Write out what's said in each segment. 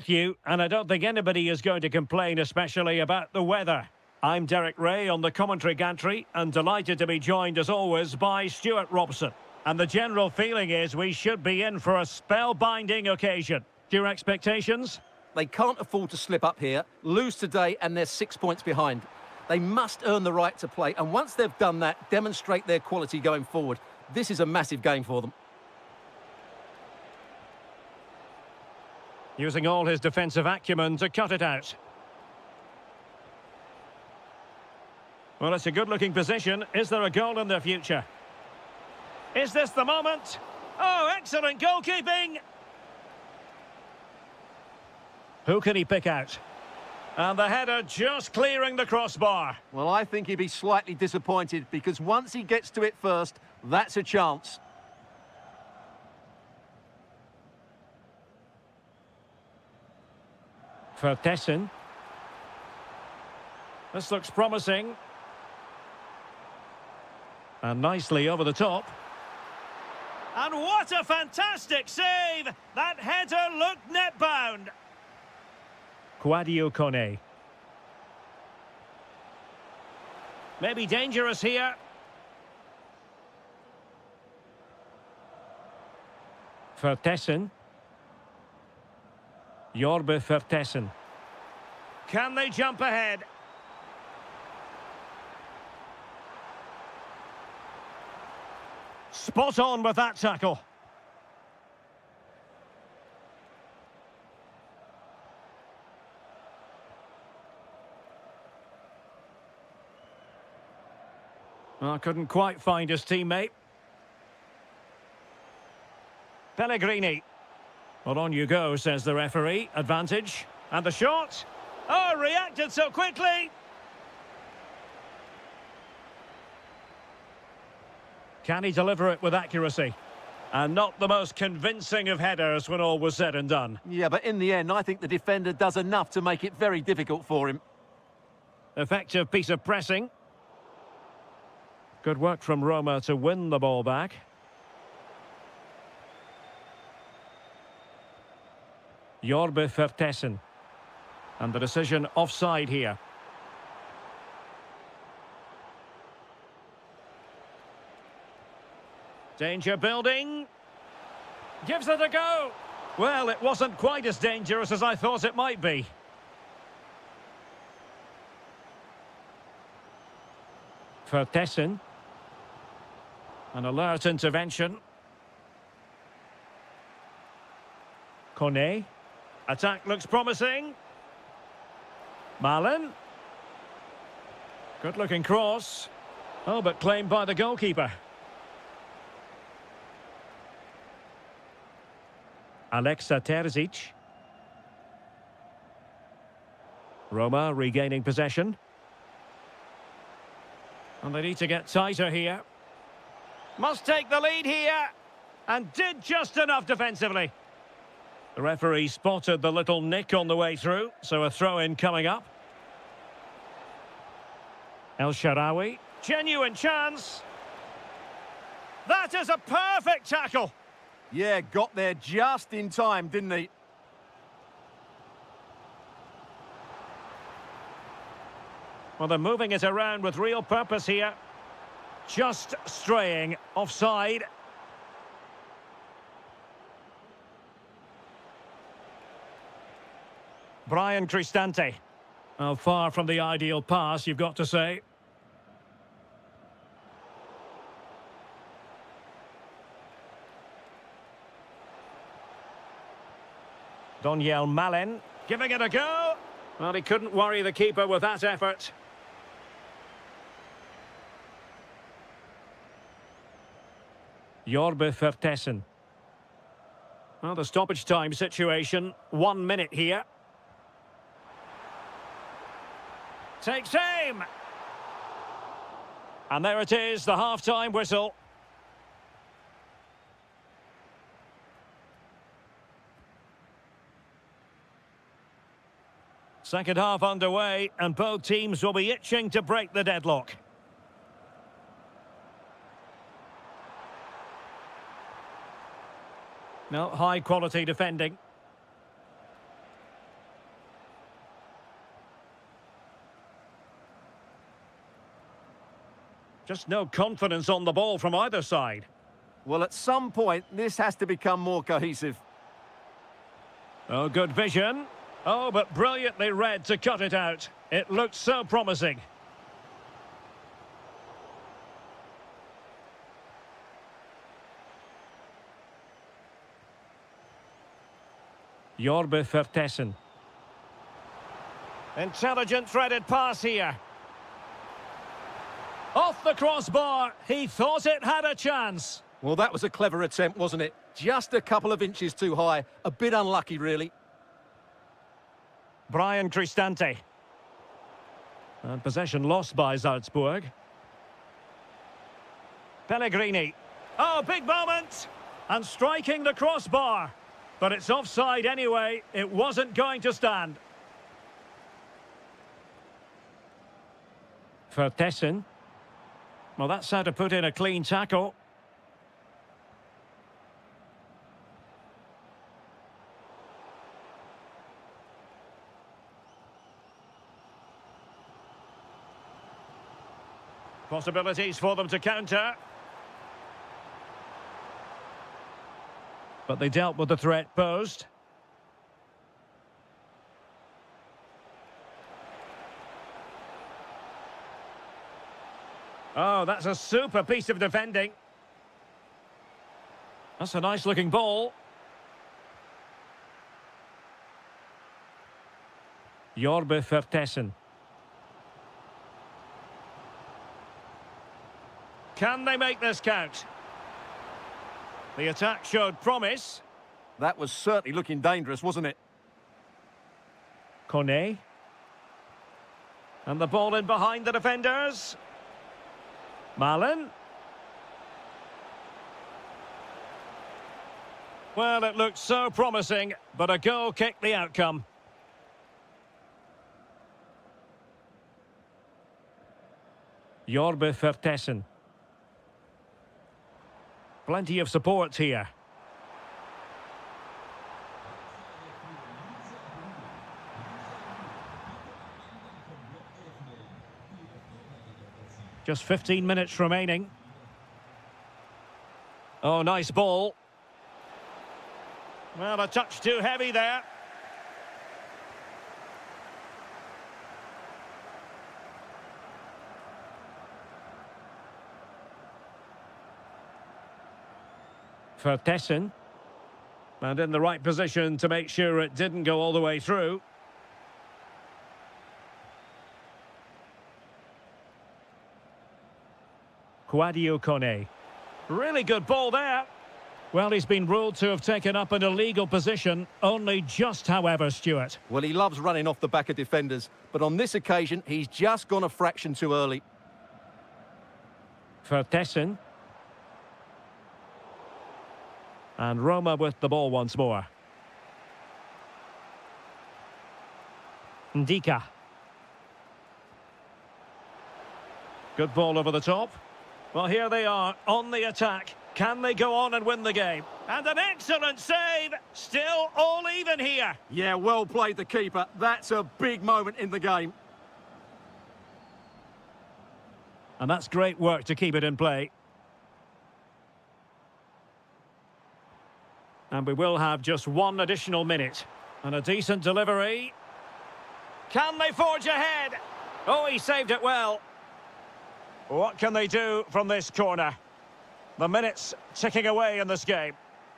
You, and I don't think anybody is going to complain, especially about the weather. I'm Derek Ray on the commentary gantry, and delighted to be joined as always by Stuart Robson. And the general feeling is we should be in for a spellbinding occasion. Your expectations? They can't afford to slip up here, lose today, and they're 6 points behind. They must earn the right to play, and once they've done that, demonstrate their quality going forward. This is a massive game for them. Using all his defensive acumen to cut it out. Well, it's a good-looking position. Is there a goal in their future? Is this the moment? Oh, excellent goalkeeping! Who can he pick out? And the header just clearing the crossbar. Well, I think he'd be slightly disappointed because once he gets to it first, that's a chance. Vertessen. This looks promising. And nicely over the top. And what a fantastic save! That header looked net-bound. Quadio Kone. Maybe dangerous here. Vertessen. Jorbe Vertessen. Can they jump ahead? Spot on with that tackle. Well, couldn't quite find his teammate. Pellegrini. Well, on you go, says the referee. Advantage. And the shot. Oh, reacted so quickly. Can he deliver it with accuracy? And not the most convincing of headers when all was said and done. Yeah, but in the end, I think the defender does enough to make it very difficult for him. Effective piece of pressing. Good work from Roma to win the ball back. Jorbe Vertessen. And the decision offside here. Danger building. Gives it a go. Well, it wasn't quite as dangerous as I thought it might be. Vertessen. An alert intervention. Kone. Attack looks promising. Malen. Good-looking cross. Oh, but claimed by the goalkeeper. Alexa Terzic. Roma regaining possession. And they need to get tighter here. Must take the lead here. And did just enough defensively. The referee spotted the little nick on the way through, so a throw-in coming up. El Shaarawy. Genuine chance. That is a perfect tackle. Yeah, got there just in time, didn't he? Well, they're moving it around with real purpose here. Just straying offside. Brian Cristante. Oh, far from the ideal pass, you've got to say. Donyell Malen, giving it a go. Well, he couldn't worry the keeper with that effort. Jorbe Vertessen. Well, the stoppage time situation, 1 minute here. Takes aim. And there it is, the half-time whistle. Second half underway, and both teams will be itching to break the deadlock. No, high-quality defending. Just no confidence on the ball from either side. Well, at some point, this has to become more cohesive. Oh, good vision. Oh, but brilliantly read to cut it out. It looked so promising. Jorbe Vertessen. Intelligent threaded pass here. Off the crossbar. He thought it had a chance. Well, that was a clever attempt, wasn't it? Just a couple of inches too high. A bit unlucky, really. Brian Cristante. And possession lost by Salzburg. Pellegrini. Oh, big moment! And striking the crossbar. But it's offside anyway. It wasn't going to stand. Vertessen. Well, that's how to put in a clean tackle. Possibilities for them to counter. But they dealt with the threat posed. Oh, that's a super piece of defending. That's a nice-looking ball. Jorbe Vertessen. Can they make this count? The attack showed promise. That was certainly looking dangerous, wasn't it? Kone. And the ball in behind the defenders. Malen. Well, it looked so promising, but a goal kicked the outcome. Jorbe Vertessen. Plenty of support here. Just 15 minutes remaining. Oh, nice ball. Well, a touch too heavy there. Vertessen. And in the right position to make sure it didn't go all the way through. Sadio Kone. Really good ball there. Well, he's been ruled to have taken up an illegal position. Only just, however, Stuart. Well, he loves running off the back of defenders. But on this occasion, he's just gone a fraction too early. Vertessen. And Roma with the ball once more. Ndika. Good ball over the top. Well, here they are on the attack. Can they go on and win the game? And an excellent save. Still all even here. Yeah, well played, the keeper. That's a big moment in the game. And that's great work to keep it in play. And we will have just one additional minute. And a decent delivery. Can they forge ahead? Oh, he saved it well. What can they do from this corner? The minutes ticking away in this game.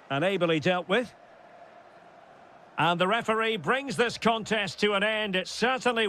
And ably dealt with. And the referee brings this contest to an end. It certainly...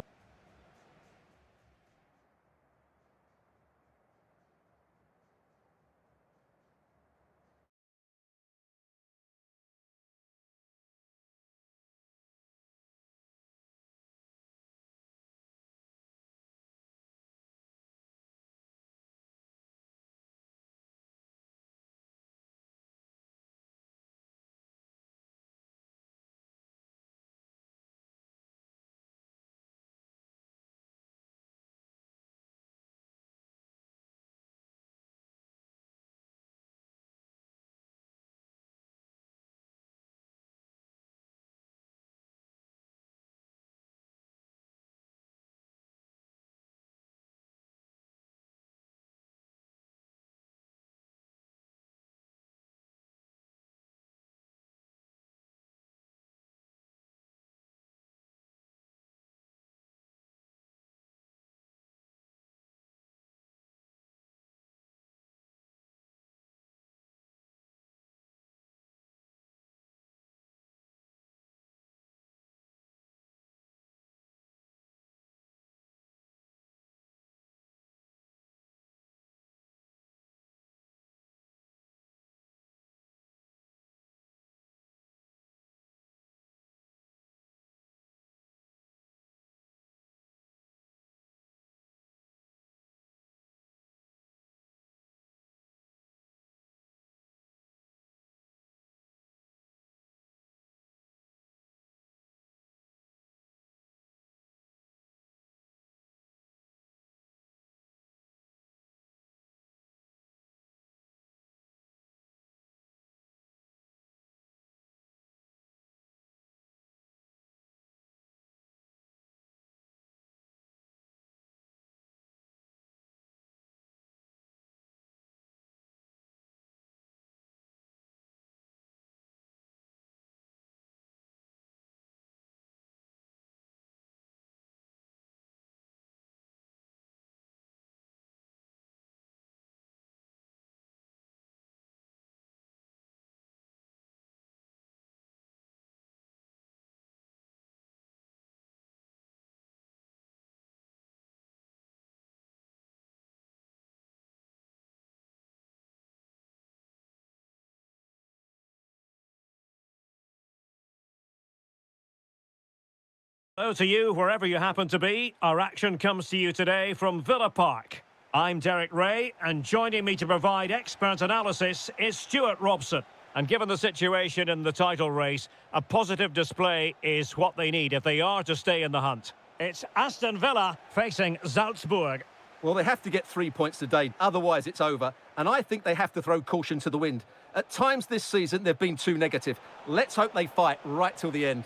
Hello to you, wherever you happen to be. Our action comes to you today from Villa Park. I'm Derek Ray, and joining me to provide expert analysis is Stuart Robson. And given the situation in the title race, a positive display is what they need if they are to stay in the hunt. It's Aston Villa facing Salzburg. Well, they have to get 3 points today, otherwise it's over. And I think they have to throw caution to the wind. At times this season, they've been too negative. Let's hope they fight right till the end.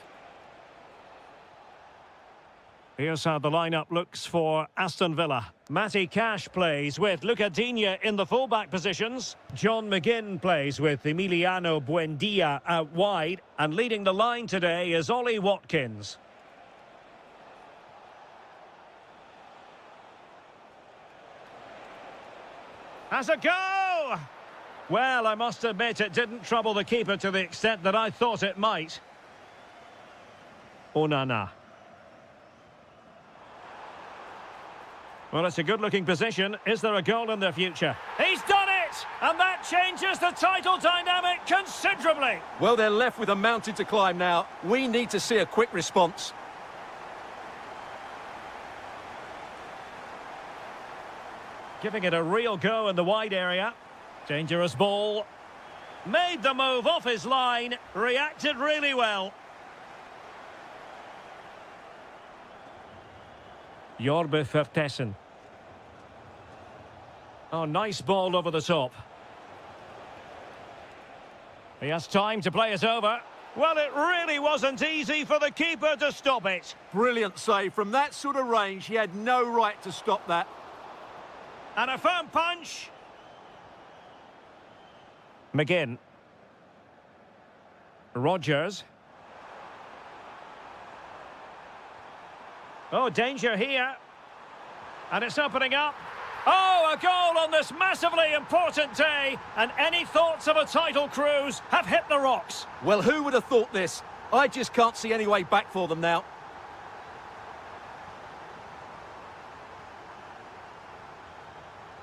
Here's how the lineup looks for Aston Villa. Matty Cash plays with Luca Digne in the fullback positions. John McGinn plays with Emiliano Buendia out wide. And leading the line today is Ollie Watkins. Has a go! Well, I must admit it didn't trouble the keeper to the extent that I thought it might. Onana. Well, it's a good-looking position. Is there a goal in the future? He's done it! And that changes the title dynamic considerably. Well, they're left with a mountain to climb now. We need to see a quick response. Giving it a real go in the wide area. Dangerous ball. Made the move off his line. Reacted really well. Jorbe Vertessen. Oh, nice ball over the top. He has time to play it over. Well, it really wasn't easy for the keeper to stop it. Brilliant save. From that sort of range, he had no right to stop that. And a firm punch. McGinn. Rogers. Oh, danger here. And it's opening up. Oh, a goal on this massively important day. And any thoughts of a title cruise have hit the rocks. Well, who would have thought this? I just can't see any way back for them now.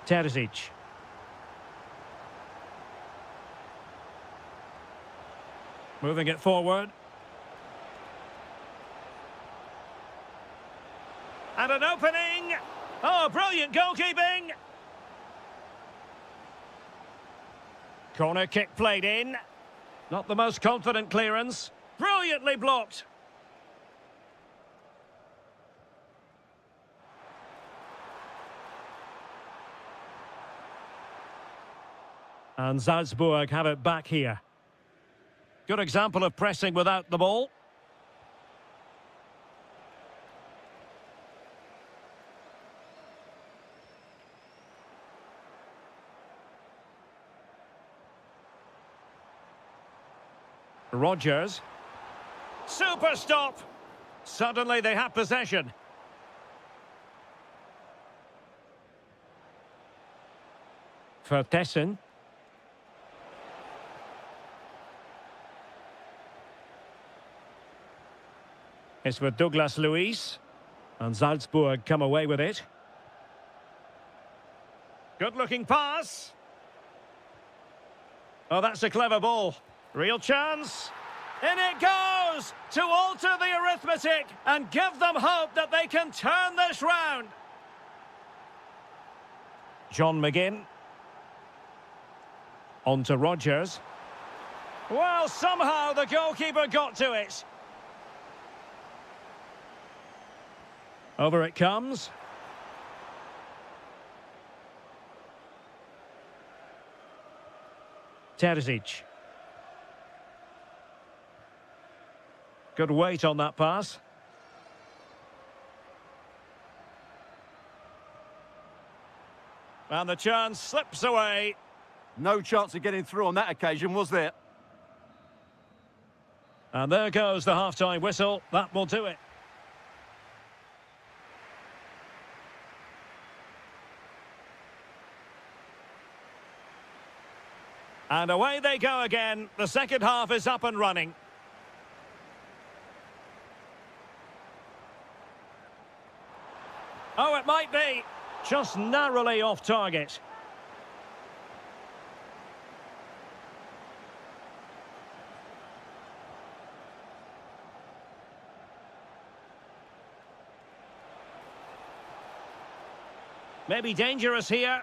Terzic. Moving it forward. And an opening. Oh, brilliant goalkeeping. Corner kick played in. Not the most confident clearance. Brilliantly blocked. And Salzburg have it back here. Good example of pressing without the ball. Rogers. Super stop. Suddenly they have possession. Vertessen. It's with Douglas Luiz. And Salzburg come away with it. Good-looking pass. Oh, that's a clever ball. Real chance. In it goes to alter the arithmetic and give them hope that they can turn this round. John McGinn. On to Rogers. Well, somehow the goalkeeper got to it. Over it comes. Terzic. Good weight on that pass. And the chance slips away. No chance of getting through on that occasion, was there? And there goes the half-time whistle. That will do it. And away they go again. The second half is up and running. Oh, it might be. Just narrowly off target. Maybe dangerous here.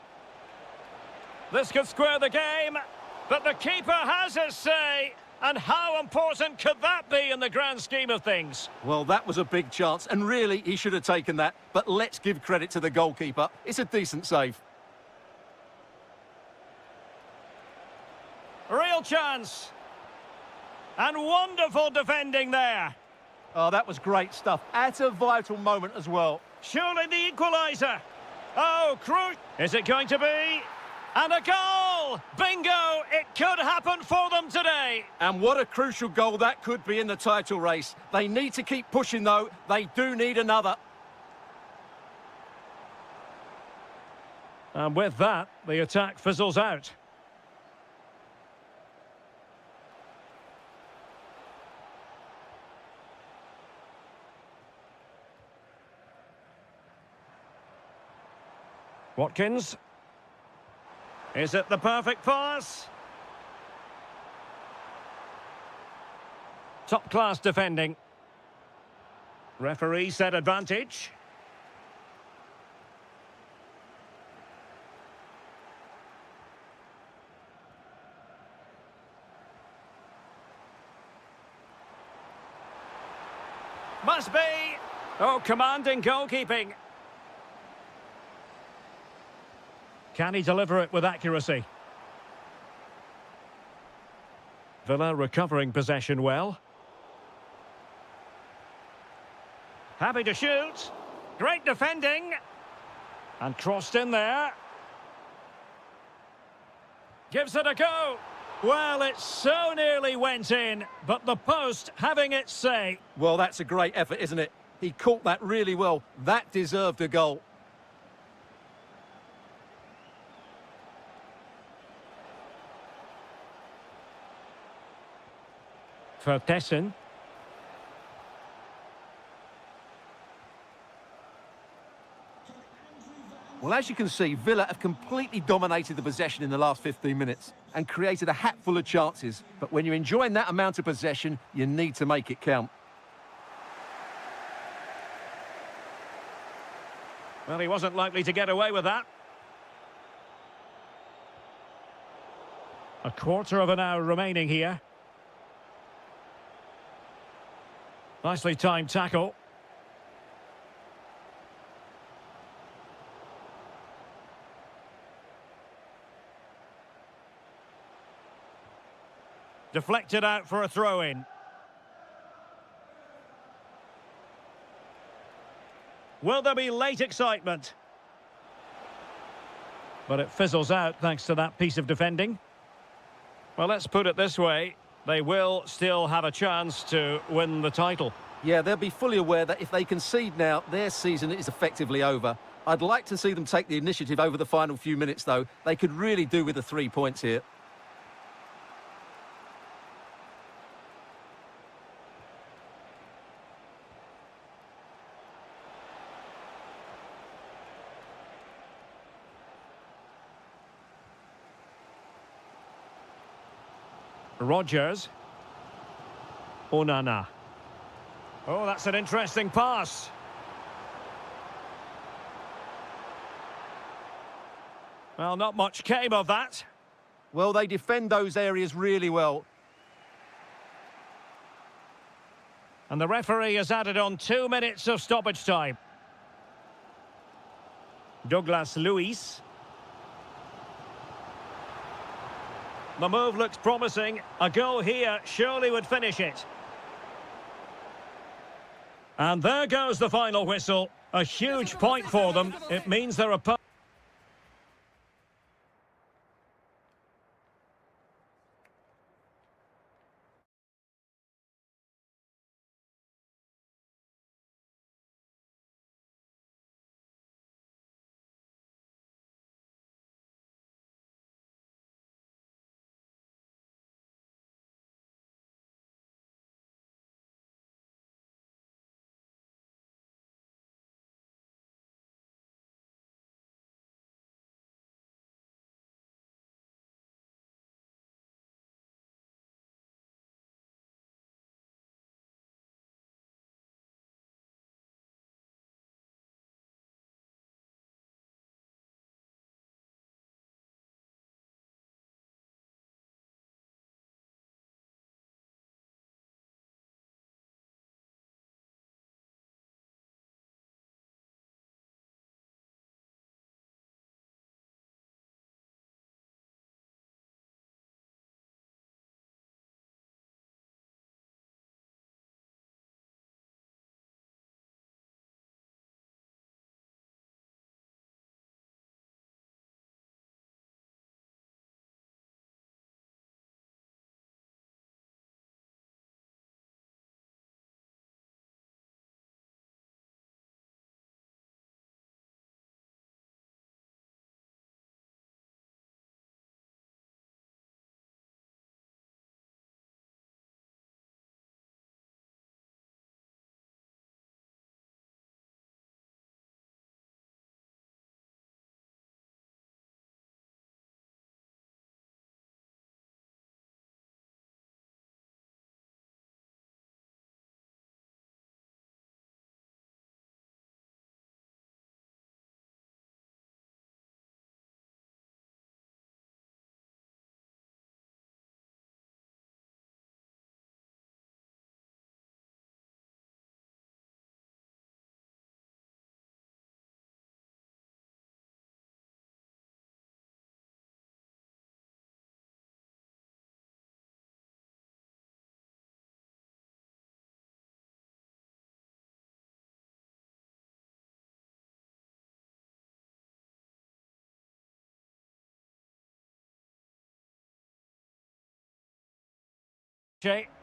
This could square the game, but the keeper has his say. And how important could that be in the grand scheme of things? Well, that was a big chance, and really, he should have taken that. But let's give credit to the goalkeeper. It's a decent save. Real chance. And wonderful defending there. Oh, that was great stuff. At a vital moment as well. Surely the equaliser. Oh, is it going to be? And a goal! Bingo! It could happen for them today. And what a crucial goal that could be in the title race. They need to keep pushing, though. They do need another. And with that, the attack fizzles out. Watkins. Is it the perfect pass? Top-class defending. Referee said advantage. Must be. Oh, commanding goalkeeping. Can he deliver it with accuracy? Villa recovering possession well. Happy to shoot. Great defending. And crossed in there. Gives it a go. Well, it so nearly went in, but the post having its say. Well, that's a great effort, isn't it? He caught that really well. That deserved a goal. For Tessin. Well, as you can see, Villa have completely dominated the possession in the last 15 minutes and created a hatful of chances. But when you're enjoying that amount of possession, you need to make it count. Well, he wasn't likely to get away with that. A quarter of an hour remaining here. Nicely timed tackle. Deflected out for a throw-in. Will there be late excitement? But it fizzles out thanks to that piece of defending. Well, let's put it this way. They will still have a chance to win the title. Yeah, they'll be fully aware that if they concede now, their season is effectively over. I'd like to see them take the initiative over the final few minutes, though. They could really do with the 3 points here. Rogers. Onana. Oh, that's an interesting pass. Well, not much came of that. Well, they defend those areas really well. And the referee has added on 2 minutes of stoppage time. Douglas Luiz. The move looks promising. A goal here surely would finish it. And there goes the final whistle. A huge point for them. It means their opponent...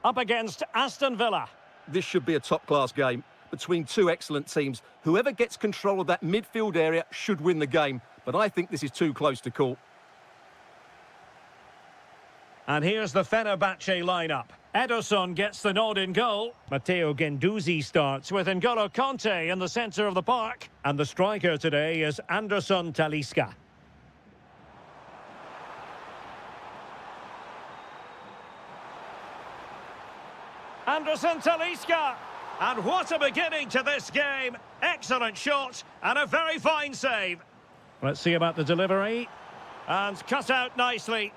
Up against Aston Villa. This should be a top-class game between two excellent teams. Whoever gets control of that midfield area should win the game, but I think this is too close to call. And here's the Fenerbahce lineup. Ederson gets the nod in goal. Matteo Guendouzi starts with N'Golo Kanté in the centre of the park. And the striker today is Anderson Talisca. Anderson Talisca. And what a beginning to this game. Excellent shot and a very fine save. Let's see about the delivery. And cut out nicely.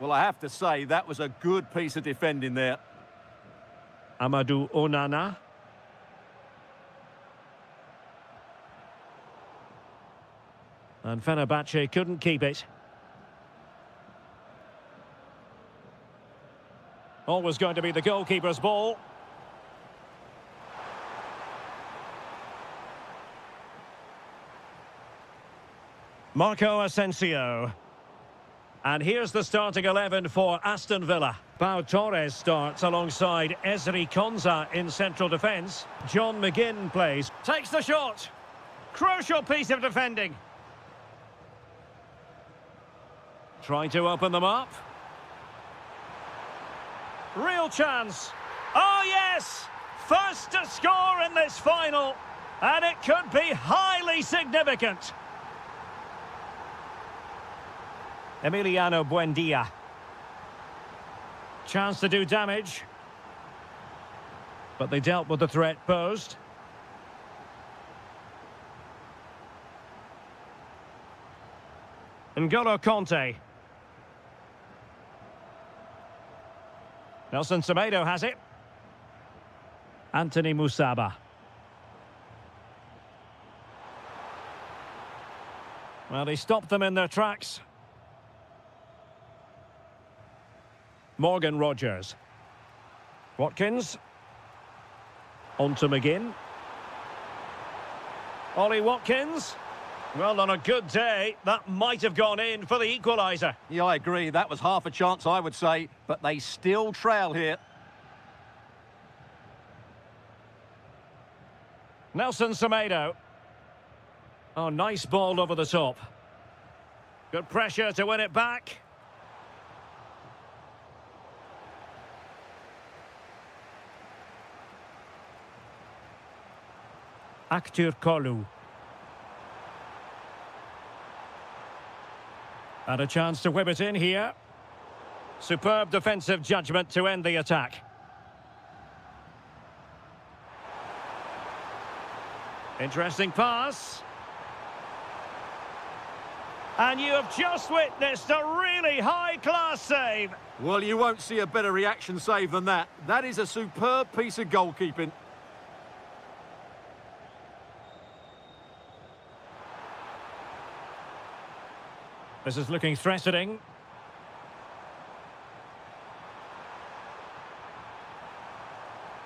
Well, I have to say, that was a good piece of defending there. Amadou Onana. And Fenerbahce couldn't keep it. Always going to be the goalkeeper's ball. Marco Asensio. And here's the starting 11 for Aston Villa. Pau Torres starts alongside Ezri Konsa in central defence. John McGinn plays. Takes the shot. Crucial piece of defending. Trying to open them up. Real chance. Oh, yes! First to score in this final. And it could be highly significant. Emiliano Buendia. Chance to do damage. But they dealt with the threat posed. N'Golo Kanté. Nelson Semedo has it. Anthony Musaba. Well, he stopped them in their tracks. Morgan Rogers. Watkins. On to McGinn. Ollie Watkins. Well, on a good day, that might have gone in for the equaliser. Yeah, I agree. That was half a chance, I would say, but they still trail here. Nelson Semedo. Oh, nice ball over the top. Good pressure to win it back. Aktur Kolu. And a chance to whip it in here. Superb defensive judgment to end the attack. Interesting pass. And you have just witnessed a really high-class save. Well, you won't see a better reaction save than that. That is a superb piece of goalkeeping. This is looking threatening.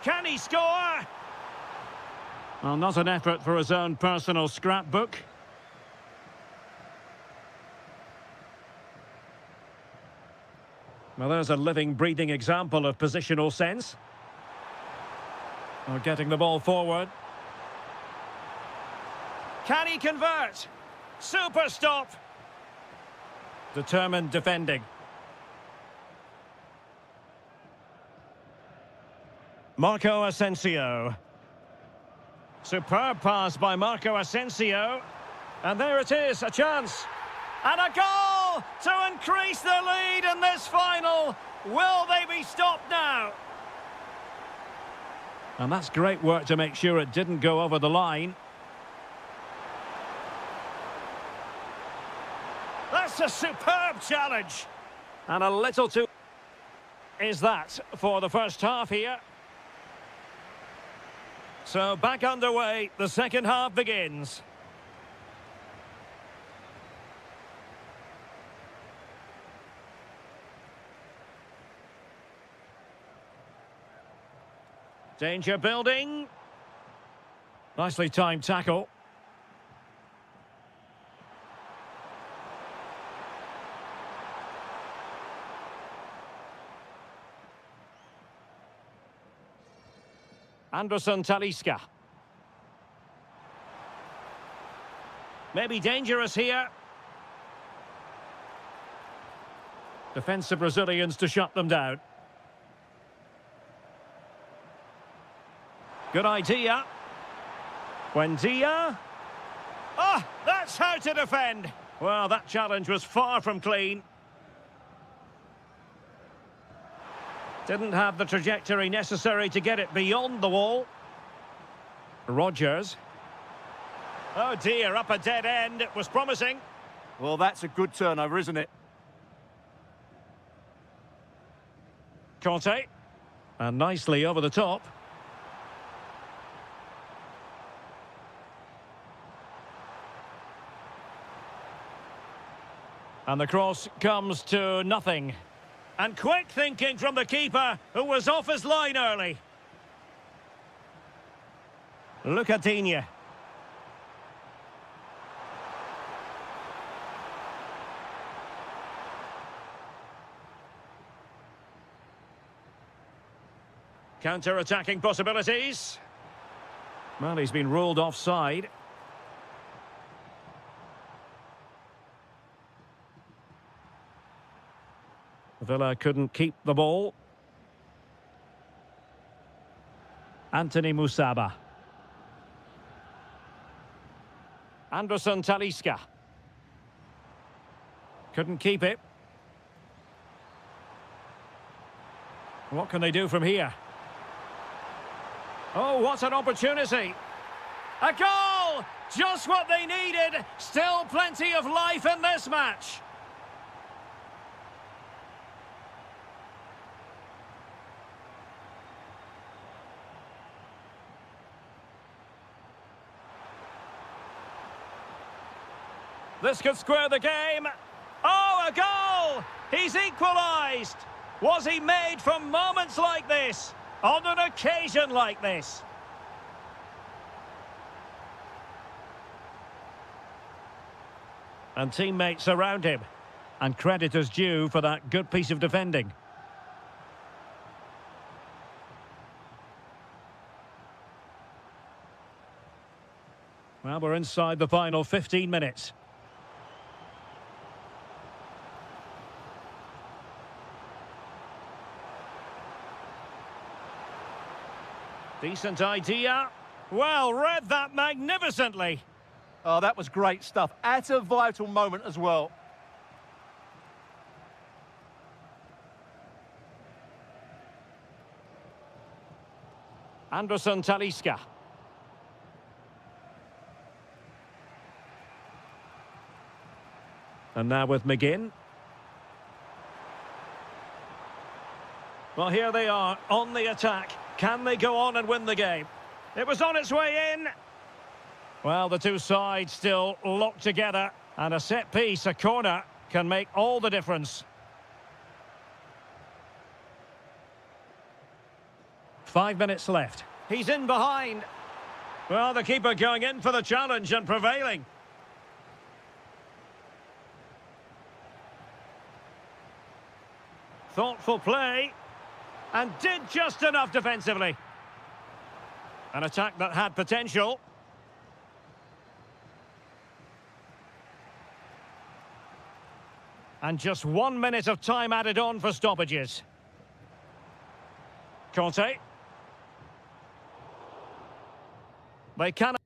Can he score? Well, not an effort for his own personal scrapbook. Well, there's a living, breathing example of positional sense. Well, getting the ball forward. Can he convert? Super stop. Determined defending. Marco Asensio. Superb pass by Marco Asensio. And there it is, a chance. And a goal to increase the lead in this final. Will they be stopped now? And that's great work to make sure it didn't go over the line. That's a superb challenge. And a little too... is that for the first half here. So back underway, the second half begins. Danger building. Nicely timed tackle. Anderson Talisca. Maybe dangerous here. Defensive Brazilians to shut them down. Good idea. Buendia. Oh, that's how to defend. Well, that challenge was far from clean. Didn't have the trajectory necessary to get it beyond the wall. Rogers. Oh dear, up a dead end. It was promising. Well, that's a good turnover, isn't it? Conte. And nicely over the top. And the cross comes to nothing. And quick thinking from the keeper, who was off his line early. Lucadinha. Counter-attacking possibilities. Well, he's been ruled offside. Villa couldn't keep the ball. Anthony Musaba. Anderson Talisca. Couldn't keep it. What can they do from here? Oh, what an opportunity. A goal! Just what they needed. Still plenty of life in this match. This could square the game. Oh, a goal! He's equalised. Was he made from moments like this? On an occasion like this? And teammates around him. And credit is due for that good piece of defending. Well, we're inside the final 15 minutes. Decent idea. Well, read that magnificently. Oh, that was great stuff. At a vital moment as well. Anderson Talisca. And now with McGinn. Well, here they are on the attack. Can they go on and win the game? It was on its way in. Well, the two sides still locked together. And a set piece, a corner, can make all the difference. 5 minutes left. He's in behind. Well, the keeper going in for the challenge and prevailing. Thoughtful play. And did just enough defensively. An attack that had potential. And just 1 minute of time added on for stoppages. Conte. They cannot.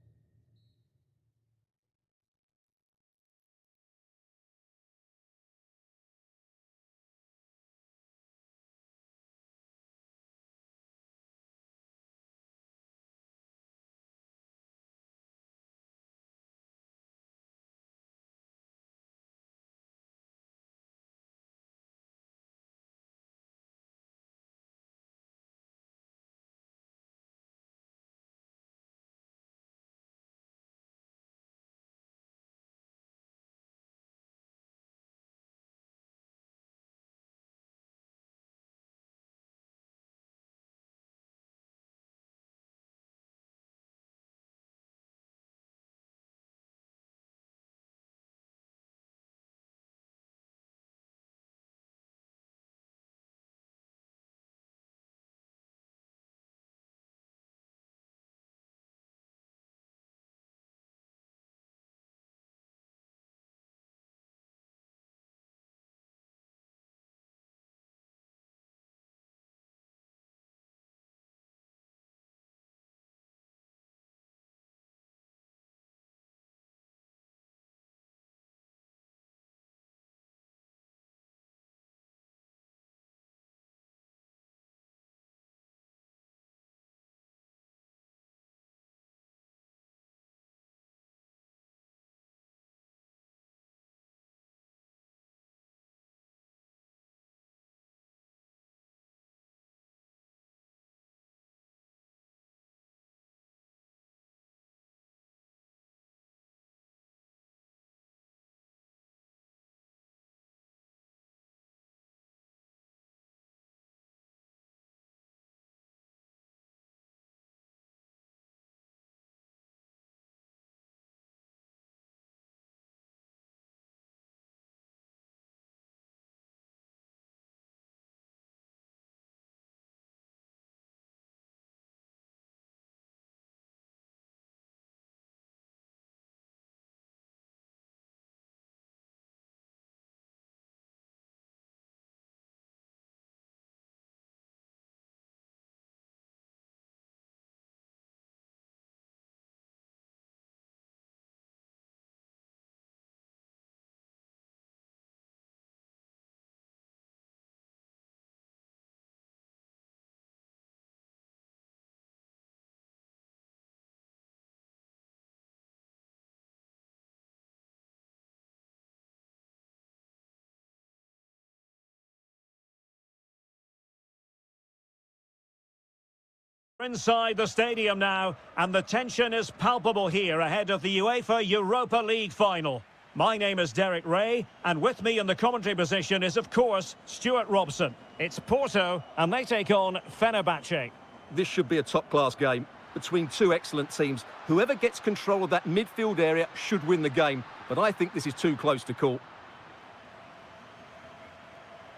Inside the stadium now, and the tension is palpable here ahead of the UEFA Europa League final. My name is Derek Ray, and with me in the commentary position is, of course, Stuart Robson. It's Porto, and they take on Fenerbahce. This should be a top-class game between two excellent teams. Whoever gets control of that midfield area should win the game, but I think this is too close to call.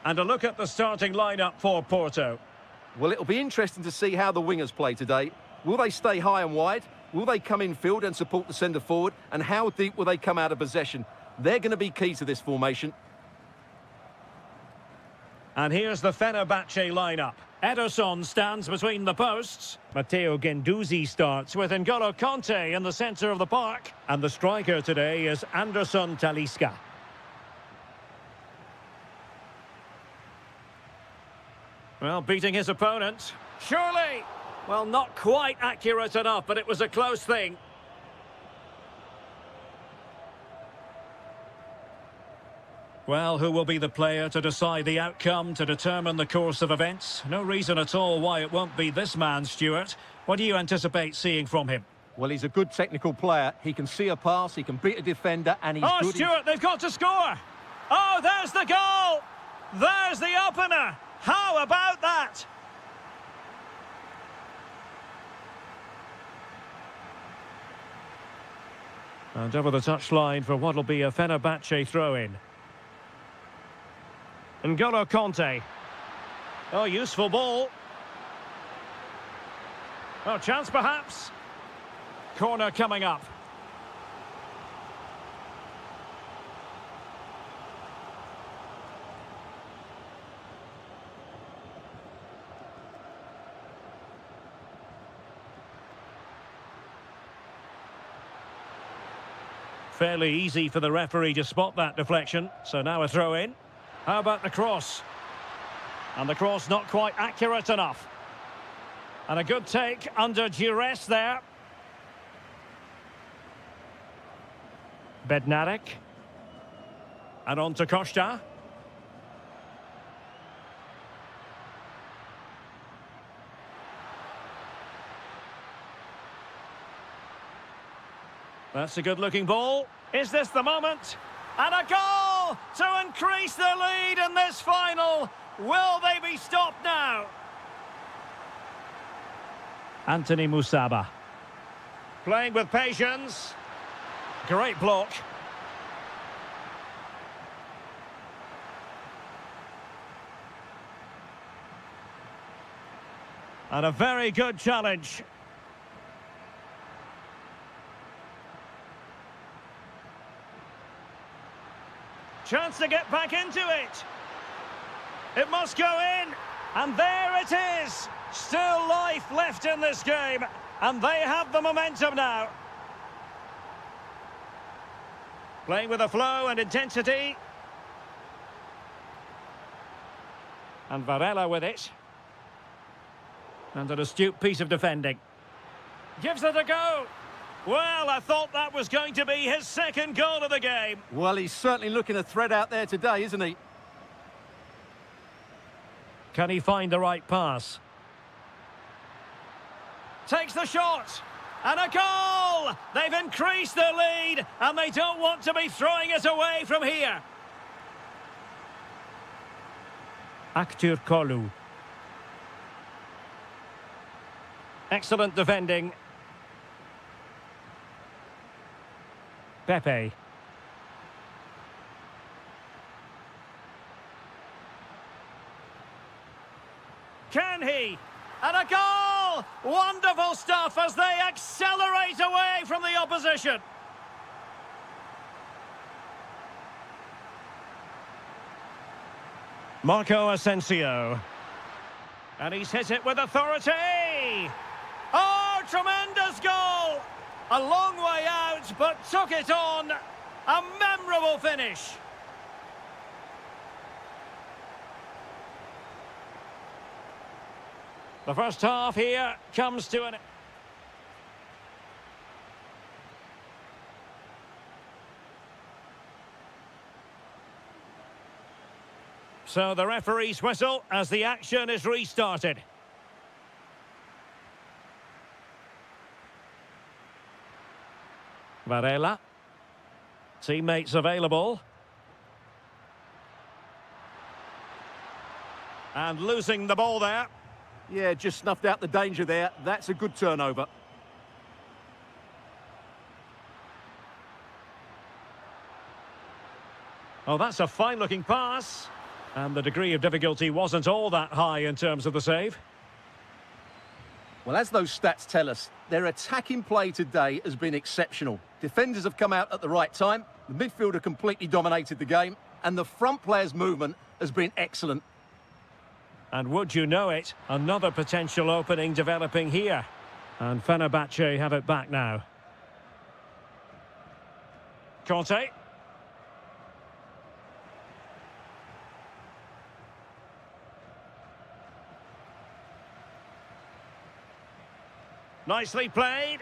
And a look at the starting lineup for Porto. Well, it'll be interesting to see how the wingers play today. Will they stay high and wide? Will they come in field and support the centre forward? And how deep will they come out of possession? They're going to be key to this formation. And here's the Fenerbahce lineup. Ederson stands between the posts. Matteo Guendouzi starts with N'Golo Kanté in the centre of the park. And the striker today is Anderson Talisca. Well, beating his opponent. Surely! Well, not quite accurate enough, but it was a close thing. Well, who will be the player to decide the outcome, to determine the course of events? No reason at all why it won't be this man, Stuart. What do you anticipate seeing from him? Well, he's a good technical player. He can see a pass, he can beat a defender, and he's good. Stuart, they've got to score! Oh, there's the goal! There's the opener! How about that? And over the touchline for what'll be a Fenerbahce throw-in. N'Golo Kanté. Oh, useful ball. Oh, chance perhaps. Corner coming up. Fairly easy for the referee to spot that deflection. So now a throw-in. How about the cross? And the cross not quite accurate enough. And a good take under duress there. Bednarek. And on to Costa. That's a good-looking ball. Is this the moment? And a goal to increase the lead in this final. Will they be stopped now? Anthony Musaba. Playing with patience. Great block. And a very good challenge. Chance to get back into it. It must go in. And there it is. Still life left in this game. And they have the momentum now. Playing with a flow and intensity. And Varela with it. And an astute piece of defending. Gives it a go. Well, I thought that was going to be his second goal of the game. Well, he's certainly looking a threat out there today, isn't he? Can he find the right pass? Takes the shot. And a goal! They've increased their lead, and they don't want to be throwing it away from here. Aktur Kolu. Excellent defending. Pepe. Can he? And a goal! Wonderful stuff as they accelerate away from the opposition. Marco Asensio. And he's hit it with authority. Oh, tremendous goal! A long way out, but took it on. A memorable finish. The first half here comes to an... So the referee's whistle as the action is restarted. Varela. Teammates available. And losing the ball there. Yeah, just snuffed out the danger there. That's a good turnover. Oh, that's a fine-looking pass. And the degree of difficulty wasn't all that high in terms of the save. Well, as those stats tell us, their attacking play today has been exceptional. Defenders have come out at the right time, the midfielder completely dominated the game, and the front player's movement has been excellent. And would you know it, another potential opening developing here. And Fenerbahce have it back now. Conte. Nicely played.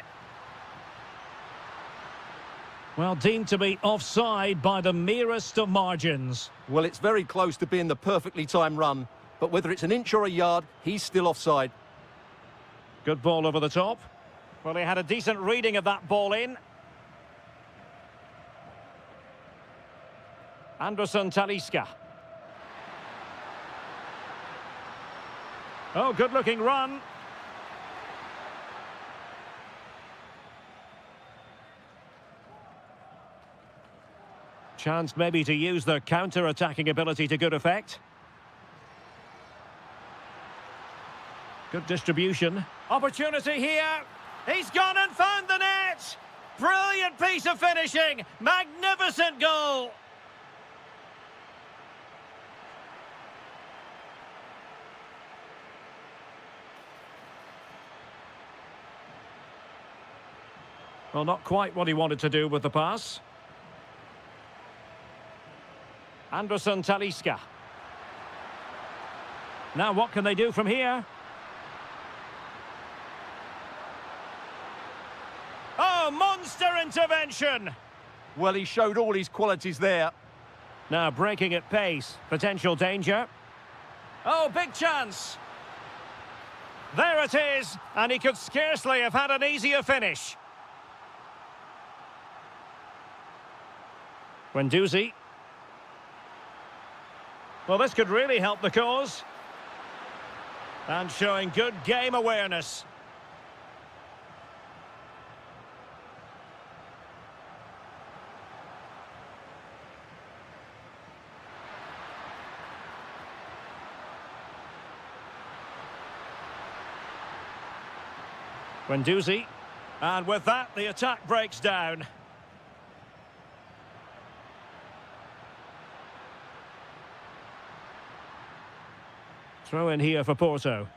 Well, deemed to be offside by the merest of margins. Well, it's very close to being the perfectly timed run, but whether it's an inch or a yard, he's still offside. Good ball over the top. Well, he had a decent reading of that ball in. Anderson Talisca. Oh, good-looking run. Chance maybe to use their counter-attacking ability to good effect. Good distribution. Opportunity here. He's gone and found the net. Brilliant piece of finishing. Magnificent goal. Well, not quite what he wanted to do with the pass. Anderson Talisca. Now what can they do from here? Oh, monster intervention! Well, he showed all his qualities there. Now breaking at pace, potential danger. Oh, big chance! There it is, and he could scarcely have had an easier finish. Gwangju. Well, this could really help the cause. And showing good game awareness. Gwangju. And with that, the attack breaks down. Throw in here for Porto.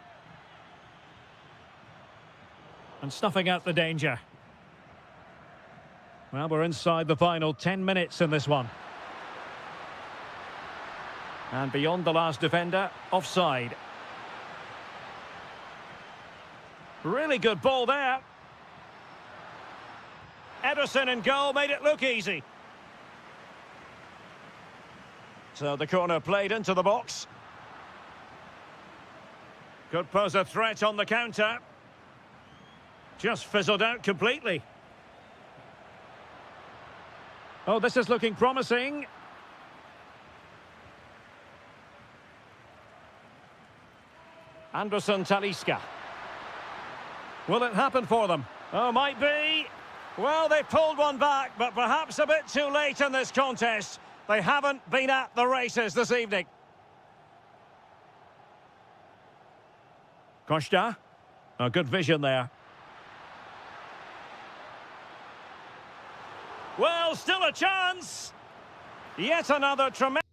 And snuffing out the danger. Well, we're inside the final 10 minutes in this one. And beyond the last defender, offside. Really good ball there. Ederson in goal made it look easy. So the corner played into the box. Could pose a threat on the counter. Just fizzled out completely. Oh, this is looking promising. Anderson Talisca. Will it happen for them? Oh, might be. Well, they pulled one back, but perhaps a bit too late in this contest. They haven't been at the races this evening. Costa. Oh, good vision there. Well, still a chance. Yet another tremendous...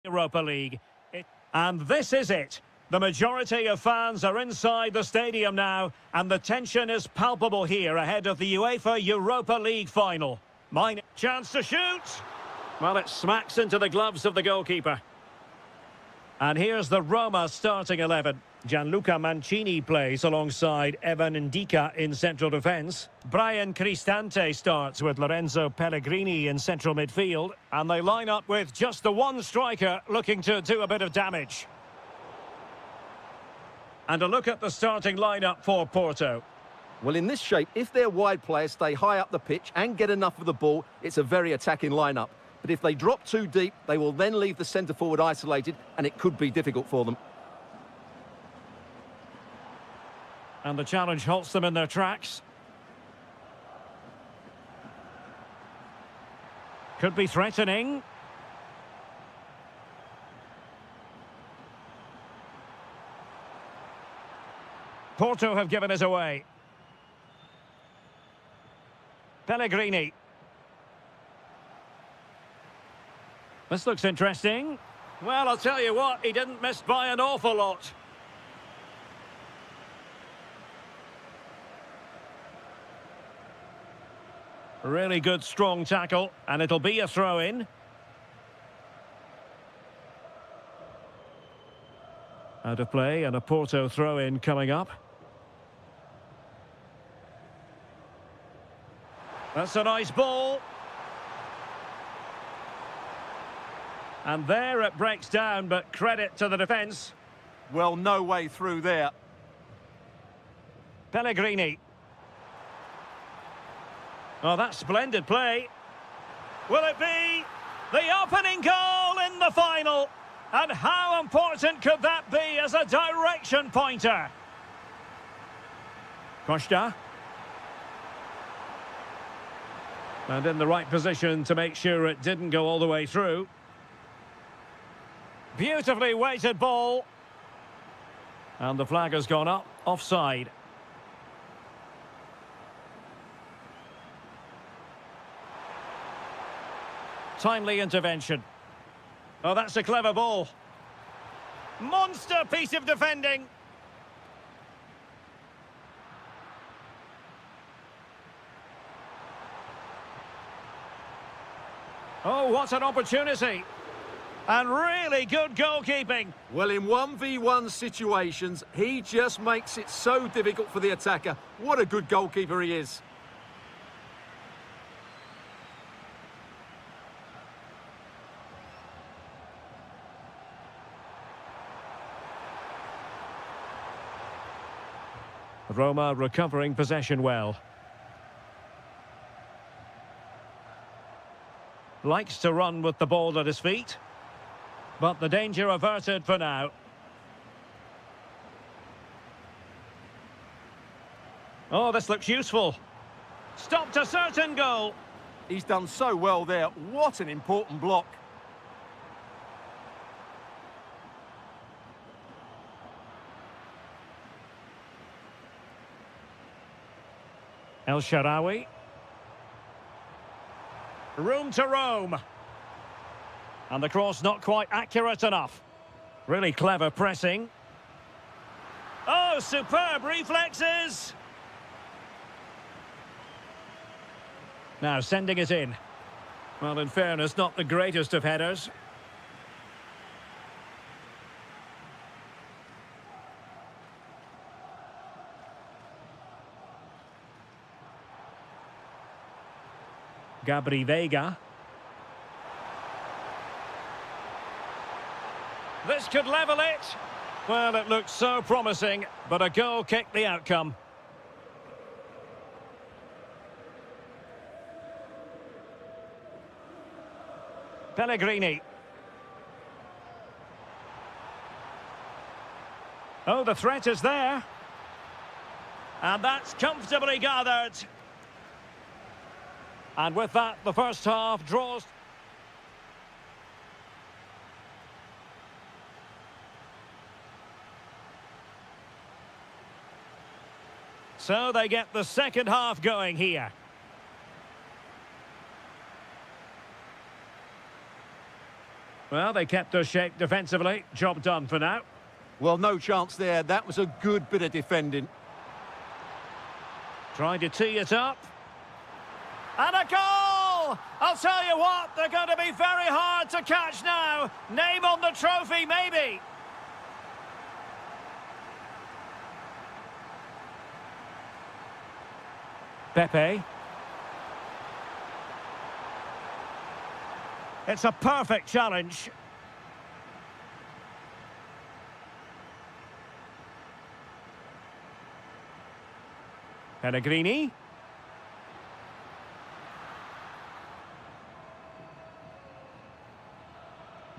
Europa League. And this is it. The majority of fans are inside the stadium now, and the tension is palpable here ahead of the UEFA Europa League final. Chance to shoot. Well, it smacks into the gloves of the goalkeeper. And here's the Roma starting 11. Gianluca Mancini plays alongside Evan Ndika in central defence. Brian Cristante starts with Lorenzo Pellegrini in central midfield. And they line up with just the one striker looking to do a bit of damage. And a look at the starting lineup for Porto. Well, in this shape, if their wide players stay high up the pitch and get enough of the ball, it's a very attacking lineup. But if they drop too deep, they will then leave the centre-forward isolated, and it could be difficult for them. And the challenge halts them in their tracks. Could be threatening. Porto have given us away. Pellegrini. This looks interesting. Well, I'll tell you what, he didn't miss by an awful lot. Really good, strong tackle, and it'll be a throw-in. Out of play, and a Porto throw-in coming up. That's a nice ball. And there it breaks down, but credit to the defence. Well, no way through there. Pellegrini. Oh, that's splendid play. Will it be the opening goal in the final? And how important could that be as a direction pointer? Costa. And in the right position to make sure it didn't go all the way through. Beautifully weighted ball. And the flag has gone up, offside. Timely intervention. Oh, that's a clever ball. Monster piece of defending. Oh, what an opportunity. And really good goalkeeping. Well, in 1v1 situations, he just makes it so difficult for the attacker. What a good goalkeeper he is. Roma recovering possession well. Likes to run with the ball at his feet. But the danger averted for now. Oh, this looks useful. Stopped a certain goal. He's done so well there. What an important block. El Shaarawy. Room to roam. And the cross not quite accurate enough. Really clever pressing. Oh, superb reflexes. Now sending it in. Well, in fairness, not the greatest of headers. Gabri Veiga. This could level it. Well, it looked so promising, but a goal kicked the outcome. Pellegrini. Oh, the threat is there. And that's comfortably gathered. And with that, the first half draws. So they get the second half going here. Well, they kept their shape defensively. Job done for now. Well, no chance there. That was a good bit of defending. Trying to tee it up. And a goal! I'll tell you what, they're going to be very hard to catch now. Name on the trophy, maybe. Pepe. It's a perfect challenge. Pellegrini.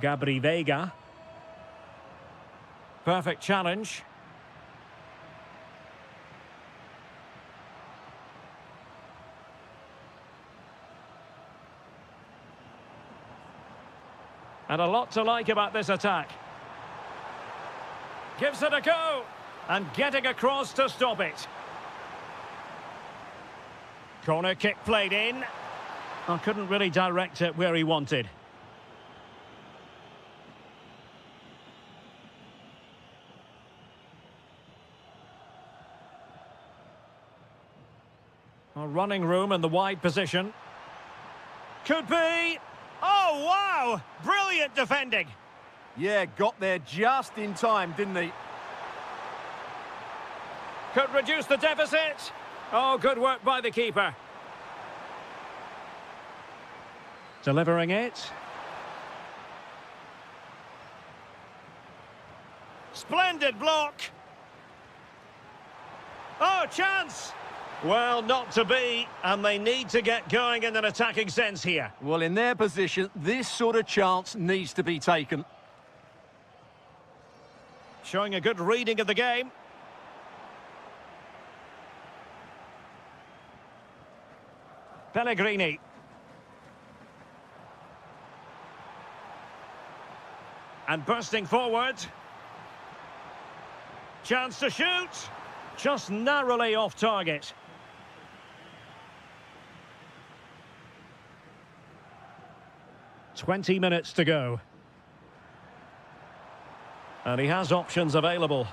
Gabri Veiga. Perfect challenge. And a lot to like about this attack. Gives it a go. And getting across to stop it. Corner kick played in. I couldn't really direct it where he wanted. A running room in the wide position. Could be. Oh, wow! Brilliant defending. Yeah, got there just in time, didn't he? Could reduce the deficit. Oh, good work by the keeper. Delivering it. Splendid block. Oh, chance! Well, not to be, and they need to get going in an attacking sense here. Well, in their position, this sort of chance needs to be taken. Showing a good reading of the game. Pellegrini. And bursting forward. Chance to shoot. Just narrowly off target. "20 minutes to go. And he has options available.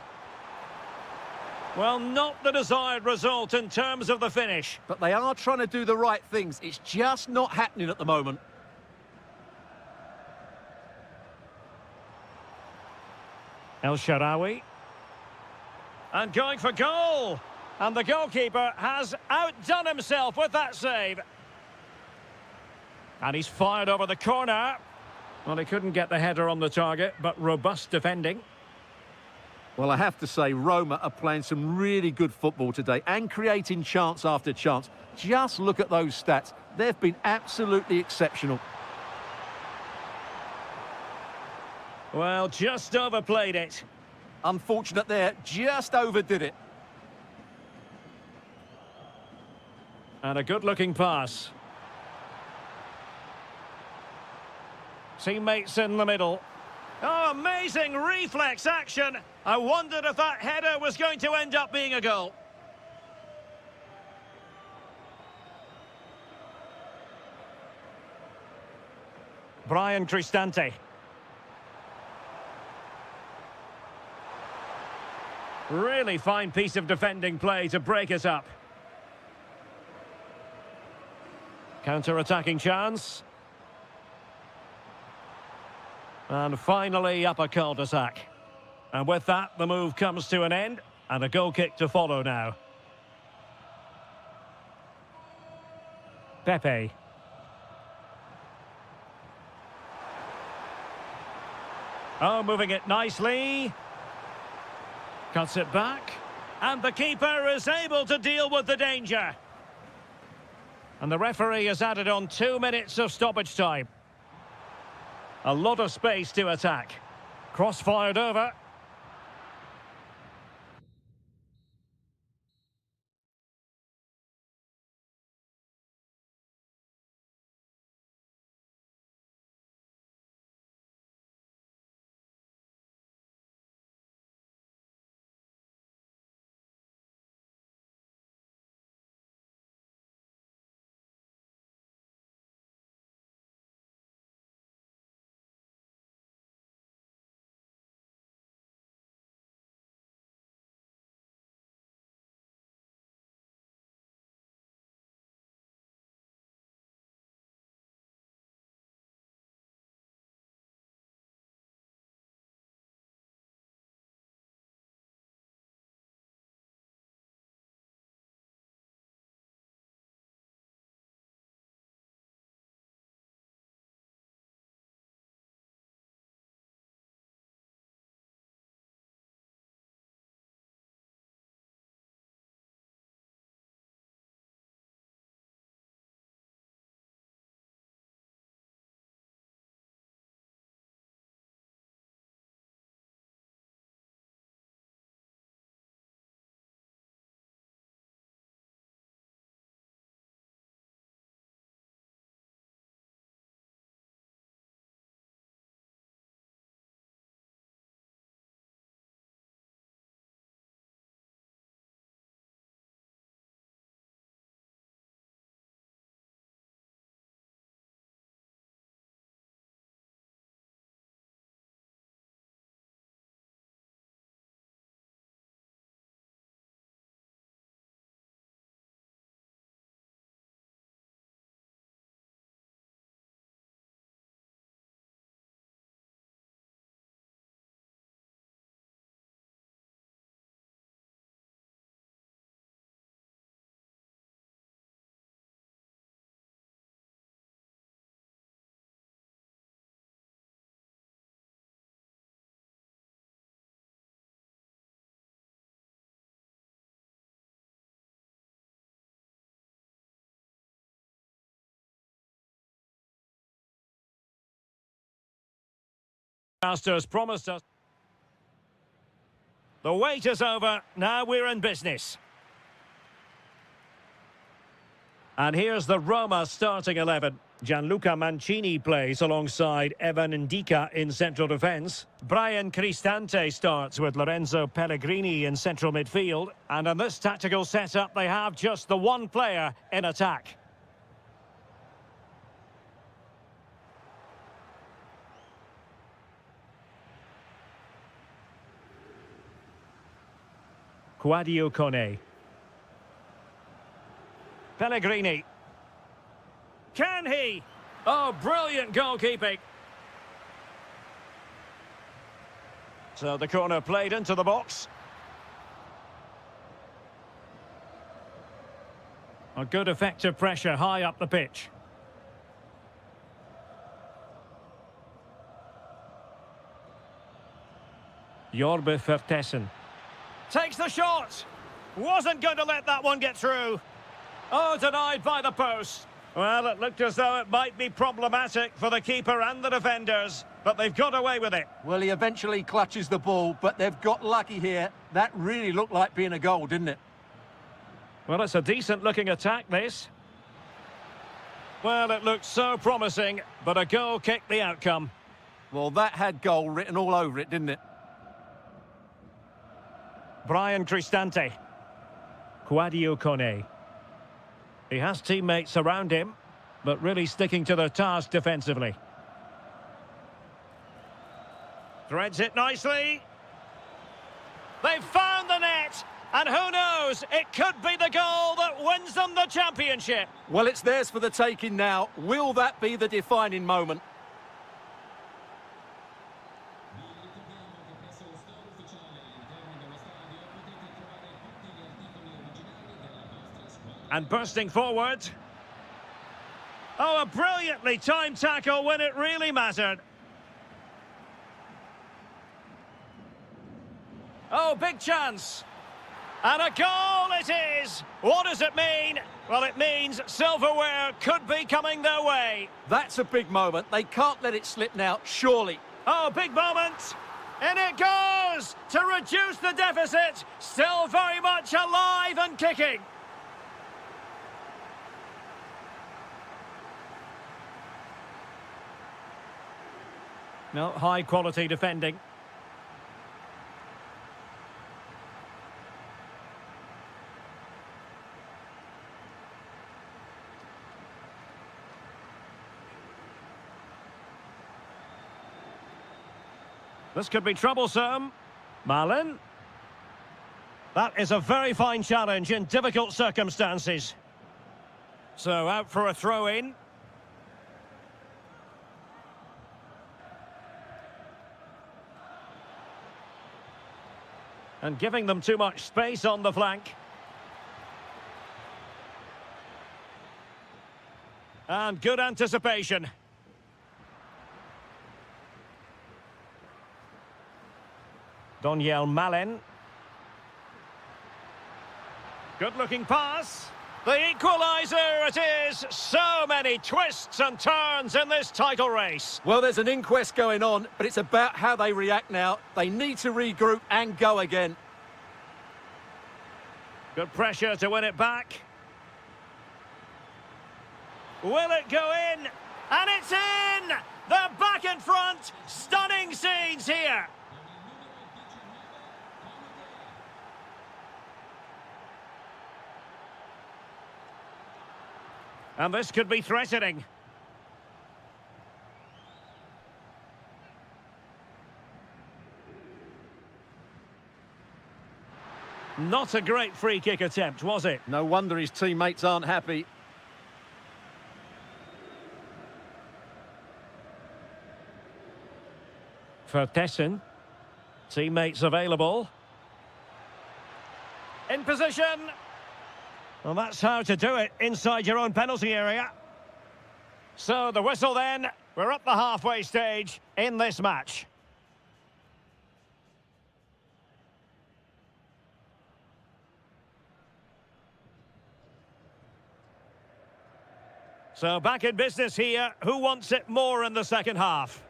Well, not the desired result in terms of the finish. But they are trying to do the right things. It's just not happening at the moment. El Shaarawy. And going for goal. And the goalkeeper has outdone himself with that save. And he's fired over the corner. Well, he couldn't get the header on the target, but robust defending. Well, I have to say, Roma are playing some really good football today and creating chance after chance. Just look at those stats. They've been absolutely exceptional. Well, just overplayed it. Unfortunate there, just overdid it. And a good-looking pass. Teammates in the middle. Oh, amazing reflex action. I wondered if that header was going to end up being a goal. Brian Cristante. Really fine piece of defending play to break it up. Counter-attacking chance. And finally up a cul-de-sac. And with that, the move comes to an end. And a goal kick to follow now. Pepe. Oh, moving it nicely. Cuts it back. And the keeper is able to deal with the danger. And the referee has added on 2 minutes of stoppage time. A lot of space to attack. Cross-fired over. Masters promised us. The wait is over, now we're in business. And here's the Roma starting 11. Gianluca Mancini plays alongside Evan Ndika in central defence. Brian Cristante starts with Lorenzo Pellegrini in central midfield. And in this tactical setup, they have just the one player in attack. Quadio Kone. Pellegrini. Can he? Oh, brilliant goalkeeping. So the corner played into the box. A good effective pressure high up the pitch. Jorbe Vertessen. Takes the shot. Wasn't going to let that one get through. Oh, denied by the post. Well, it looked as though it might be problematic for the keeper and the defenders, but they've got away with it. Well, he eventually clutches the ball, but they've got lucky here. That really looked like being a goal, didn't it? Well, it's a decent-looking attack, this. Well, it looked so promising, but a goal kicked the outcome. Well, that had goal written all over it, didn't it? Brian Cristante. Quadio Kone. He has teammates around him, but really sticking to their task defensively. Threads it nicely. They've found the net, and who knows, it could be the goal that wins them the championship. Well, it's theirs for the taking now. Will that be the defining moment? And bursting forward. Oh, a brilliantly timed tackle when it really mattered. Oh, big chance. And a goal it is. What does it mean? Well, it means silverware could be coming their way. That's a big moment. They can't let it slip now, surely. Oh, big moment. And it goes to reduce the deficit. Still very much alive and kicking. No, high-quality defending. This could be troublesome. Malin. That is a very fine challenge in difficult circumstances. So out for a throw-in. And giving them too much space on the flank. And good anticipation. Doniel Malin. Good-looking pass. The equaliser it is. So many twists and turns in this title race. Well, there's an inquest going on, but it's about how they react now. They need to regroup and go again. Good pressure to win it back. Will it go in? And it's in! They're back in front. Stunning scenes here. And this could be threatening. Not a great free kick attempt, was it? No wonder his teammates aren't happy. Vertessen. Teammates available. In position. Well, that's how to do it inside your own penalty area. So the whistle then. We're up the halfway stage in this match. So back in business here. Who wants it more in the second half?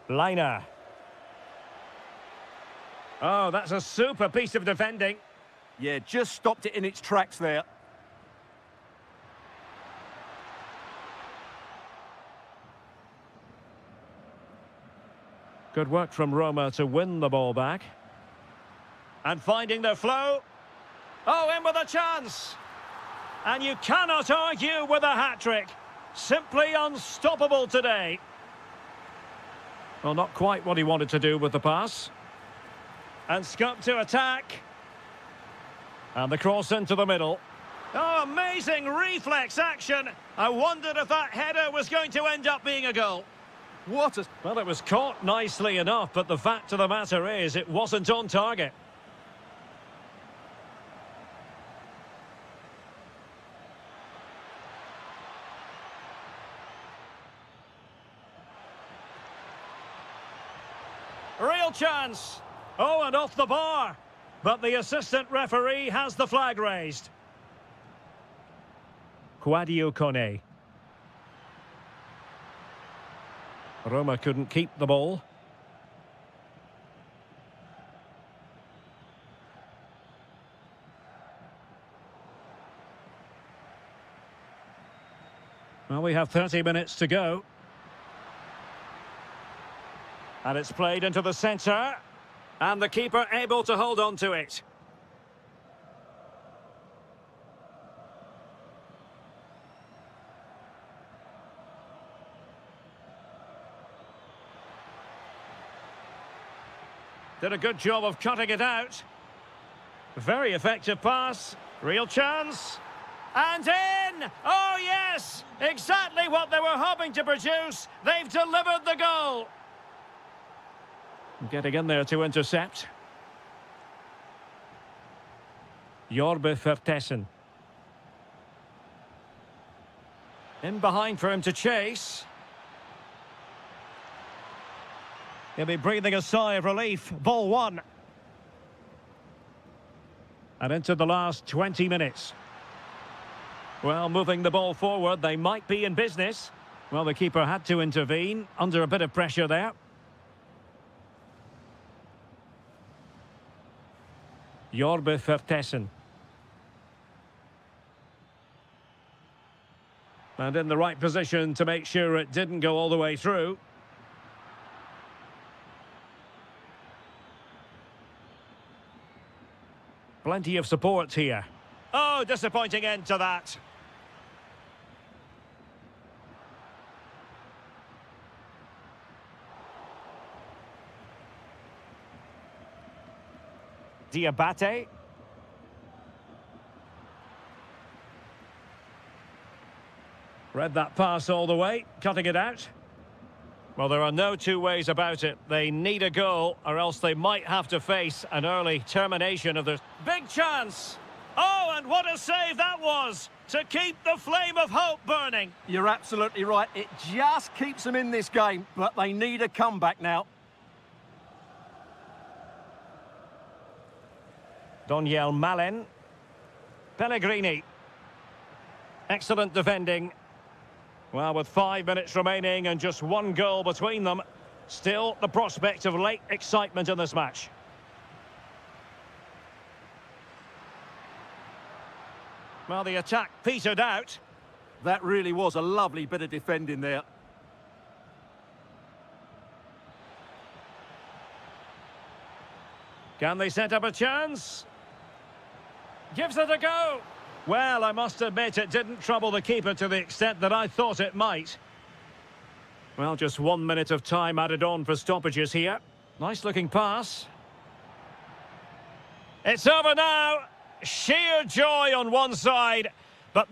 Liner. Oh, that's a super piece of defending. Yeah, just stopped it in its tracks there. Good work from Roma to win the ball back. And finding the flow. Oh, in with a chance. And you cannot argue with a hat-trick. Simply unstoppable today. Well, not quite what he wanted to do with the pass. And scope to attack. And the cross into the middle. Oh, amazing reflex action. I wondered if that header was going to end up being a goal. What a... Well, it was caught nicely enough, but the fact of the matter is it wasn't on target. Real chance. Oh, and off the bar. But the assistant referee has the flag raised. Gwangju Kone. Roma couldn't keep the ball. Well, we have 30 minutes to go. And it's played into the centre. And the keeper able to hold on to it. Did a good job of cutting it out. Very effective pass. Real chance. And in! Oh, yes! Exactly what they were hoping to produce. They've delivered the goal. Getting in there to intercept. Vertessen. In behind for him to chase. He'll be breathing a sigh of relief. Ball one. And into the last 20 minutes. Well, moving the ball forward, they might be in business. Well, the keeper had to intervene, under a bit of pressure there. Vertessen. And in the right position to make sure it didn't go all the way through. Plenty of support here. Oh, disappointing end to that. Diabate. Read that pass all the way, cutting it out. Well, there are no two ways about it. They need a goal, or else they might have to face an early termination of the... Big chance! Oh, and what a save that was! To keep the flame of hope burning. You're absolutely right. It just keeps them in this game, but they need a comeback now. Daniel Malen. Pellegrini. Excellent defending. Well, with 5 minutes remaining and just one goal between them, still the prospect of late excitement in this match. Well, the attack petered out. That really was a lovely bit of defending there. Can they set up a chance? Gives it a go. Well, I must admit it didn't trouble the keeper to the extent that I thought it might. Well, just 1 minute of time added on for stoppages here. Nice looking pass. It's over now. Sheer joy on one side. But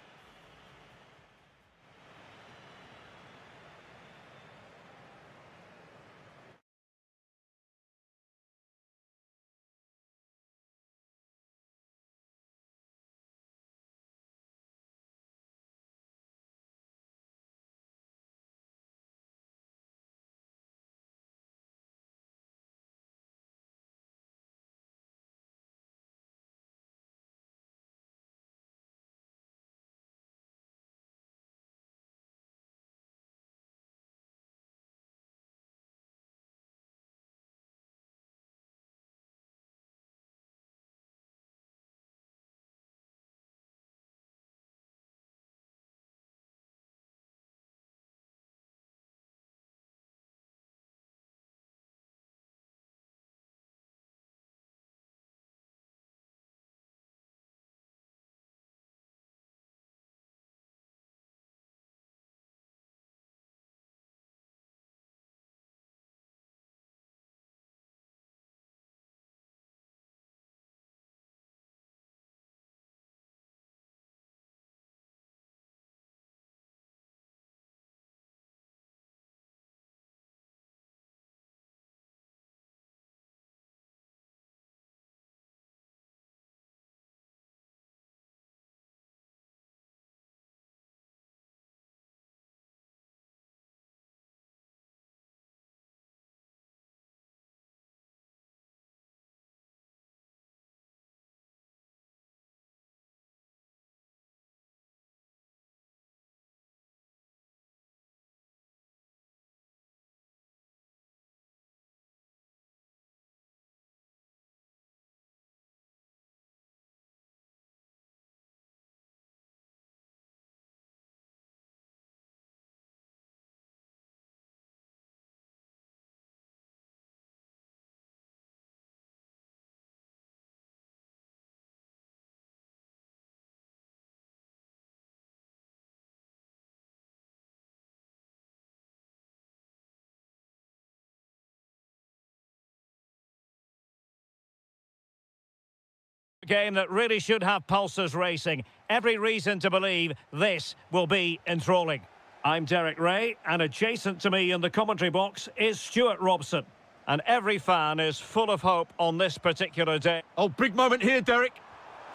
Game that really should have pulses racing. Every reason to believe this will be enthralling. I'm Derek Ray, and adjacent to me in the commentary box is Stuart Robson. And every fan is full of hope on this particular day. Oh, big moment here, Derek.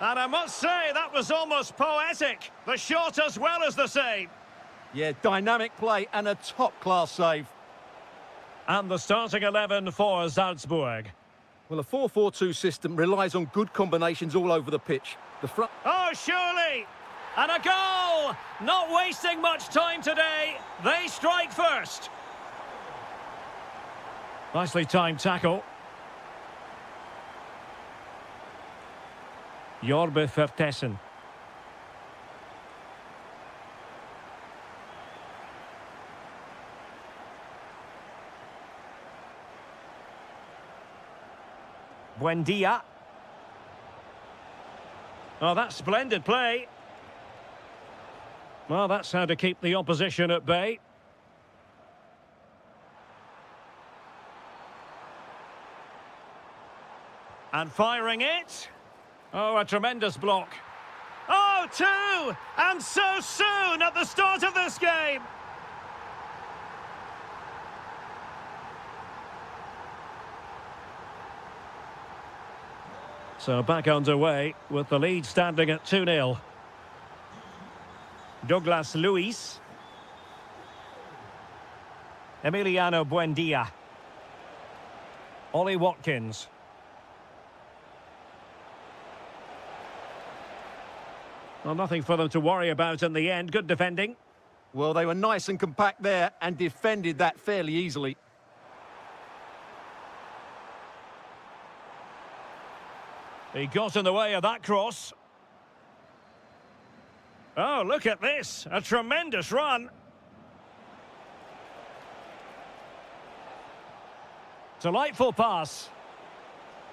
And I must say, that was almost poetic. The shot as well as the save. Yeah, dynamic play and a top-class save. And the starting 11 for Salzburg. Well, a 4-4-2 system relies on good combinations all over the pitch. The front... Oh, surely! And a goal! Not wasting much time today. They strike first. Nicely timed tackle. Jorbe Vertessen. Buendia. Oh, that's splendid play. Well, that's how to keep the opposition at bay. And firing it. Oh, a tremendous block. Oh, two! And so soon at the start of this game. So back underway with the lead standing at 2-0. Douglas Luiz. Emiliano Buendia. Ollie Watkins. Well, nothing for them to worry about in the end. Good defending. Well, they were nice and compact there and defended that fairly easily. He got in the way of that cross. Oh, look at this. A tremendous run. Delightful pass.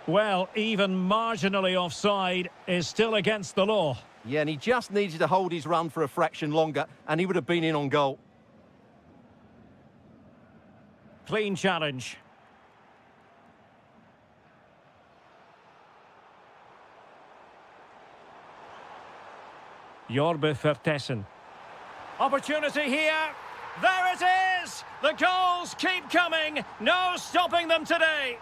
Well, even marginally offside is still against the law. Yeah, and he just needed to hold his run for a fraction longer, and he would have been in on goal. Clean challenge. Jorbe Vertessen. Opportunity here. There it is! The goals keep coming. No stopping them today.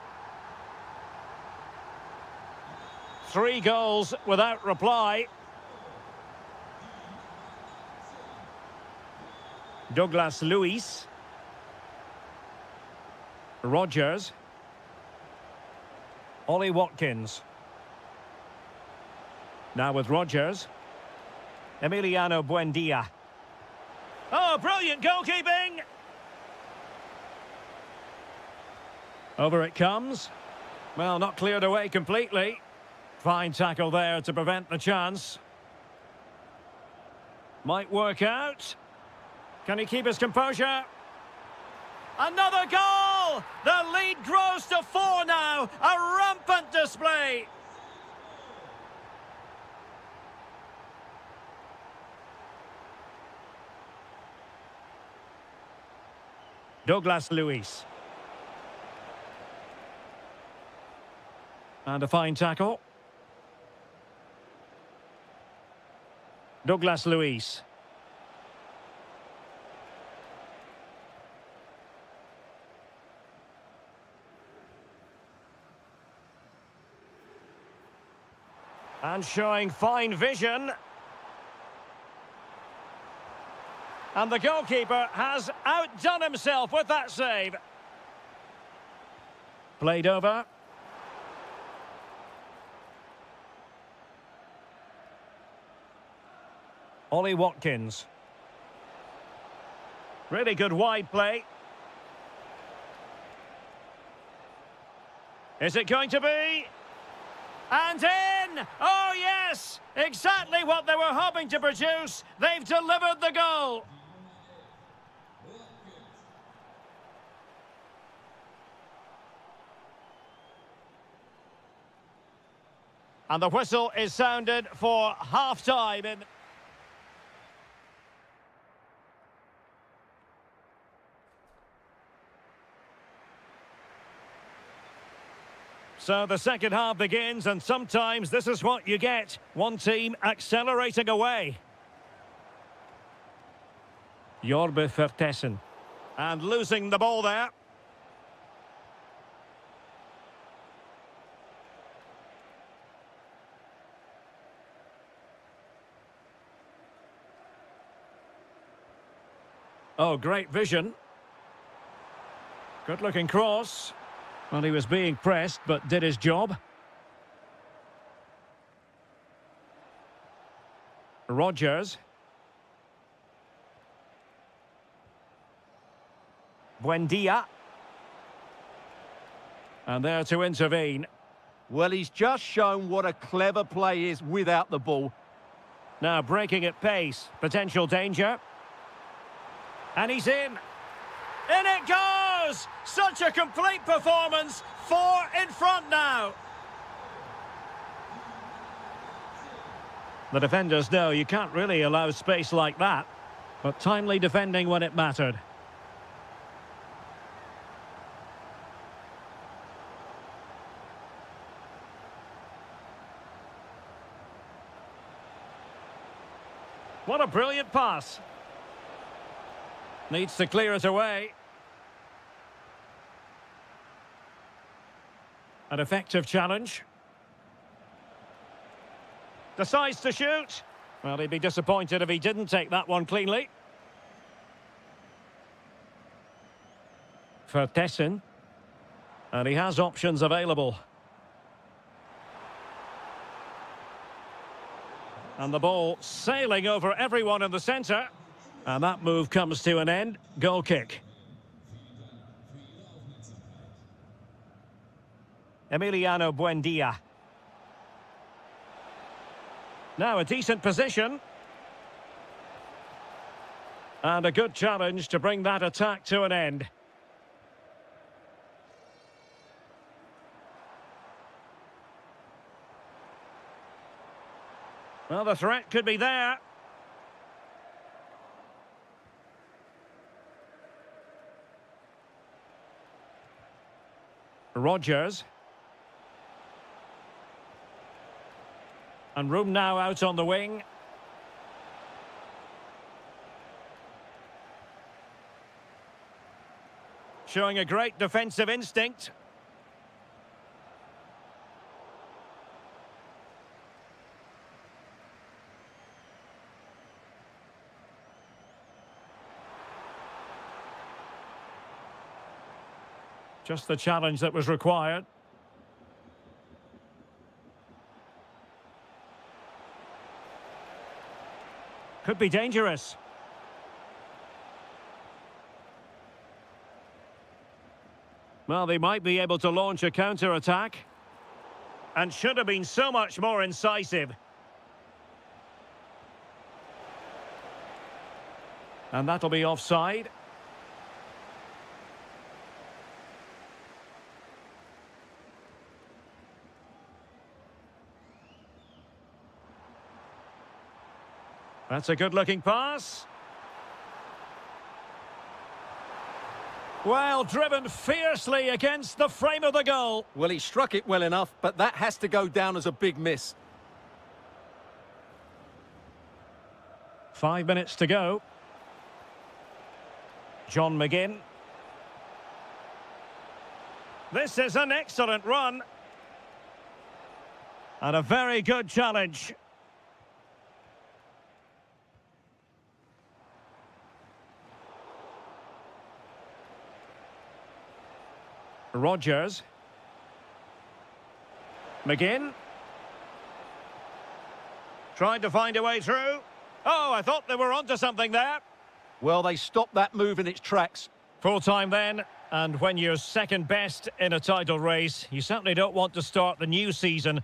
3 goals without reply. Douglas Luiz. Rogers. Ollie Watkins. Now with Rogers. Emiliano Buendia. Oh, brilliant goalkeeping! Over it comes. Well, not cleared away completely. Fine tackle there to prevent the chance. Might work out. Can he keep his composure? Another goal! The lead grows to 4 now. A rampant display. Douglas Luiz. And a fine tackle. Douglas Luiz. And showing fine vision. And the goalkeeper has outdone himself with that save. Played over. Ollie Watkins. Really good wide play. Is it going to be? And in! Oh, yes! Exactly what they were hoping to produce. They've delivered the goal. And the whistle is sounded for half-time in... So the second half begins, and sometimes this is what you get. One team accelerating away. Jorbe Vertessen. And losing the ball there. Oh, great vision. Good-looking cross. Well, he was being pressed, but did his job. Rogers. Buendia. And there to intervene. Well, he's just shown what a clever play is without the ball. Now breaking at pace. Potential danger. And he's in. In it goes! Such a complete performance. 4 in front now. The defenders know you can't really allow space like that. But timely defending when it mattered. What a brilliant pass. Needs to clear it away. An effective challenge. Decides to shoot. Well, he'd be disappointed if he didn't take that one cleanly. Vertessen. And he has options available. And the ball sailing over everyone in the centre. And that move comes to an end. Goal kick. Emiliano Buendia. Now a decent position. And a good challenge to bring that attack to an end. Well, the threat could be there. Rogers. And room now out on the wing. Showing a great defensive instinct. Just the challenge that was required. Could be dangerous. Well, they might be able to launch a counter-attack. And should have been so much more incisive. And that'll be offside. That's a good-looking pass. Well, driven fiercely against the frame of the goal. Well, he struck it well enough, but that has to go down as a big miss. 5 minutes to go. John McGinn. This is an excellent run. And a very good challenge. Rogers. McGinn. Trying to find a way through. Oh, I thought they were onto something there. Well, they stopped that move in its tracks. Full time then, and when you're second best in a title race, you certainly don't want to start the new season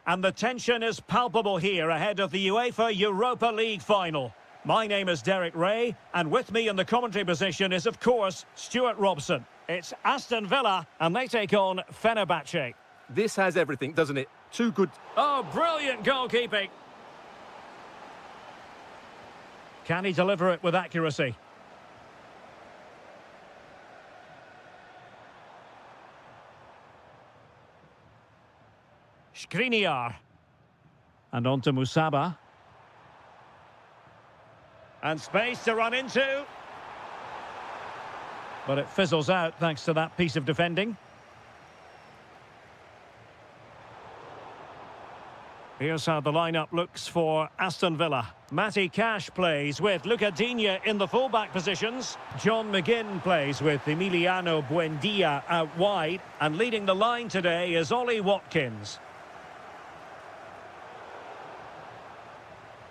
And the tension is palpable here ahead of the UEFA Europa League final. My name is Derek Ray, and with me in the commentary position is, of course, Stuart Robson. It's Aston Villa, and they take on Fenerbahce. This has everything, doesn't it? Too good. Oh, brilliant goalkeeping. Can he deliver it with accuracy? Skriniar. And on to Musaba. And space to run into. But it fizzles out thanks to that piece of defending. Here's how the lineup looks for Aston Villa. Matty Cash plays with Luca Digne in the fullback positions. John McGinn plays with Emiliano Buendia out wide. And leading the line today is Ollie Watkins.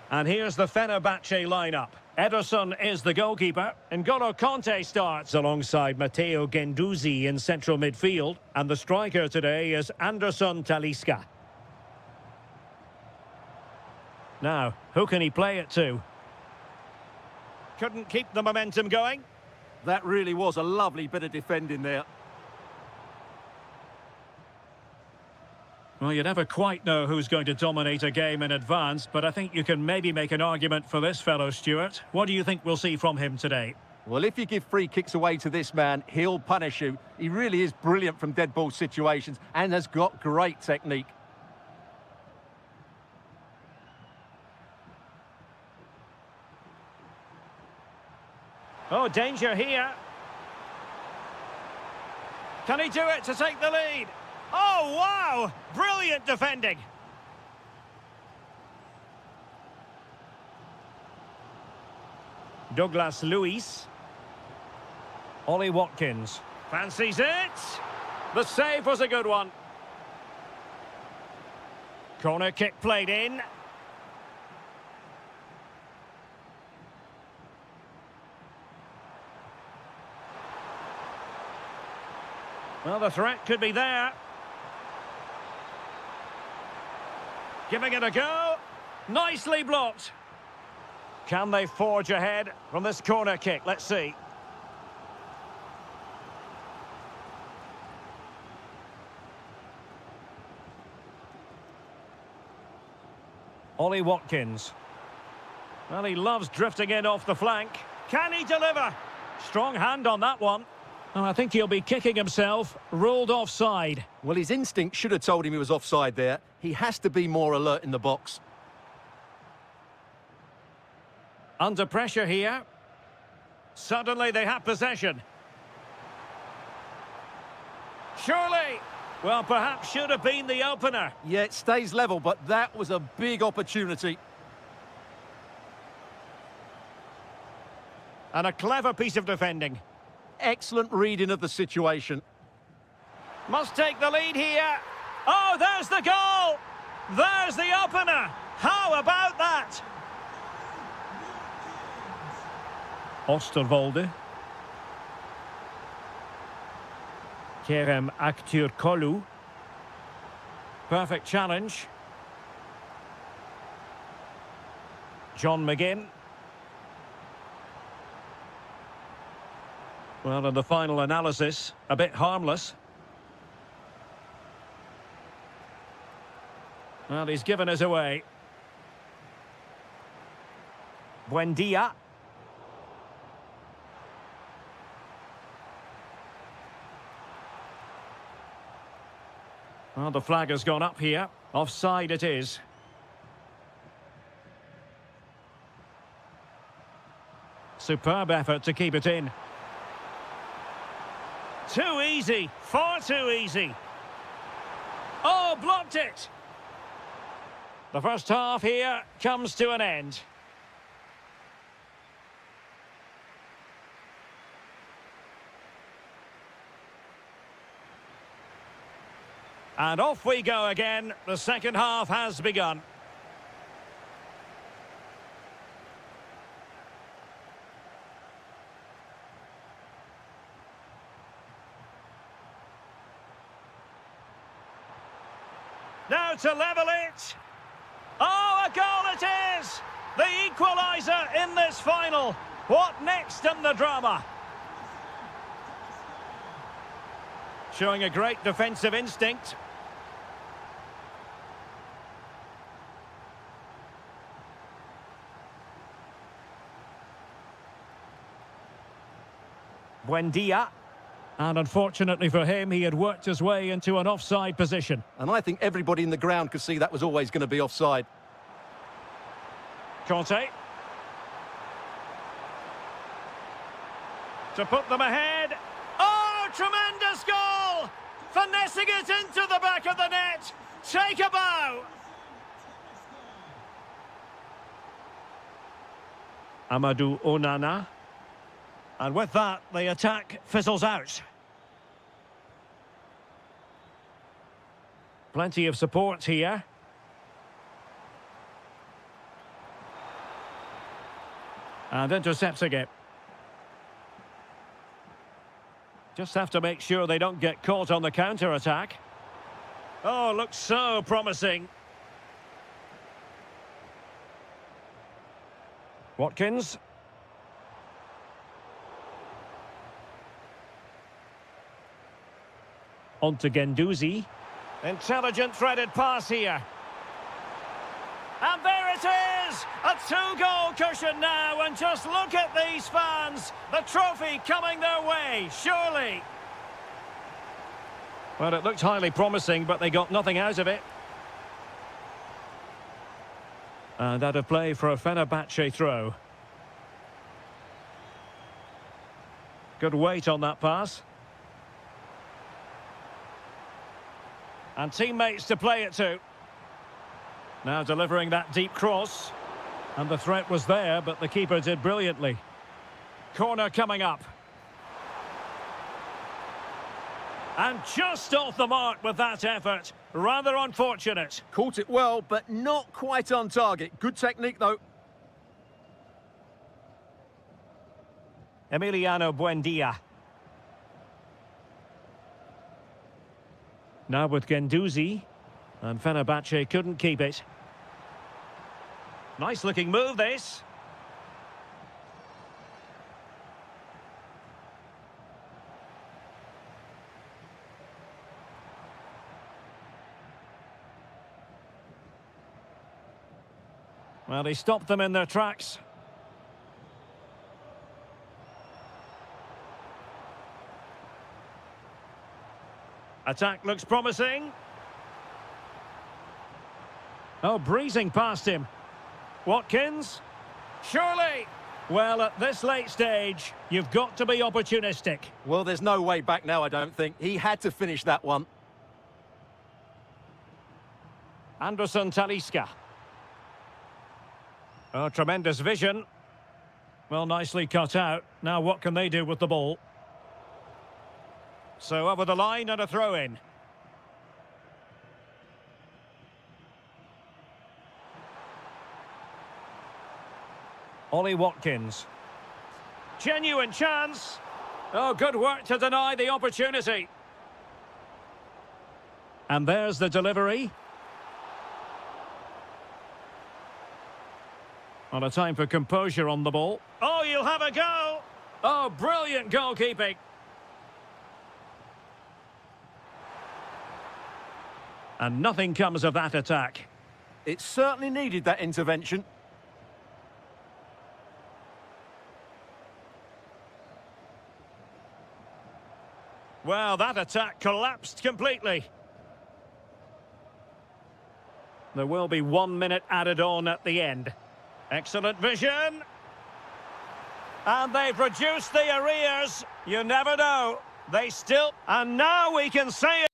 And here's the Fenerbahce lineup. Ederson is the goalkeeper. N'Golo Kanté starts alongside Matteo Guendouzi in central midfield. And the striker today is Anderson Talisca. Now, who can he play it to? Couldn't keep the momentum going. That really was a lovely bit of defending there. Well, you never quite know who's going to dominate a game in advance, but I think you can maybe make an argument for this fellow, Stuart. What do you think we'll see from him today? Well, if you give free kicks away to this man, he'll punish you. He really is brilliant from dead ball situations and has got great technique. Oh, danger here. Can he do it to take the lead? Oh, wow! Brilliant defending. Douglas Luiz. Ollie Watkins. Fancies it. The save was a good one. Corner kick played in. Well, the threat could be there. Giving it a go. Nicely blocked. Can they forge ahead from this corner kick? Let's see. Ollie Watkins. Well, he loves drifting in off the flank. Can he deliver? Strong hand on that one. Oh, I think he'll be kicking himself. Ruled offside. Well, his instinct should have told him he was offside there. He has to be more alert in the box. Under pressure here. Suddenly they have possession. Surely. Well, perhaps should have been the opener. Yeah, it stays level, but that was a big opportunity. And a clever piece of defending. Excellent reading of the situation. Must take the lead here. Oh, there's the goal! There's the opener! How about that? Oosterwolde. Kerem Aktürkoğlu. Perfect challenge. John McGinn. Well, in the final analysis, a bit harmless. Well, he's given us away. Buendia. Well, the flag has gone up here. Offside it is. Superb effort to keep it in. Too easy, far too easy. Oh, blocked it. The first half here comes to an end. And off we go again. The second half has begun. Now to level it. Oh, a goal it is! The equaliser in this final. What next in the drama? Showing a great defensive instinct. Buendia. And unfortunately for him, he had worked his way into an offside position. And I think everybody in the ground could see that was always going to be offside. Conte. To put them ahead. Oh, tremendous goal! Finessing it into the back of the net. Take a bow. Amadou Onana. And with that, the attack fizzles out. Plenty of support here. And intercepting it. Just have to make sure they don't get caught on the counter-attack. Oh, looks so promising. Watkins. On to Guendouzi. Intelligent threaded pass here. And there it is! A two-goal cushion now, and just look at these fans. The trophy coming their way, surely. Well, it looked highly promising, but they got nothing out of it. And out of play for a Fenerbahce throw. Good weight on that pass. And teammates to play it to. Now delivering that deep cross. And the threat was there, but the keeper did brilliantly. Corner coming up. And just off the mark with that effort. Rather unfortunate. Caught it well, but not quite on target. Good technique, though. Emiliano Buendia. Now with Guendouzi. And Fenerbahce couldn't keep it. Nice looking move, this. Well, he stopped them in their tracks. Attack looks promising. Oh, breezing past him. Watkins. Surely. Well, at this late stage, you've got to be opportunistic. Well, there's no way back now, I don't think. He had to finish that one. Anderson Talisca. Oh, tremendous vision. Well, nicely cut out. Now what can they do with the ball? So over the line and a throw-in. Ollie Watkins. Genuine chance. Oh, good work to deny the opportunity. And there's the delivery. On a time for composure on the ball. Oh, you'll have a go. Oh, brilliant goalkeeping. And nothing comes of that attack. It certainly needed that intervention. Well, that attack collapsed completely. There will be 1 minute added on at the end. Excellent vision. And they've reduced the arrears. You never know. They still... And now we can say it.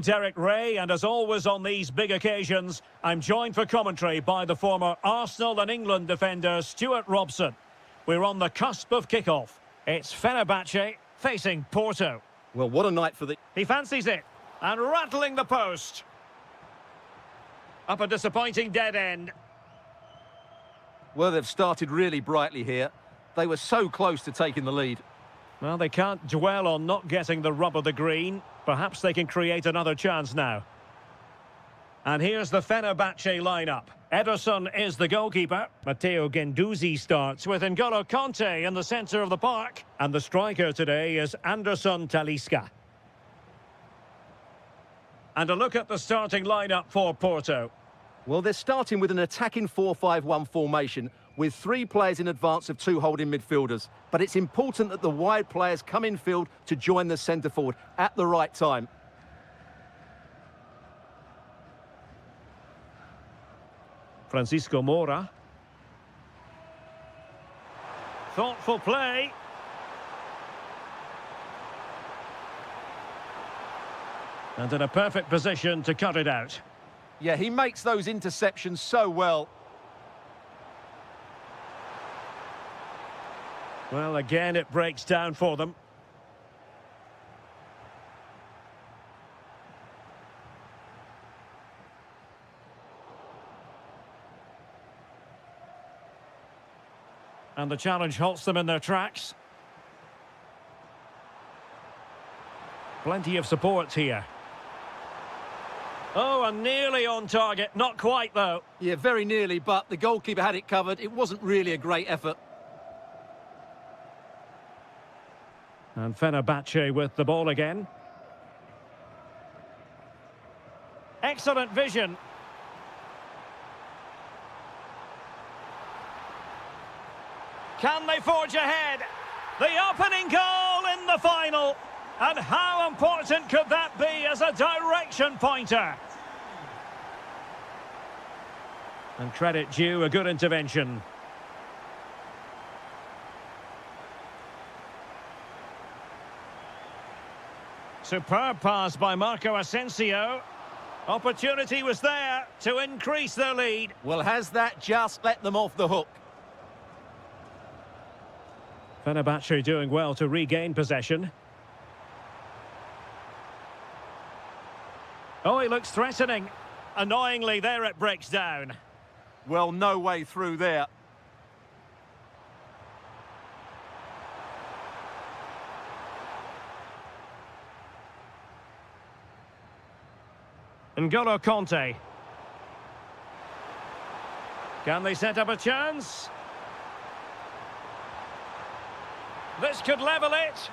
Derek Ray, and as always on these big occasions, I'm joined for commentary by the former Arsenal and England defender Stuart Robson. We're on the cusp of kickoff. It's Fenerbahce facing Porto. Well, what a night for the... He fancies it, and rattling the post. Up a disappointing dead end. Well, they've started really brightly here. They were so close to taking the lead. Well, they can't dwell on not getting the rub of the green. Perhaps they can create another chance now. And here's the Fenerbahce lineup. Ederson is the goalkeeper. Matteo Guendouzi starts with N'Golo Kanté in the centre of the park. And the striker today is Anderson Talisca. And a look at the starting lineup for Porto. Well, they're starting with an attacking 4-5-1 formation with 3 players in advance of 2 holding midfielders. But it's important that the wide players come in field to join the centre forward at the right time. Francisco Moura. Thoughtful play. And in a perfect position to cut it out. Yeah, he makes those interceptions so well. Well, again, it breaks down for them. And the challenge halts them in their tracks. Plenty of support here. Oh, and nearly on target. Not quite, though. Yeah, very nearly, but the goalkeeper had it covered. It wasn't really a great effort. And Fenerbahce with the ball again. Excellent vision. Can they forge ahead? The opening goal in the final. And how important could that be as a direction pointer? And credit due, a good intervention. Superb pass by Marco Asensio. Opportunity was there to increase their lead. Well, has that just let them off the hook? Fenerbahce doing well to regain possession. Oh, he looks threatening. Annoyingly, there it breaks down. Well, no way through there. N'Golo Kanté. Can they set up a chance? This could level it.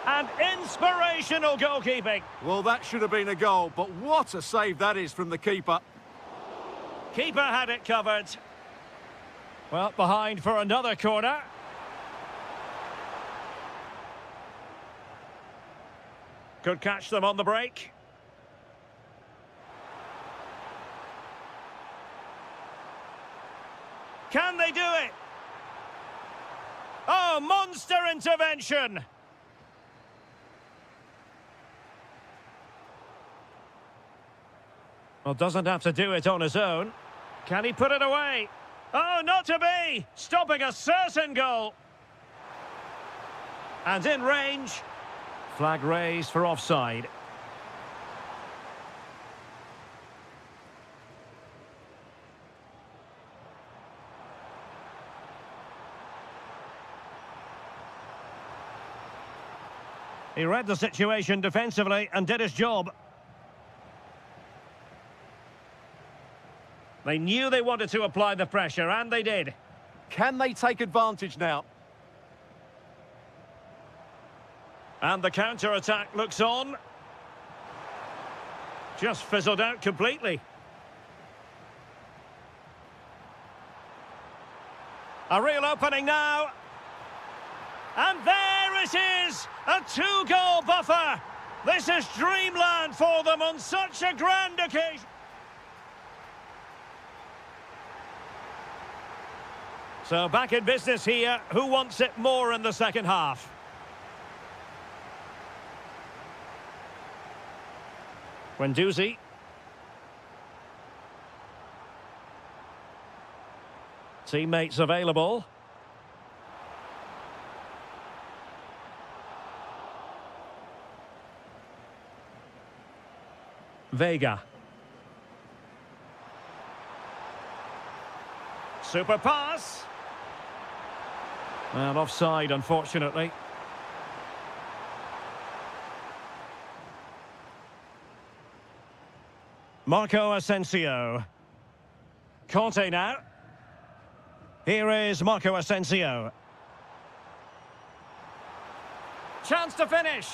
And inspirational goalkeeping. Well, that should have been a goal, but what a save that is from the keeper. Keeper had it covered. Well, behind for another corner. Could catch them on the break. Can they do it? Oh, monster intervention! Well, doesn't have to do it on his own. Can he put it away? Oh, not to be! Stopping a certain goal. And in range. Flag raised for offside. He read the situation defensively and did his job. They knew they wanted to apply the pressure, and they did. Can they take advantage now? And the counter-attack looks on. Just fizzled out completely. A real opening now. And there it is! A 2-goal buffer! This is dreamland for them on such a grand occasion. So back in business here. Who wants it more in the second half? Guendouzi. Teammates available. Vega. Super pass. And offside, unfortunately. Marco Asensio. Conte now. Here is Marco Asensio. Chance to finish.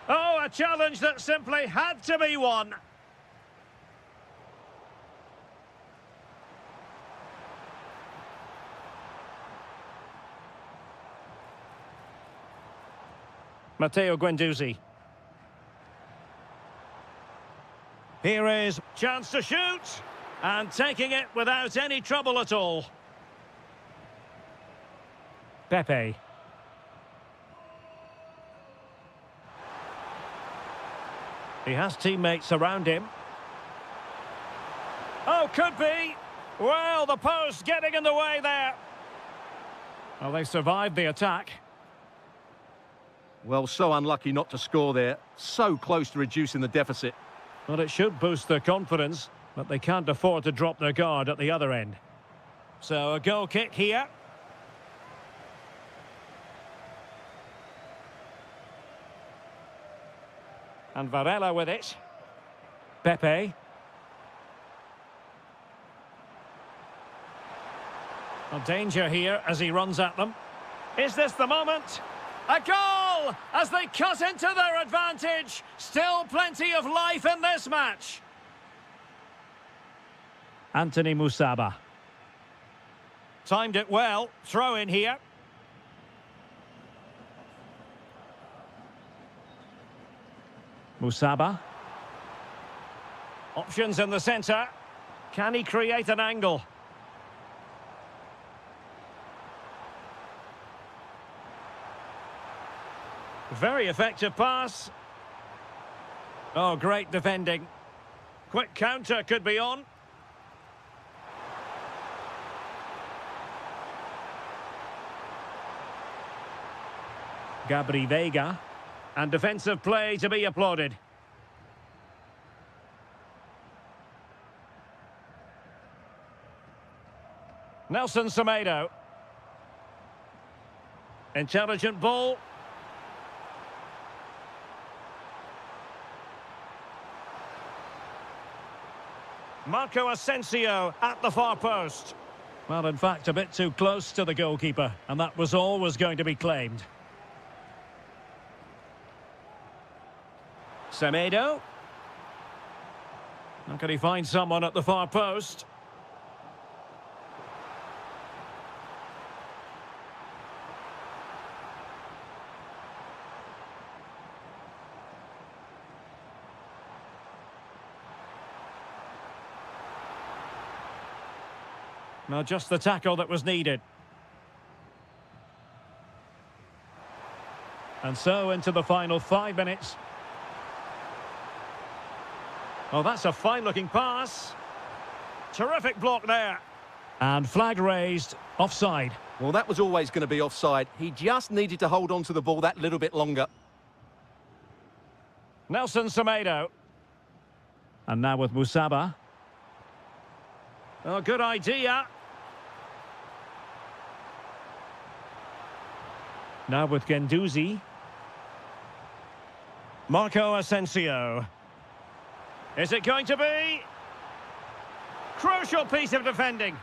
Oh, a challenge that simply had to be won. Matteo Guendouzi. Here is chance to shoot. And taking it without any trouble at all. Pepe. He has teammates around him. Oh, could be. Well, the post getting in the way there. Well, they survived the attack. Well, so unlucky not to score there. So close to reducing the deficit. Well, it should boost their confidence, but they can't afford to drop their guard at the other end. So a goal kick here. And Varela with it. Pepe. A danger here as he runs at them. Is this the moment? A goal as they cut into their advantage. Still plenty of life in this match. Anthony Musaba. Timed it well. Throw in here. Musaba. Options in the centre. Can he create an angle? Very effective pass. Oh, great defending. Quick counter could be on. Gabri Vega. And defensive play to be applauded. Nelson Semedo. Intelligent ball. Marco Asensio at the far post. Well, in fact, a bit too close to the goalkeeper, and that was always going to be claimed. Semedo. How can he find someone at the far post? Now just the tackle that was needed. And so into the final 5 minutes. Oh, that's a fine-looking pass. Terrific block there. And flag raised, offside. Well, that was always going to be offside. He just needed to hold on to the ball that little bit longer. Nelson Semedo. And now with Musaba. Oh, good idea. Now with Guendouzi. Marco Asensio. Is it going to be? Crucial piece of defending.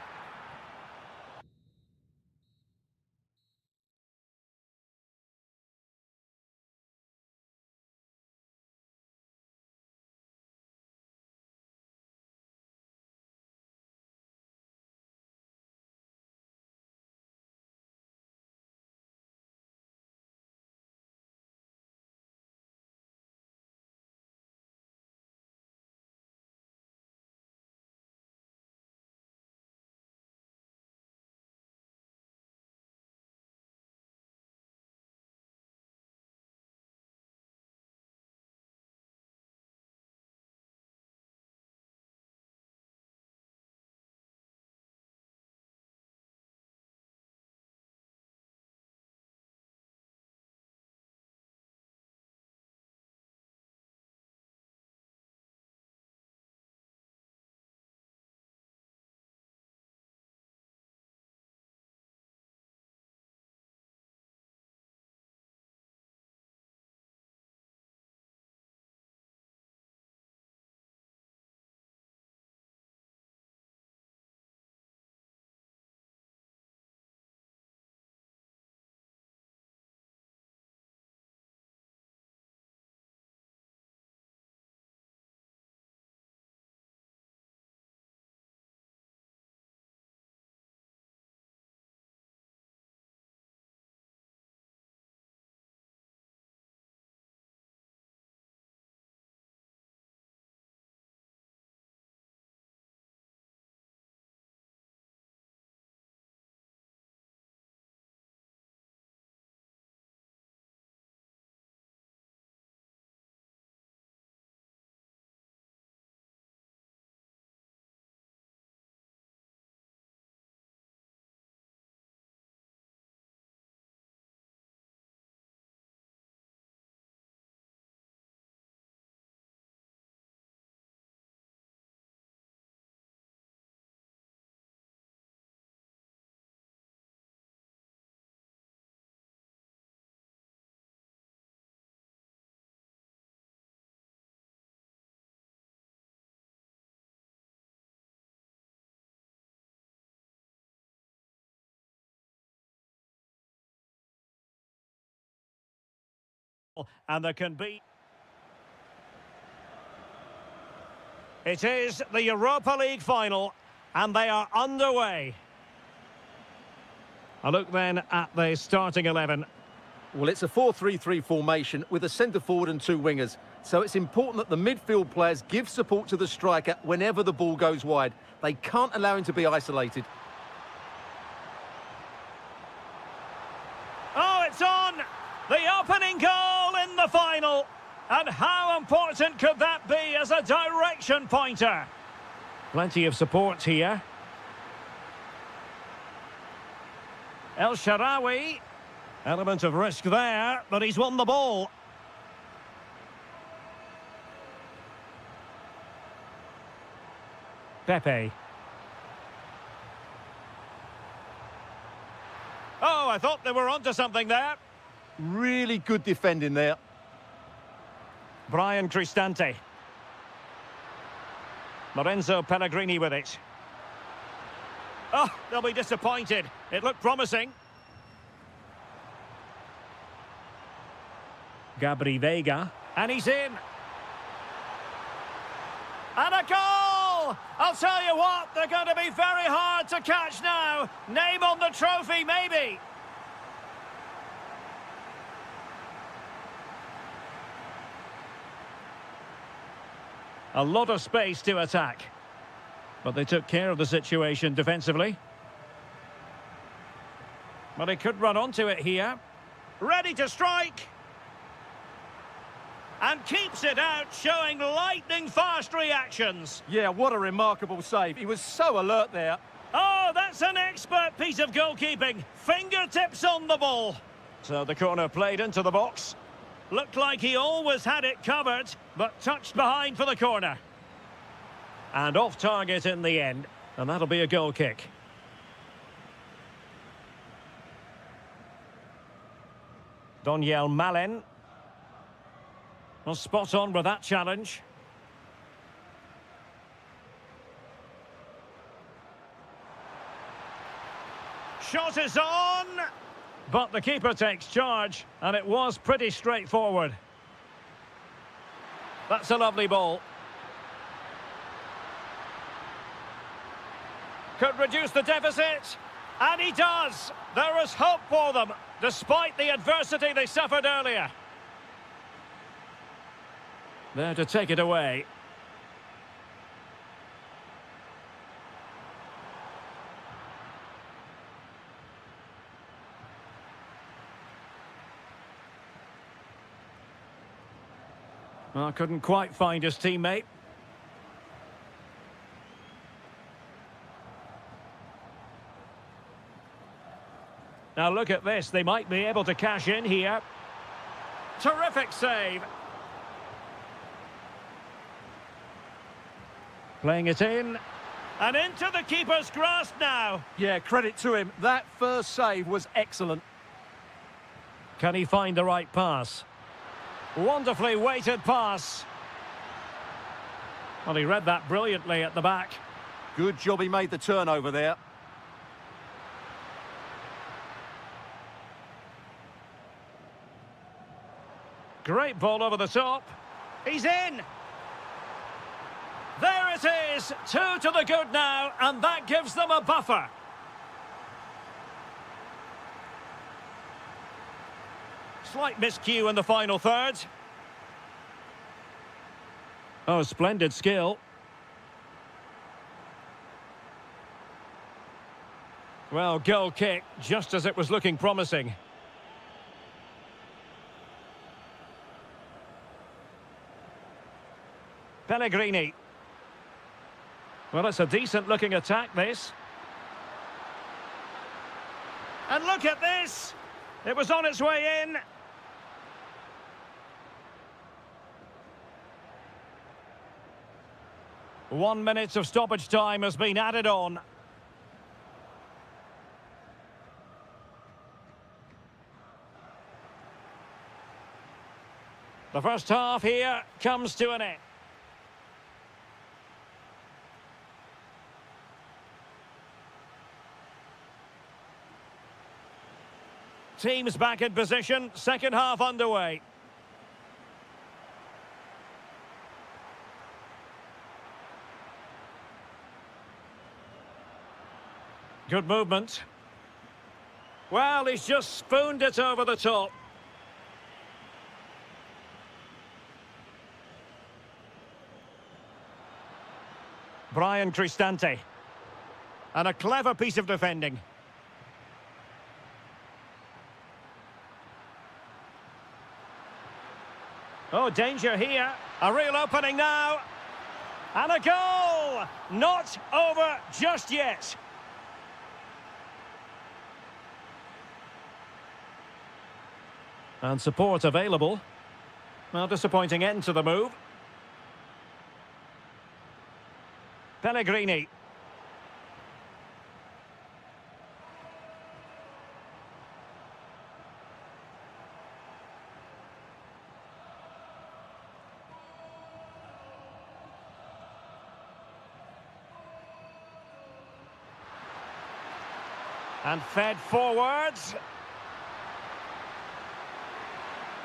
And there can be... It is the Europa League final, and they are underway. A look then at the starting 11. Well, it's a 4-3-3 formation with a centre forward and two wingers. So it's important that the midfield players give support to the striker whenever the ball goes wide. They can't allow him to be isolated. Oh, it's on! The opening goal in the final. And how important could that be as a direction pointer? Plenty of support here. El Shaarawy. Element of risk there, but he's won the ball. Pepe. Oh, I thought they were onto something there. Really good defending there. Brian Cristante. Lorenzo Pellegrini with it. Oh, they'll be disappointed. It looked promising. Gabri Veiga. And he's in. And a goal! I'll tell you what, they're going to be very hard to catch now. Name on the trophy, maybe. A lot of space to attack. But they took care of the situation defensively. But he could run onto it here. Ready to strike. And keeps it out, showing lightning-fast reactions. Yeah, what a remarkable save. He was so alert there. Oh, that's an expert piece of goalkeeping. Fingertips on the ball. So the corner played into the box. Looked like he always had it covered, but touched behind for the corner. And off target in the end. And that'll be a goal kick. Doniel Malen. Well, spot on with that challenge. Shot is on! But the keeper takes charge, and it was pretty straightforward. That's a lovely ball. Could reduce the deficit, and he does! There is hope for them, despite the adversity they suffered earlier. There to take it away. Well, couldn't quite find his teammate. Now look at this, they might be able to cash in here. Terrific save. Playing it in. And into the keeper's grasp now. Yeah, credit to him. That first save was excellent. Can he find the right pass? Wonderfully weighted pass. Well, he read that brilliantly at the back. Good job he made the turnover there. Great ball over the top. He's in. There it is. 2 to the good now, and that gives them a buffer. Slight miscue in the final third. Oh, splendid skill. Well, goal kick, just as it was looking promising. Pellegrini. Well, it's a decent-looking attack, this. And look at this! It was on its way in. One minute of stoppage time has been added on. The first half here comes to an end. Teams back in position, second half underway. Good movement. Well, he's just spooned it over the top. Brian Cristante. And a clever piece of defending. Oh, danger here. A real opening now. And a goal! Not over just yet. And support available. Well, disappointing end to the move. Pellegrini. And fed forwards.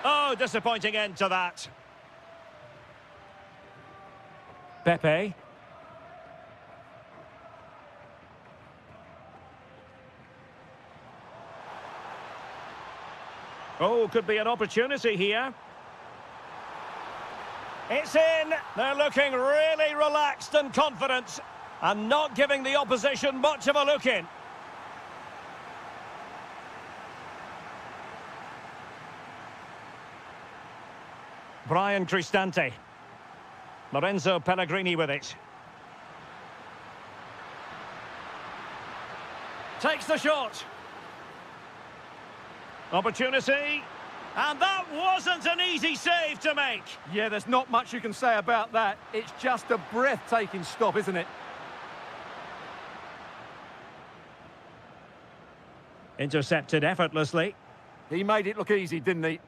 Oh, disappointing end to that. Pepe. Oh, could be an opportunity here. It's in. They're looking really relaxed and confident and not giving the opposition much of a look in. Brian Cristante. Lorenzo Pellegrini with it. Takes the shot. Opportunity. And that wasn't an easy save to make. Yeah, there's not much you can say about that. It's just a breathtaking stop, isn't it? Intercepted effortlessly. He made it look easy, didn't he?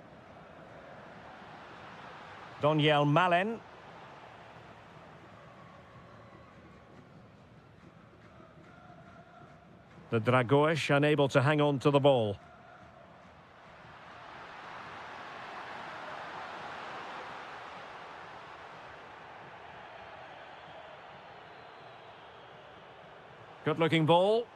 Doniel Malen. The Dragões unable to hang on to the ball. Good-looking ball.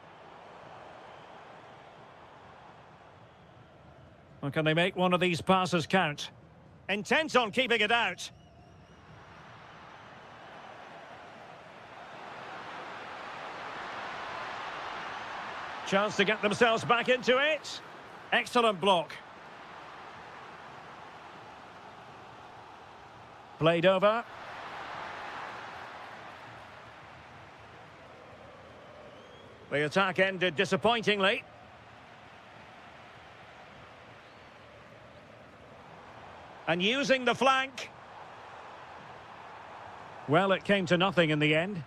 Well, can they make one of these passes count? Intent on keeping it out. Chance to get themselves back into it. Excellent block. Played over. The attack ended disappointingly. And using the flank. Well, it came to nothing in the end.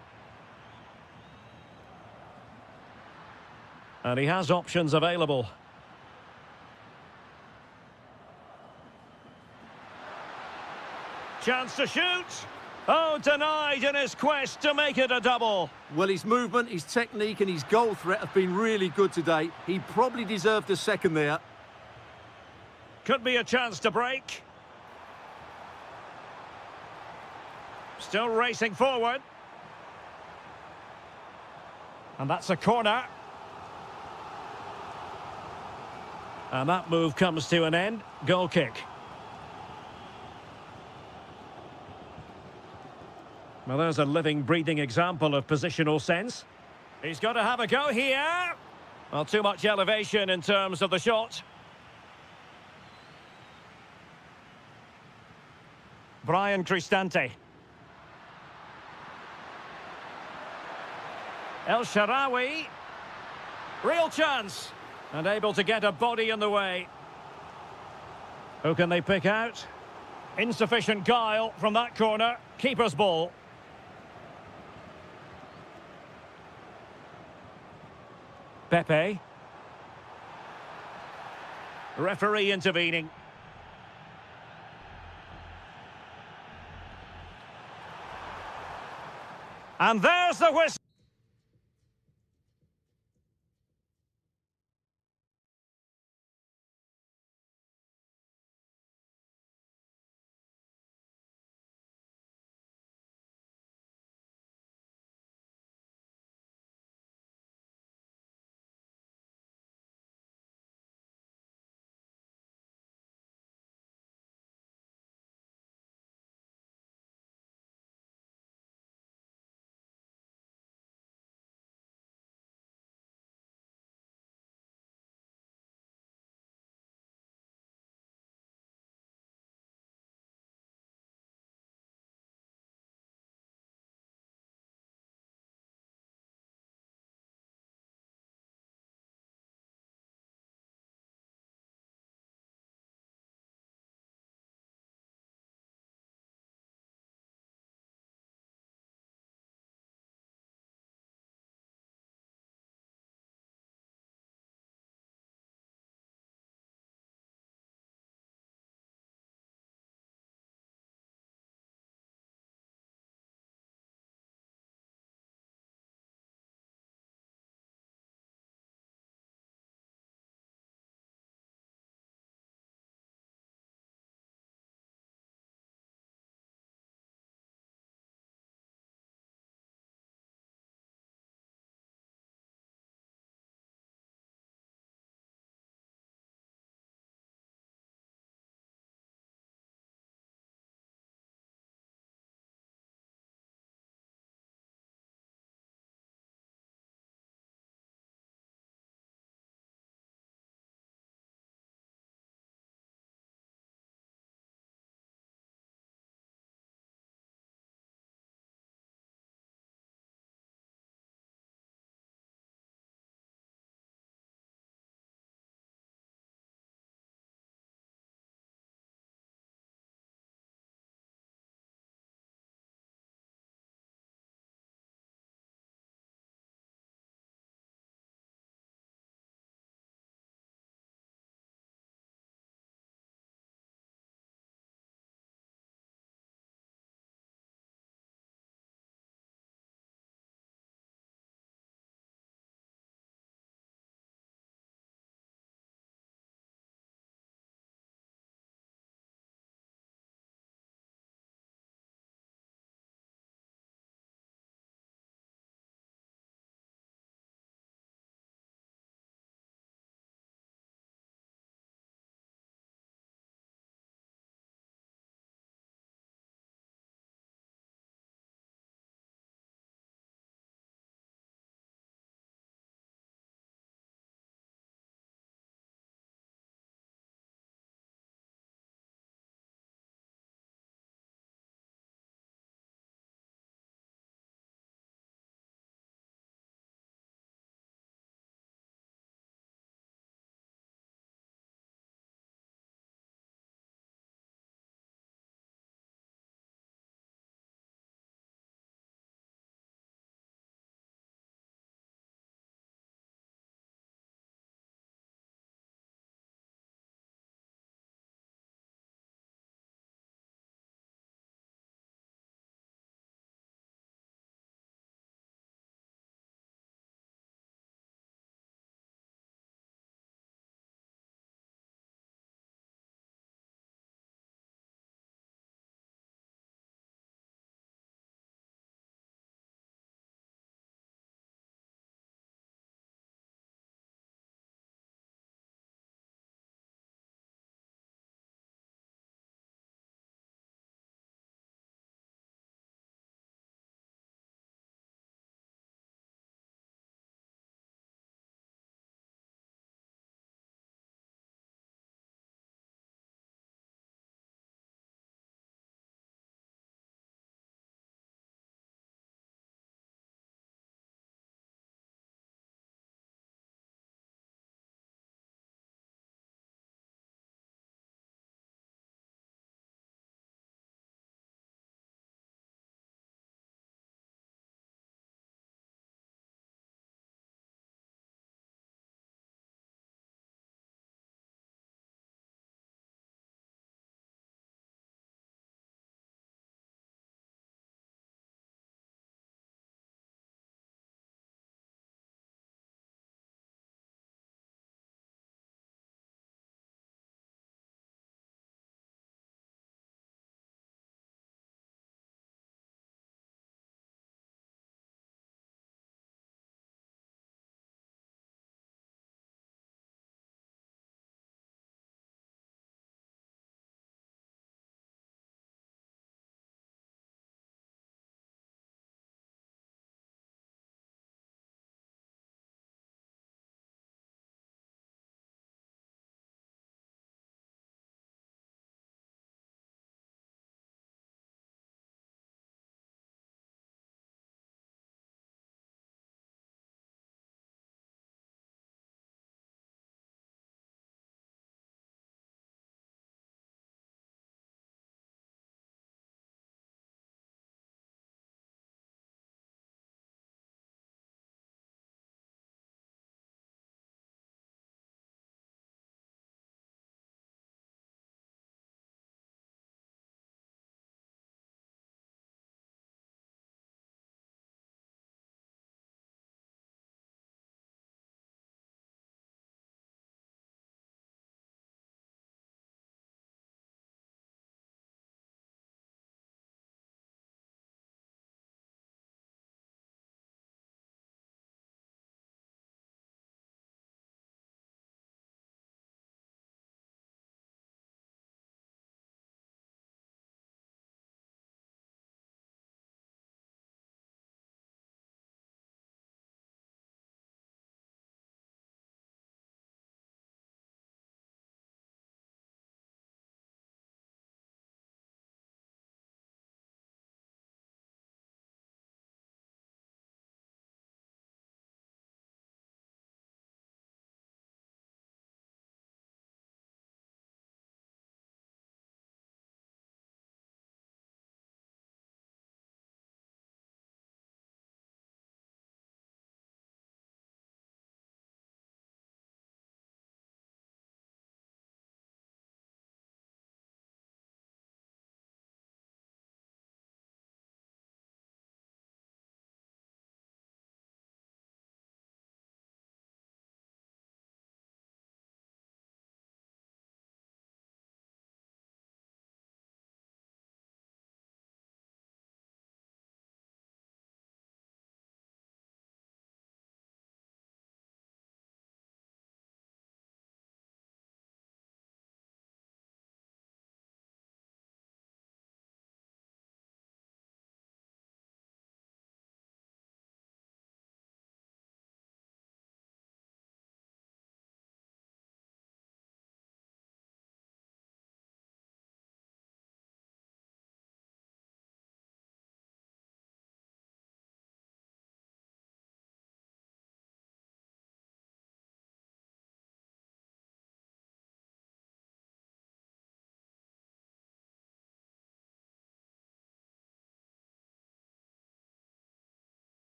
And he has options available. Chance to shoot. Oh, denied in his quest to make it a double. Well, his movement, his technique and his goal threat have been really good today. He probably deserved a second there. Could be a chance to break. Still racing forward. And that's a corner. And that move comes to an end. Goal kick. Well, there's a living, breathing example of positional sense. He's got to have a go here. Well, too much elevation in terms of the shot. Brian Cristante. El Shaarawy. Real chance. And able to get a body in the way. Who can they pick out? Insufficient guile from that corner. Keeper's ball. Pepe. Referee intervening. And there's the whistle.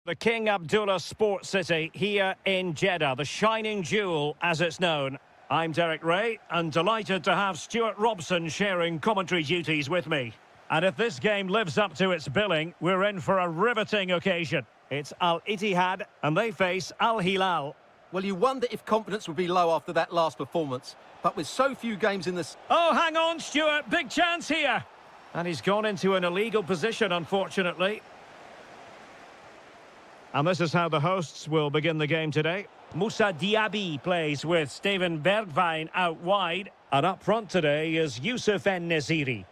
The King Abdullah Sports City here in Jeddah, the shining jewel as it's known. I'm Derek Ray and delighted to have Stuart Robson sharing commentary duties with me. And if this game lives up to its billing, we're in for a riveting occasion. It's Al Ittihad and they face Al Hilal. Well, you wonder if confidence would be low after that last performance. But with so few games in this... Oh, hang on, Stuart. Big chance here. And he's gone into an illegal position, unfortunately. And this is how the hosts will begin the game today. Moussa Diaby plays with Steven Bergwijn out wide. And up front today is Youssef En-Nesyri.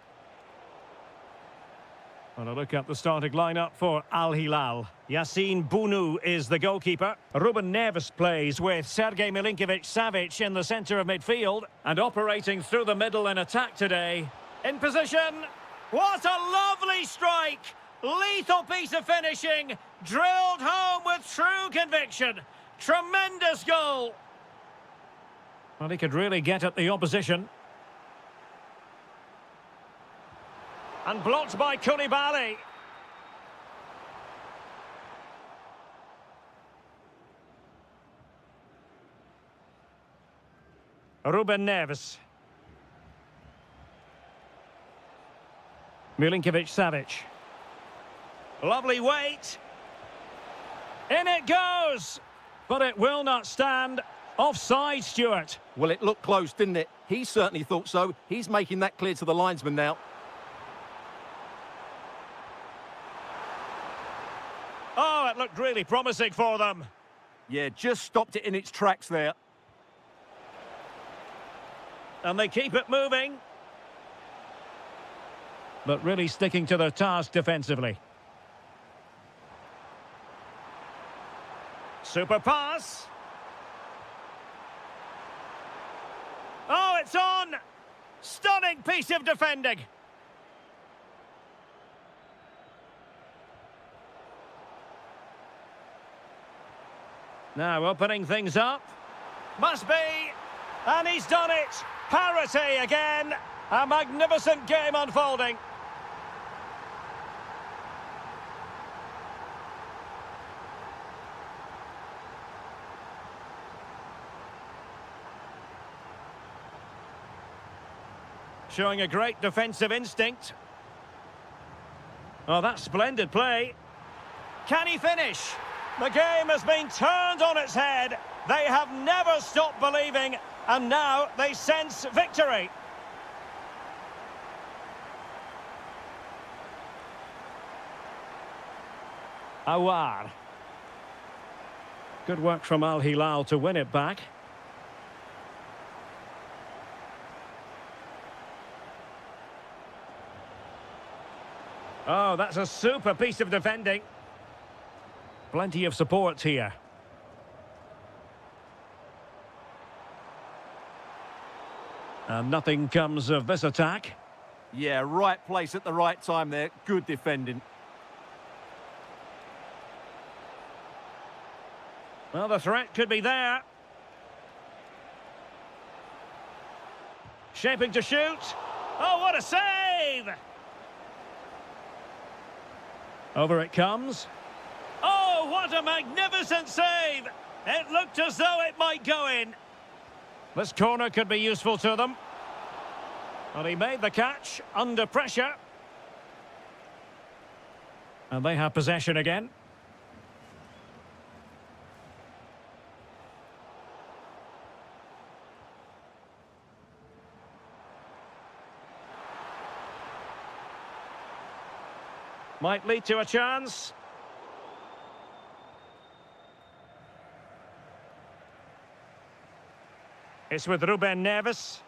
And a look at the starting lineup for Al Hilal. Yassine Bounou is the goalkeeper. Ruben Neves plays with Sergej Milinkovic-Savic in the centre of midfield. And operating through the middle in attack today. In position. What a lovely strike! Lethal piece of finishing. Drilled home with true conviction. Tremendous goal. Well, he could really get at the opposition. And blocked by Koulibaly. Ruben Neves. Milinkovic-Savic. Lovely weight. In it goes. But it will not stand. Offside, Stuart. Well, it looked close, didn't it? He certainly thought so. He's making that clear to the linesman now. Oh, it looked really promising for them. Yeah, just stopped it in its tracks there. And they keep it moving. But really sticking to their task defensively. Super pass. Oh, it's on! Stunning piece of defending. Now opening things up. Must be. And he's done it. Parity again. A magnificent game unfolding. Showing a great defensive instinct. Oh, that's splendid play. Can he finish? The game has been turned on its head. They have never stopped believing, and now they sense victory. Awar. Good work from Al Hilal to win it back. Oh, that's a super piece of defending. Plenty of support here. And nothing comes of this attack. Yeah, right place at the right time there. Good defending. Well, the threat could be there. Shaping to shoot. Oh, what a save! Over it comes. Oh, what a magnificent save! It looked as though it might go in. This corner could be useful to them. Well, he made the catch under pressure. And they have possession again. Might lead to a chance. It's with Ruben Neves.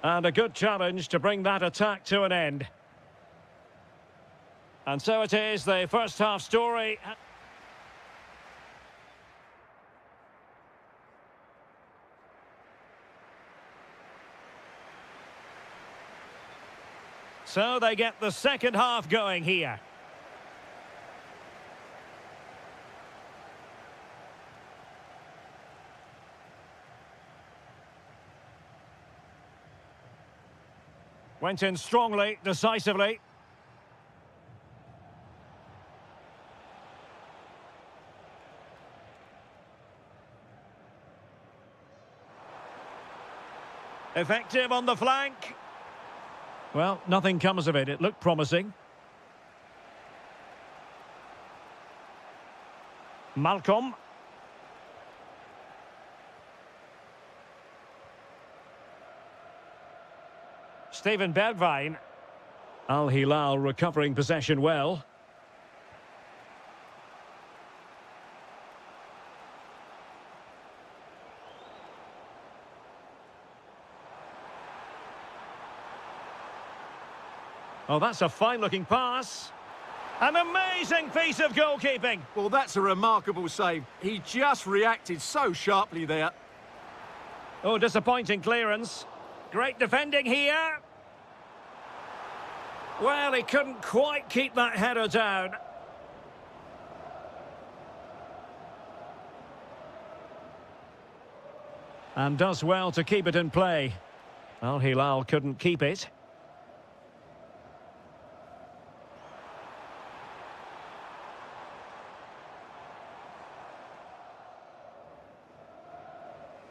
And a good challenge to bring that attack to an end. And so it is, the first half story. So they get the second half going here. Went in strongly, decisively. Effective on the flank. Well, nothing comes of it. It looked promising. Malcolm. Steven Bergwijn. Al Hilal recovering possession well. Oh, that's a fine-looking pass. An amazing piece of goalkeeping. Well, that's a remarkable save. He just reacted so sharply there. Oh, disappointing clearance. Great defending here. Well, he couldn't quite keep that header down. And does well to keep it in play. Al Hilal couldn't keep it.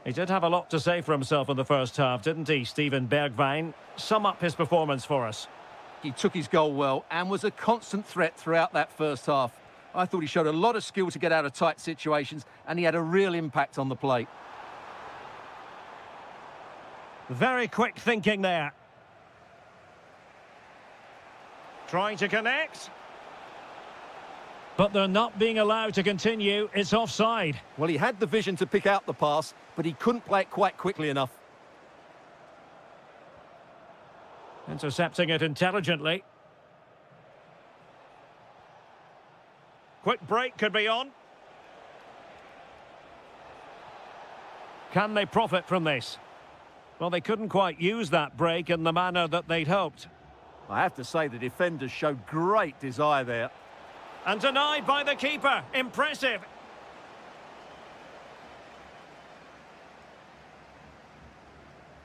He did have a lot to say for himself in the first half, didn't he, Steven Bergwijn? Sum up his performance for us. He took his goal well and was a constant threat throughout that first half. I thought he showed a lot of skill to get out of tight situations, and he had a real impact on the plate. Very quick thinking there. Trying to connect. But they're not being allowed to continue. It's offside. Well, he had the vision to pick out the pass, but he couldn't play it quite quickly enough. Intercepting it intelligently. Quick break could be on. Can they profit from this? Well, they couldn't quite use that break in the manner that they'd hoped. I have to say the defenders showed great desire there. And denied by the keeper. Impressive.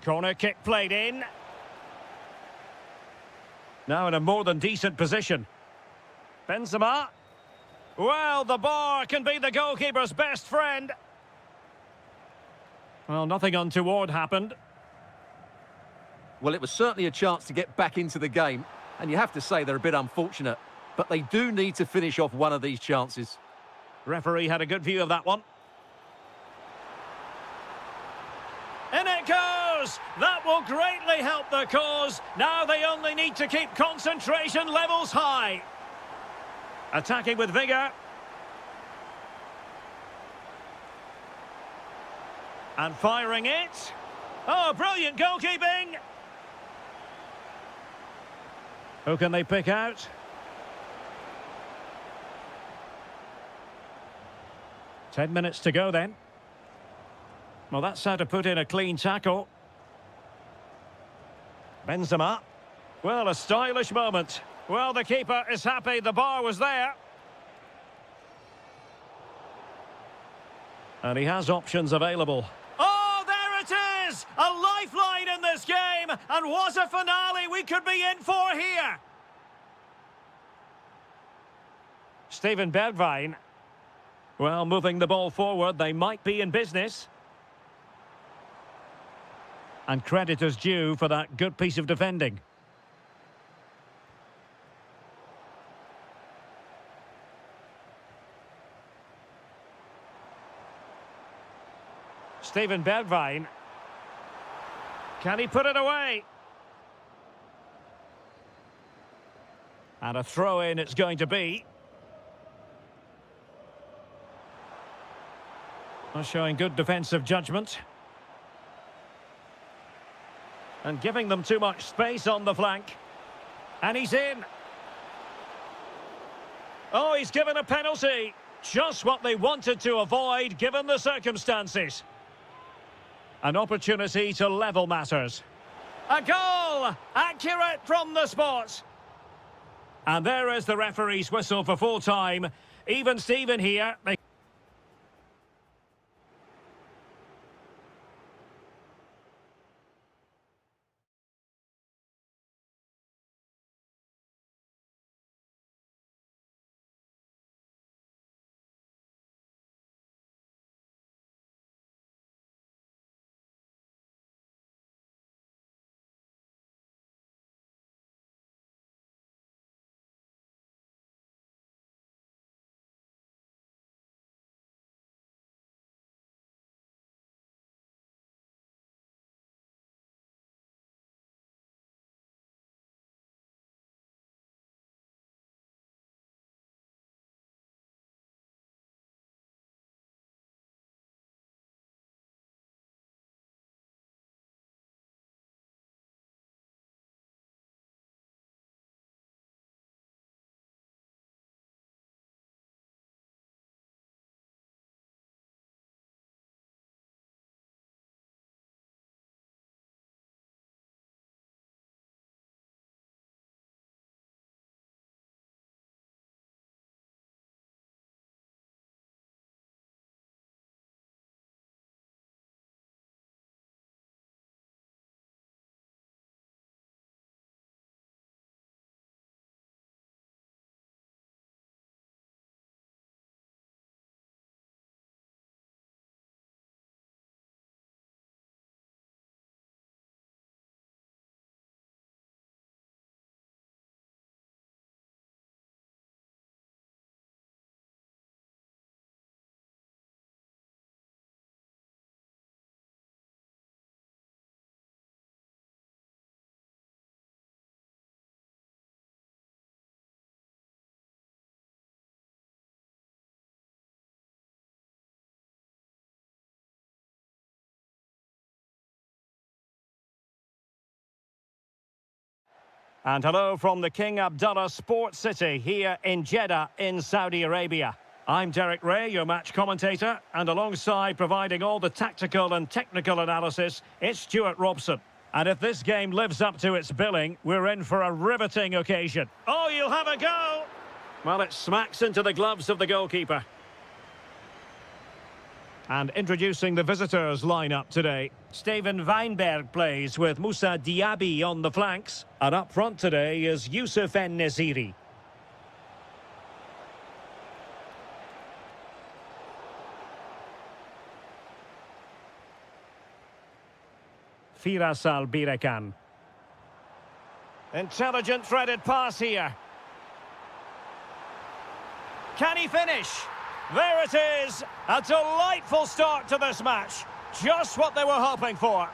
Corner kick played in. Now in a more than decent position. Benzema. Well, the bar can be the goalkeeper's best friend. Well, nothing untoward happened. Well, it was certainly a chance to get back into the game, and you have to say they're a bit unfortunate. But they do need to finish off one of these chances. Referee had a good view of that one. In it goes! That will greatly help the cause. Now they only need to keep concentration levels high. Attacking with vigour. And firing it. Oh, brilliant goalkeeping! Who can they pick out? 10 minutes to go then. Well, that's how to put in a clean tackle. Benzema. Well, a stylish moment. Well, the keeper is happy the bar was there. And he has options available. Oh, there it is! A lifeline in this game! And what a finale we could be in for here! Steven Bergwijn. Well, moving the ball forward, they might be in business. And credit is due for that good piece of defending. Steven Bergwijn. Can he put it away? And a throw-in it's going to be. Showing good defensive judgment. And giving them too much space on the flank. And he's in. Oh, he's given a penalty. Just what they wanted to avoid, given the circumstances. An opportunity to level matters. A goal! Accurate from the spot. And there is the referee's whistle for full time. Even Steven here. And hello from the King Abdullah Sports City here in Jeddah in Saudi Arabia. I'm Derek Ray, your match commentator, and alongside providing all the tactical and technical analysis, it's Stuart Robson. And if this game lives up to its billing, we're in for a riveting occasion. Oh, you'll have a go! Well, it smacks into the gloves of the goalkeeper. And introducing the visitors' lineup today. Steven Weinberg plays with Moussa Diaby on the flanks. And up front today is Youssef En-Nesyri. Firas Al-Birekan. Intelligent threaded pass here. Can he finish? There it is! A delightful start to this match. Just what they were hoping for.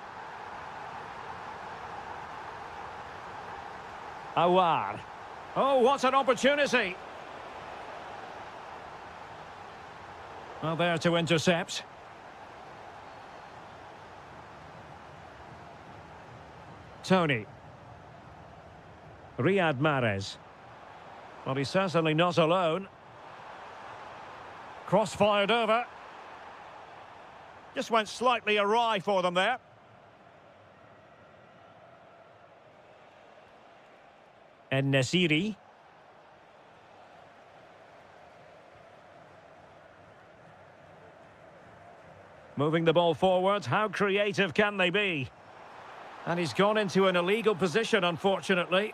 Awar. Oh, what an opportunity. Well, there to intercept. Tony. Riyad Mahrez. Well, he's certainly not alone. Cross fired over. Just went slightly awry for them there. En-Nesyri. Moving the ball forward. How creative can they be? And he's gone into an illegal position, unfortunately.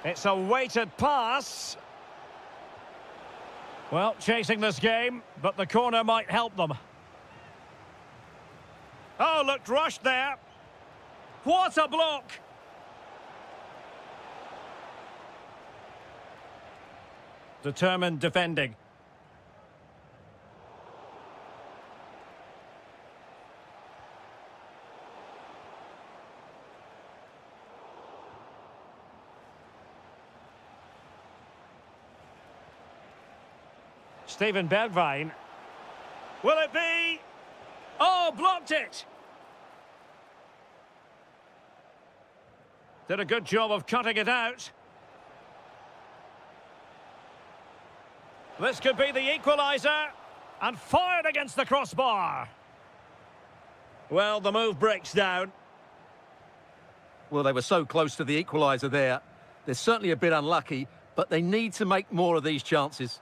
It's a weighted pass. Well, chasing this game, but the corner might help them. Oh, looked rushed there. What a block! Determined defending. Steven Bergwijn. Will it be? Oh, blocked it! Did a good job of cutting it out. This could be the equaliser. And fired against the crossbar. Well, the move breaks down. Well, they were so close to the equaliser there. They're certainly a bit unlucky, but they need to make more of these chances.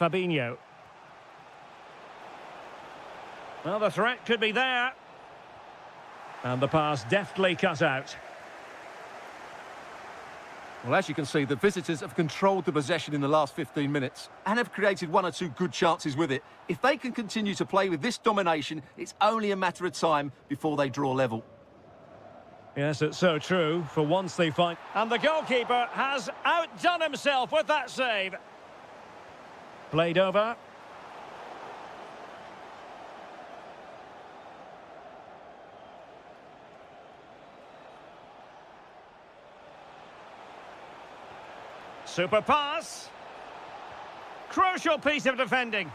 Fabinho. Well, the threat could be there. And the pass deftly cut out. Well, as you can see, the visitors have controlled the possession in the last 15 minutes and have created one or two good chances with it. If they can continue to play with this domination, it's only a matter of time before they draw level. Yes, it's so true. For once they find... And the goalkeeper has outdone himself with that save. Played over. Super pass. Crucial piece of defending.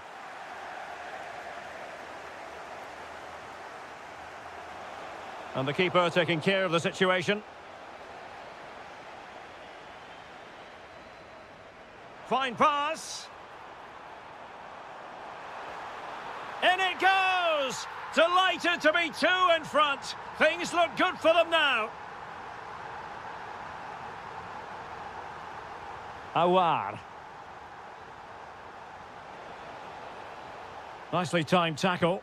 And the keeper taking care of the situation. Fine pass. In it goes! Delighted to be two in front. Things look good for them now. Awar. Nicely timed tackle.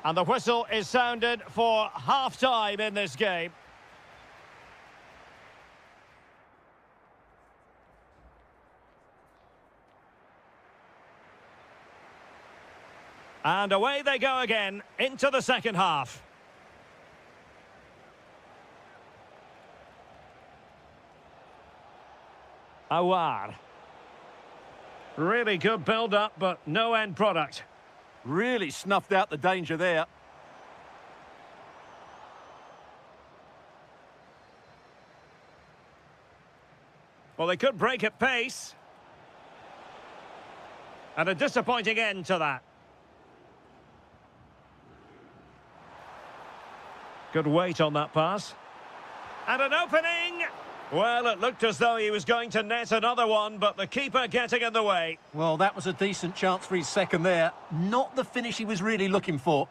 And the whistle is sounded for half-time in this game. And away they go again into the second half. Awar. Really good build-up, but no end product. Really snuffed out the danger there. Well, they could break at pace. And a disappointing end to that. Good weight on that pass. And an opening! Well, it looked as though he was going to net another one, but the keeper getting in the way. Well, that was a decent chance for his second there. Not the finish he was really looking for.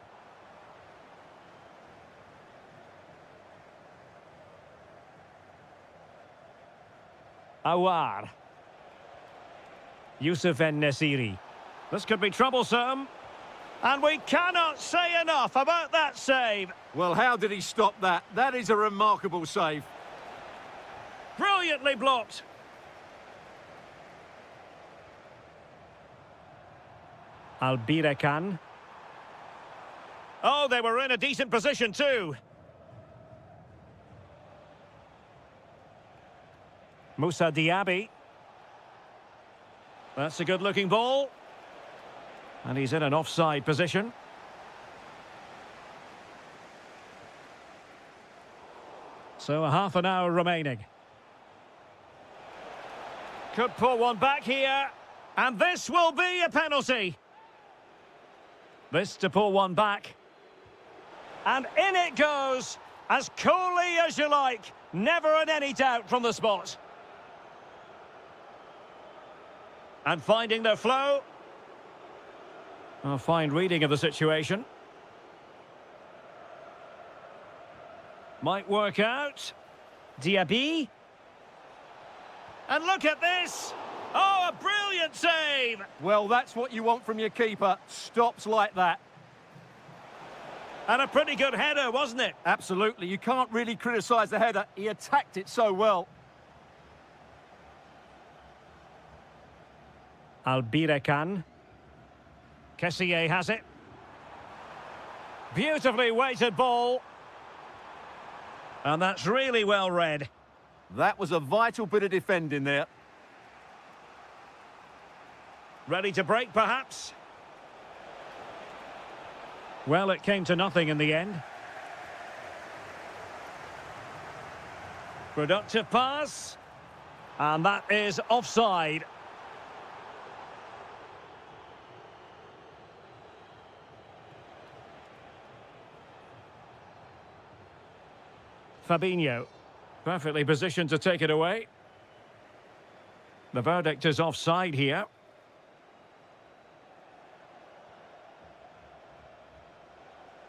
Awar. Yusuf En-Nesyri. This could be troublesome. And we cannot say enough about that save. Well, how did he stop that? That is a remarkable save. Brilliantly blocked. Albirekan. Oh, they were in a decent position too. Moussa Diaby. That's a good-looking ball. And he's in an offside position. So a half an hour remaining. Could pull one back here. And this will be a penalty. This to pull one back. And in it goes. As coolly as you like. Never in any doubt from the spot. And finding their flow. A fine reading of the situation. Might work out. Diaby. And look at this. Oh, a brilliant save. Well, that's what you want from your keeper. Stops like that. And a pretty good header, wasn't it? Absolutely. You can't really criticise the header. He attacked it so well. Albirekan. Kessié has it. Beautifully weighted ball. And that's really well read. That was a vital bit of defending there. Ready to break, perhaps? Well, it came to nothing in the end. Productive pass. And that is offside. Fabinho, perfectly positioned to take it away. The verdict is offside here.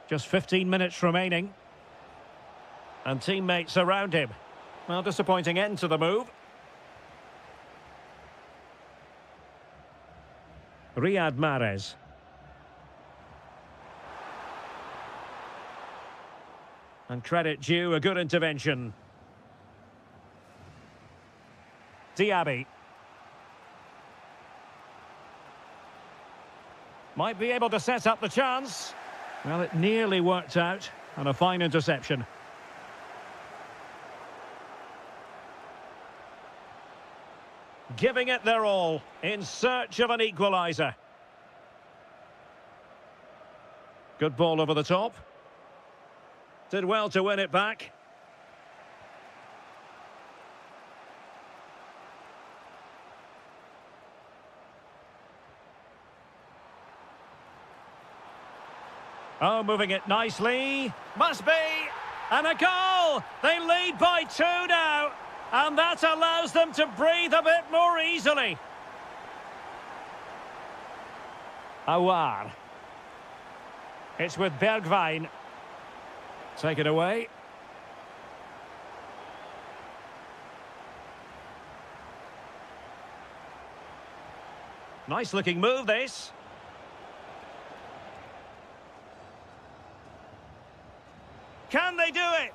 Just 15 minutes remaining. And teammates around him. Well, disappointing end to the move. Riyad Mahrez. And credit due, a good intervention. Diaby. Might be able to set up the chance. Well, it nearly worked out. And a fine interception. Giving it their all in search of an equaliser. Good ball over the top. Did well to win it back. Oh, moving it nicely. Must be. And a goal! They lead by 2 now. And that allows them to breathe a bit more easily. Awar. It's with Bergwijn. Take it away. Nice looking move, this. Can they do it?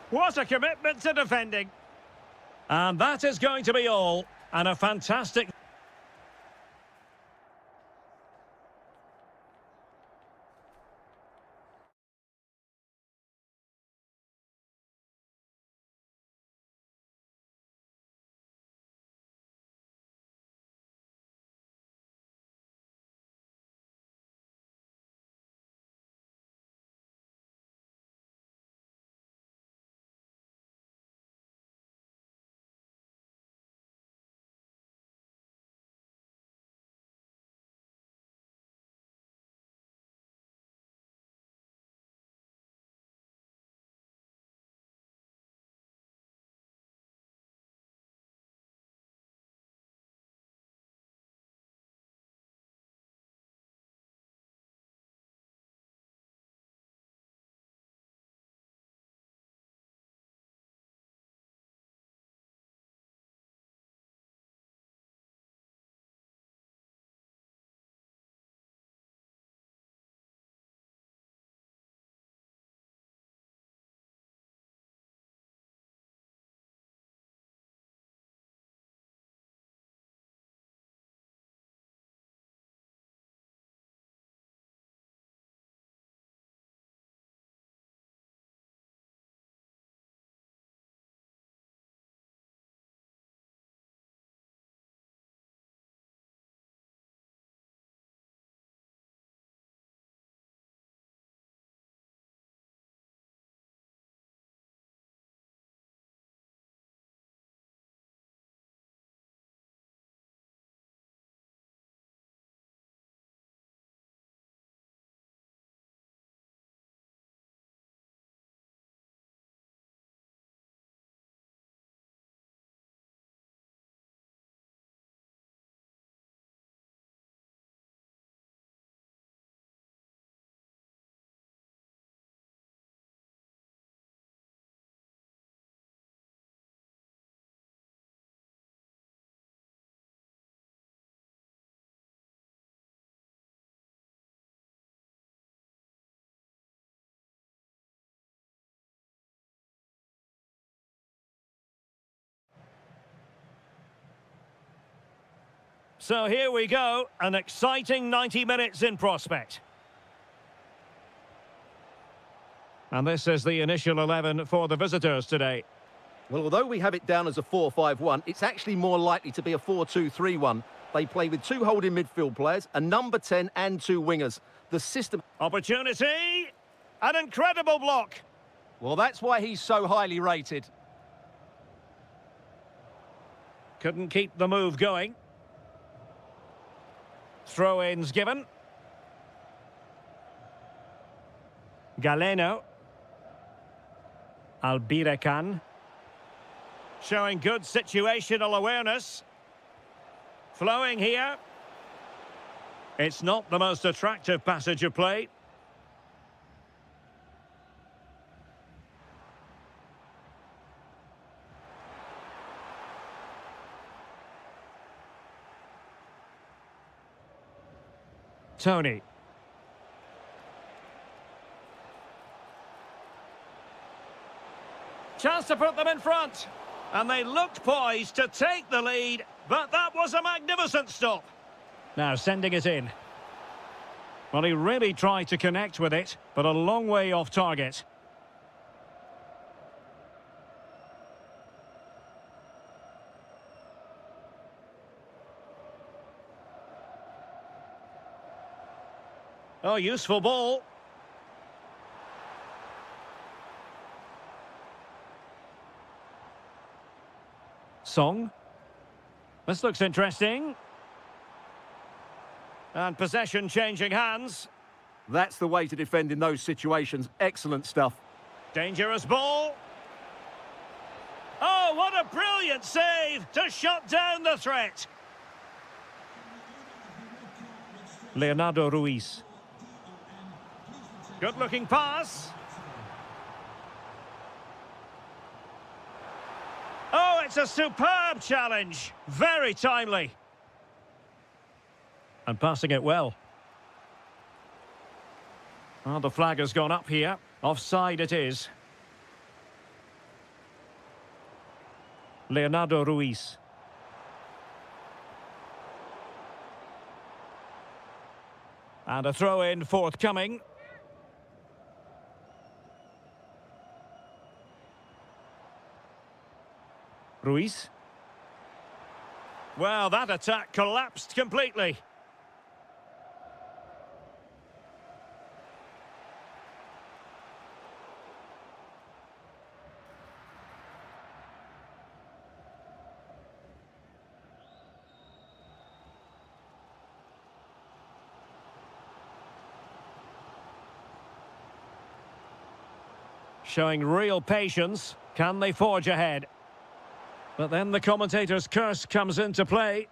What a commitment to defending. And that is going to be all. And a fantastic... So here we go, an exciting 90 minutes in prospect. And this is the initial 11 for the visitors today. Well, although we have it down as a 4-5-1, it's actually more likely to be a 4-2-3-1. They play with two holding midfield players, a number 10 and two wingers. The system... Opportunity! An incredible block! Well, that's why he's so highly rated. Couldn't keep the move going. Throw-ins given. Galeno. Albirekan. Showing good situational awareness. Flowing here. It's not the most attractive passage of play. Tony. Chance to put them in front. And they looked poised to take the lead, but that was a magnificent stop. Now sending it in. Well, he really tried to connect with it, but a long way off target. Oh, useful ball. Song. This looks interesting. And possession changing hands. That's the way to defend in those situations. Excellent stuff. Dangerous ball. Oh, what a brilliant save to shut down the threat. Leonardo Ruiz. Good-looking pass. Oh, it's a superb challenge. Very timely. And passing it well. Oh, the flag has gone up here. Offside it is. Leonardo Ruiz. And a throw-in forthcoming. Ruiz. Well, that attack collapsed completely. Showing real patience. Can they forge ahead? But then the commentator's curse comes into play.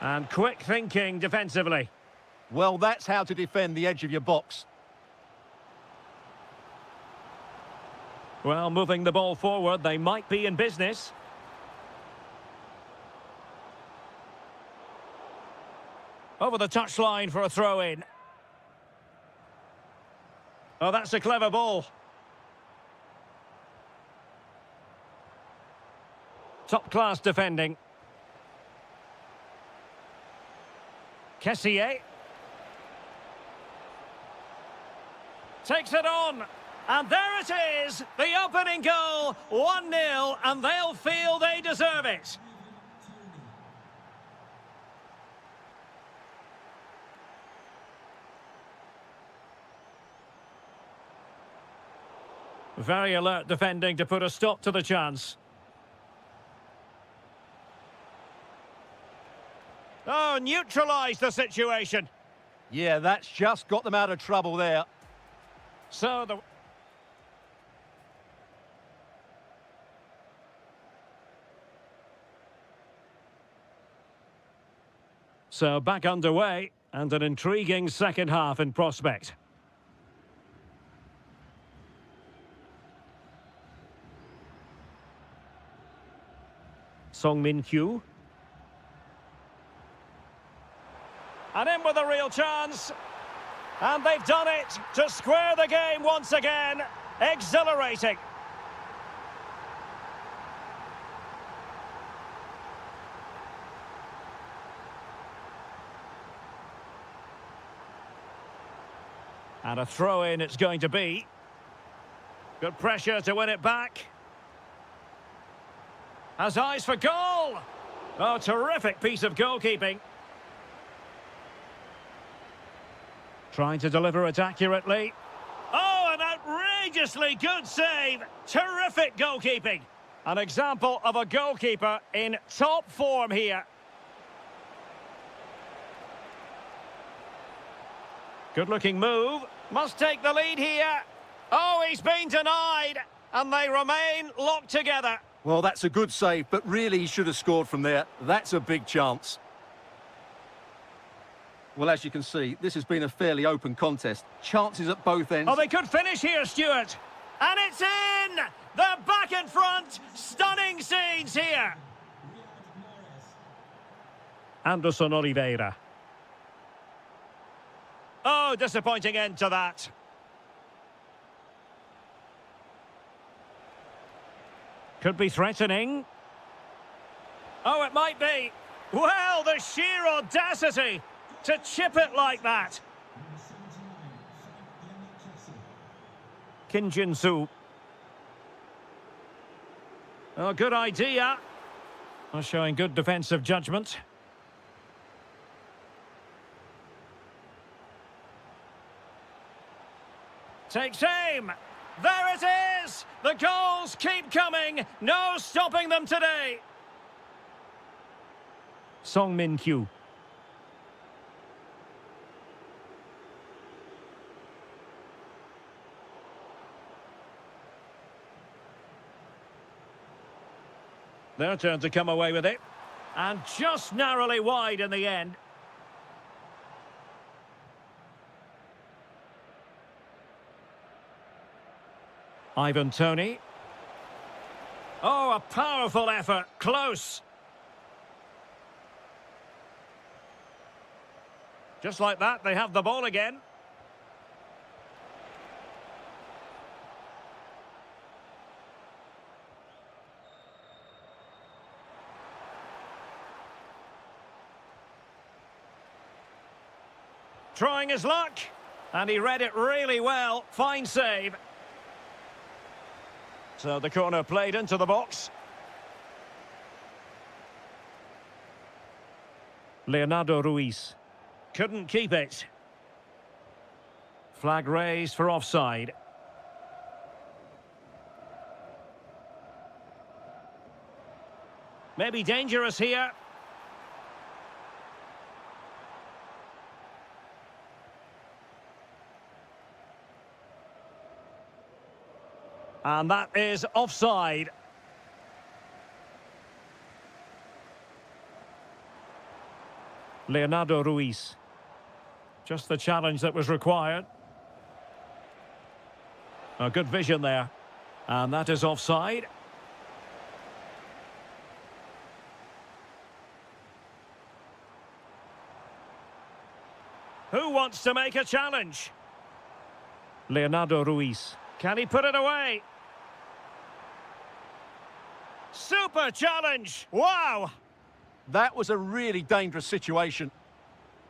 And quick thinking defensively. Well, that's how to defend the edge of your box. Well, moving the ball forward, they might be in business. Over the touchline for a throw-in. Oh, that's a clever ball. Top-class defending. Kessier. Takes it on. And there it is. The opening goal. 1-0. And they'll feel they deserve it. Very alert defending to put a stop to the chance. Oh, neutralised the situation. Yeah, that's just got them out of trouble there. So the... So back underway, and an intriguing second half in prospect. Song Min-kyu. And in with a real chance. And they've done it to square the game once again. Exhilarating. And a throw-in it's going to be. Good pressure to win it back. Has eyes for goal! Oh, terrific piece of goalkeeping. Trying to deliver it accurately. Oh, an outrageously good save. Terrific goalkeeping. An example of a goalkeeper in top form here. Good-looking move. Must take the lead here. Oh, he's been denied. And they remain locked together. Well, that's a good save, but really he should have scored from there. That's a big chance. Well, as you can see, this has been a fairly open contest. Chances at both ends. Oh, they could finish here, Stuart. And it's in! They're back in front. Stunning scenes here. Anderson Oliveira. Oh, disappointing end to that. Could be threatening. Oh, it might be. Well, the sheer audacity to chip it like that. Kim Jin-soo. Oh, good idea. Oh, showing good defensive judgment. Takes aim. There it is! The goals keep coming. No stopping them today. Song Min-kyu. Their turn to come away with it. And just narrowly wide in the end. Ivan Toney. Oh, a powerful effort. Close. Just like that, they have the ball again. Trying his luck. And he read it really well. Fine save. So the corner played into the box. Leonardo Ruiz. Couldn't keep it. Flag raised for offside. Maybe dangerous here. And that is offside. Leonardo Ruiz. Just the challenge that was required. A good vision there. And that is offside. Who wants to make a challenge? Leonardo Ruiz. Can he put it away? Super challenge! Wow! That was a really dangerous situation.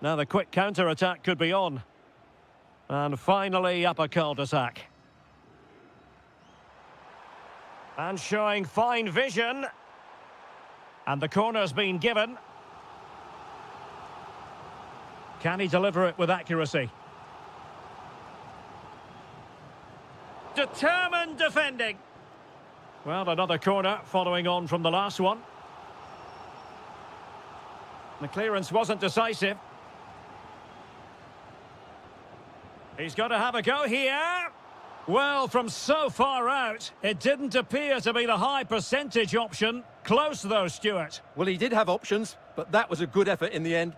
Now the quick counter-attack could be on. And finally up a cul-de-sac. And showing fine vision. And the corner's been given. Can he deliver it with accuracy? Determined defending. Well, another corner following on from the last one. The clearance wasn't decisive. He's got to have a go here. Well, from so far out, it didn't appear to be the high percentage option. Close though, Stuart. Well, he did have options, but that was a good effort in the end.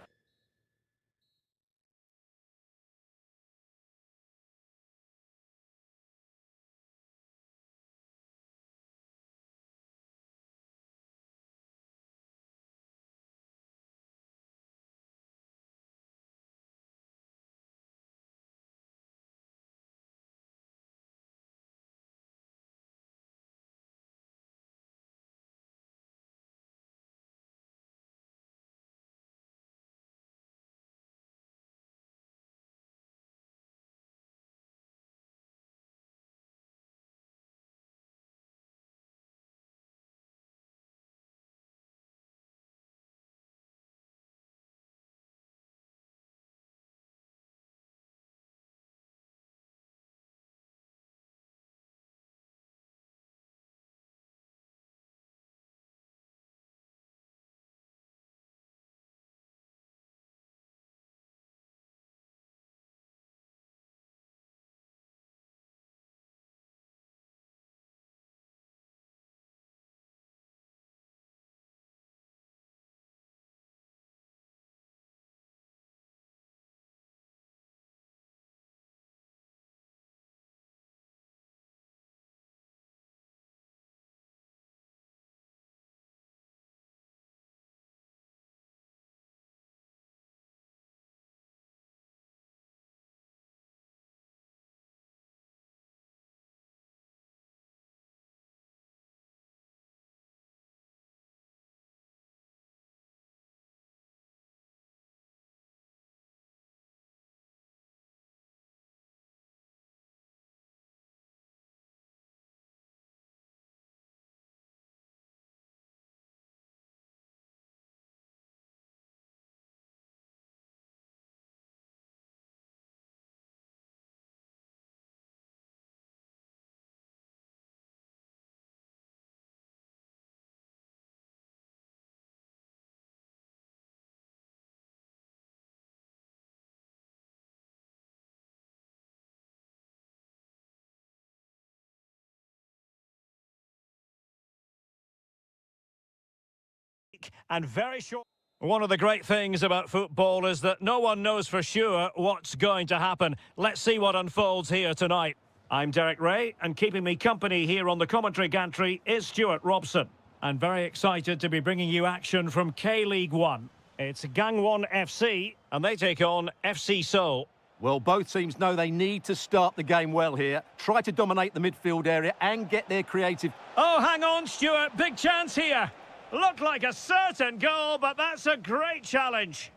and very short. One of the great things about football is that no one knows for sure what's going to happen. Let's see what unfolds here tonight. I'm Derek Ray, and keeping me company here on the commentary gantry is Stuart Robson. And very excited to be bringing you action from K-League 1. It's Gangan FC, and they take on FC Seoul. Well, both teams know they need to start the game well here. Try to dominate the midfield area and get their creative... Oh, hang on, Stuart. Big chance here. Looked like a certain goal, but that's a great challenge.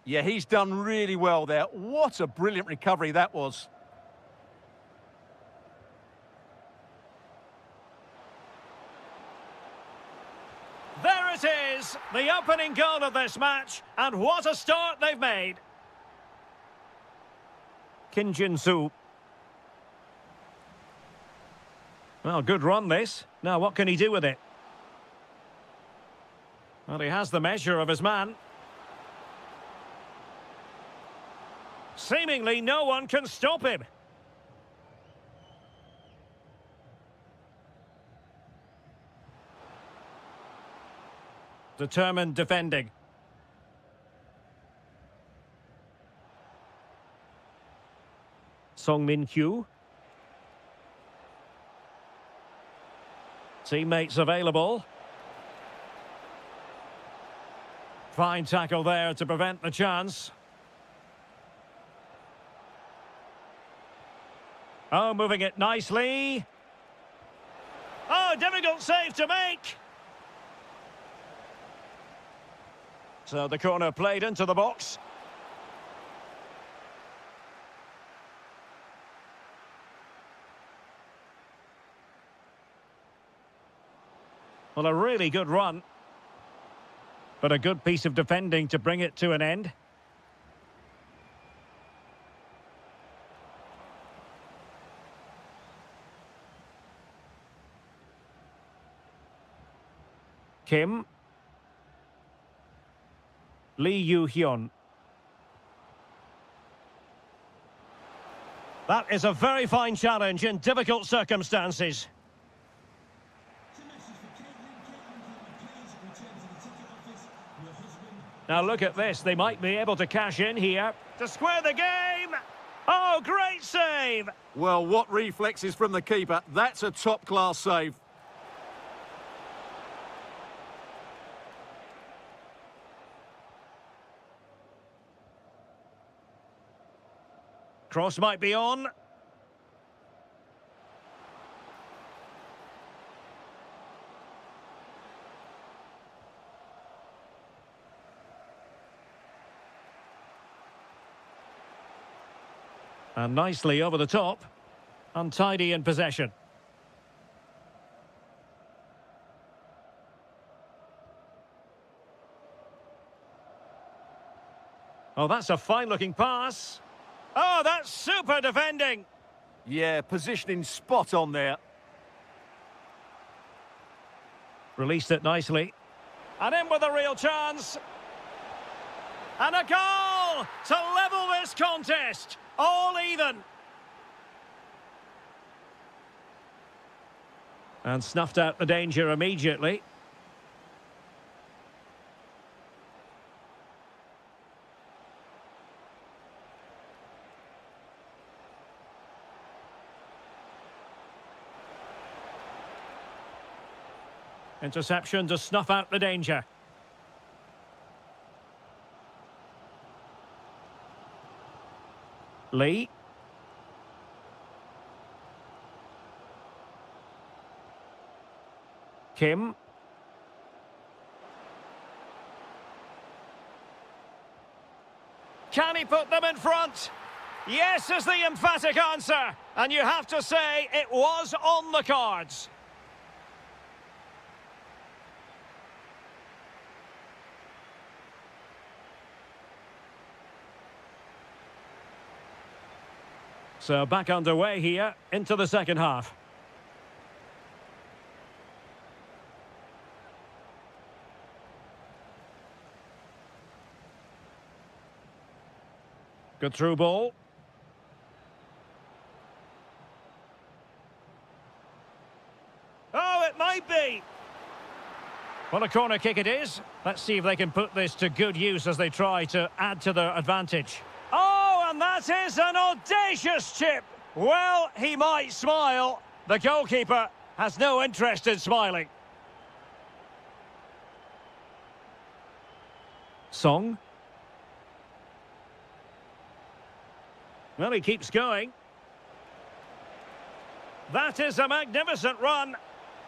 Yeah, he's done really well there. What a brilliant recovery that was. There it is, the opening goal of this match, and what a start they've made. Kim Jin-soo. Well, good run this. Now, what can he do with it? Well, he has the measure of his man. Seemingly no one can stop him. Determined defending. Song Min-kyu. Teammates available. Fine tackle there to prevent the chance. Oh, moving it nicely. Oh, difficult save to make. So the corner played into the box. Well, a really good run. But a good piece of defending to bring it to an end. Kim. Lee Yu-hyun. That is a very fine challenge in difficult circumstances. Now look at this, they might be able to cash in here to square the game. Oh, great save! Well, what reflexes from the keeper. That's a top-class save. Cross might be on. And nicely over the top. Untidy in possession. Oh, that's a fine-looking pass. Oh, that's super defending. Yeah, positioning spot on there. Released it nicely. And in with a real chance. And a goal to level this contest. All even. And snuffed out the danger immediately. Interception to snuff out the danger. Lee. Kim. Can he put them in front? Yes is the emphatic answer. And you have to say it was on the cards. So back underway here into the second half. Good through ball. Oh, it might be. Well, a corner kick it is. Let's see if they can put this to good use as they try to add to their advantage. Oh, and that is an audacious chip. Well, he might smile. The goalkeeper has no interest in smiling. Song. Well, he keeps going. That is a magnificent run.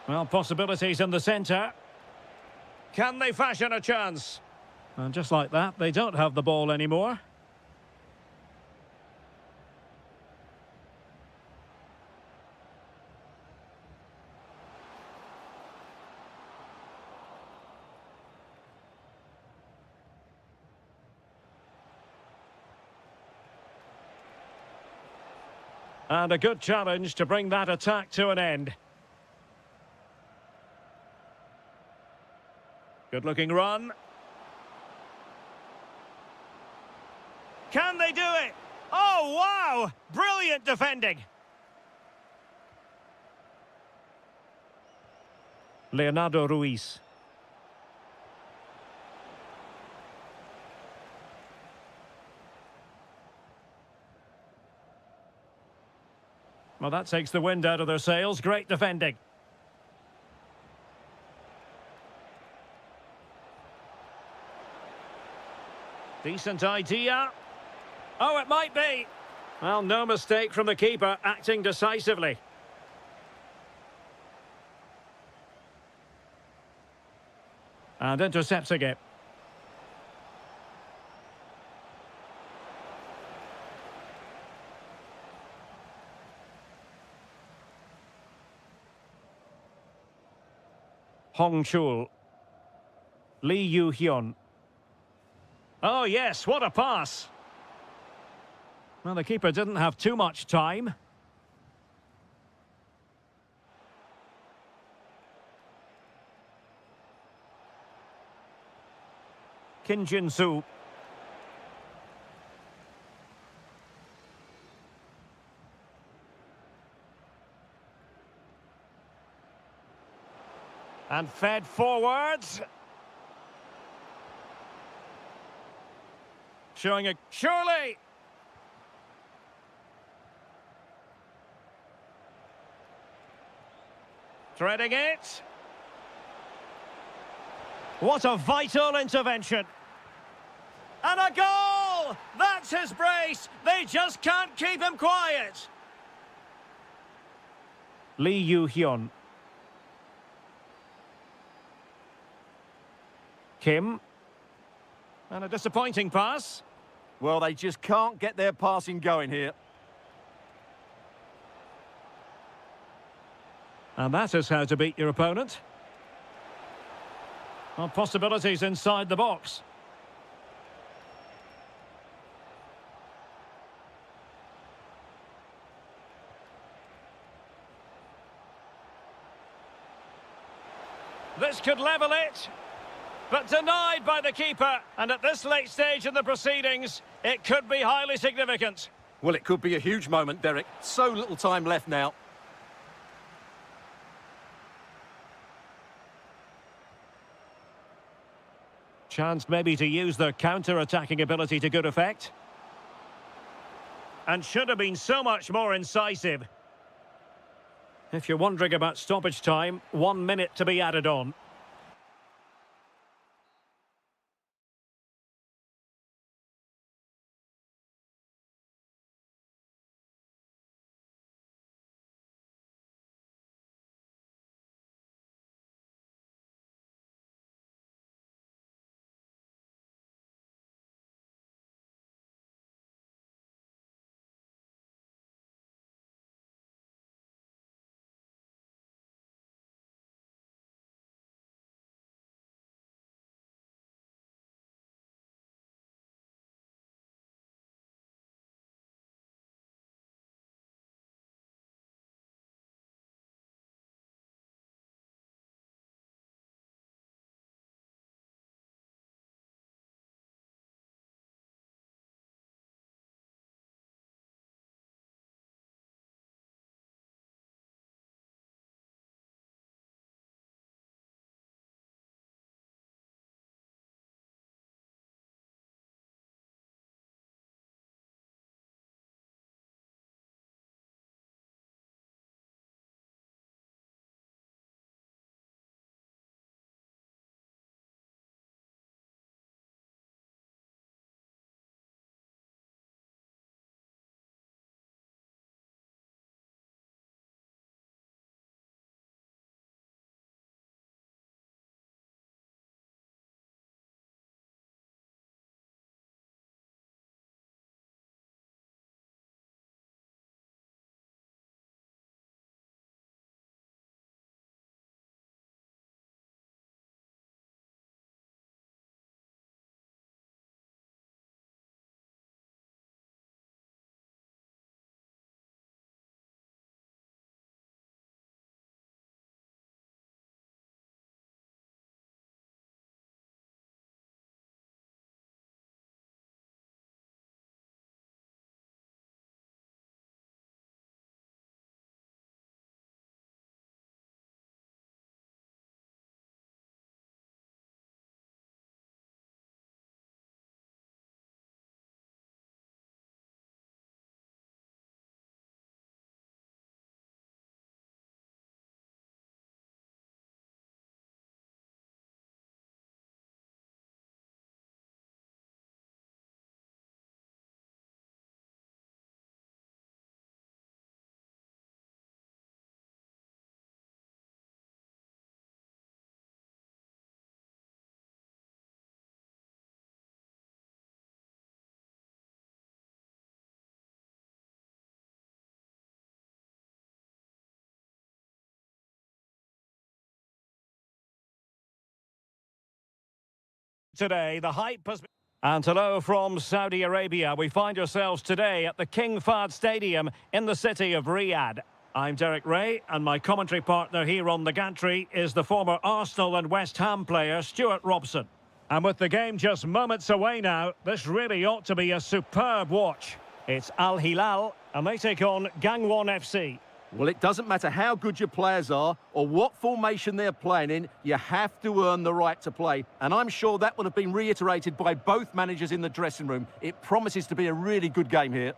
Well, possibilities in the centre. Can they fashion a chance? And just like that, they don't have the ball anymore. And a good challenge to bring that attack to an end. Good-looking run. Can they do it? Oh, wow! Brilliant defending. Leonardo Ruiz. Well, that takes the wind out of their sails. Great defending. Decent idea. Oh, it might be. Well, no mistake from the keeper, acting decisively. And intercepting it. Hong Chul. Lee Yu-hyun. Oh, yes, what a pass. Well, the keeper didn't have too much time. Kim Jin-soo. And fed forwards. Showing a... Surely! Threading it. What a vital intervention. And a goal! That's his brace. They just can't keep him quiet. Lee Yu-hyun. Kim. And a disappointing pass. Well, they just can't get their passing going here. And that is how to beat your opponent. Well, possibilities inside the box. This could level it. But denied by the keeper, and at this late stage in the proceedings, it could be highly significant. Well, it could be a huge moment, Derek. So little time left now. Chance maybe to use their counter-attacking ability to good effect. And should have been so much more incisive. If you're wondering about stoppage time, 1 minute to be added on. today. The hype has been... And hello from Saudi Arabia. We find ourselves today at the King Fahd Stadium in the city of Riyadh. I'm Derek Ray, and my commentary partner here on the gantry is the former Arsenal and West Ham player Stuart Robson. And with the game just moments away now, this really ought to be a superb watch. It's Al Hilal, and they take on Gangan FC. Well, it doesn't matter how good your players are or what formation they're playing in, you have to earn the right to play. And I'm sure that would have been reiterated by both managers in the dressing room. It promises to be a really good game here.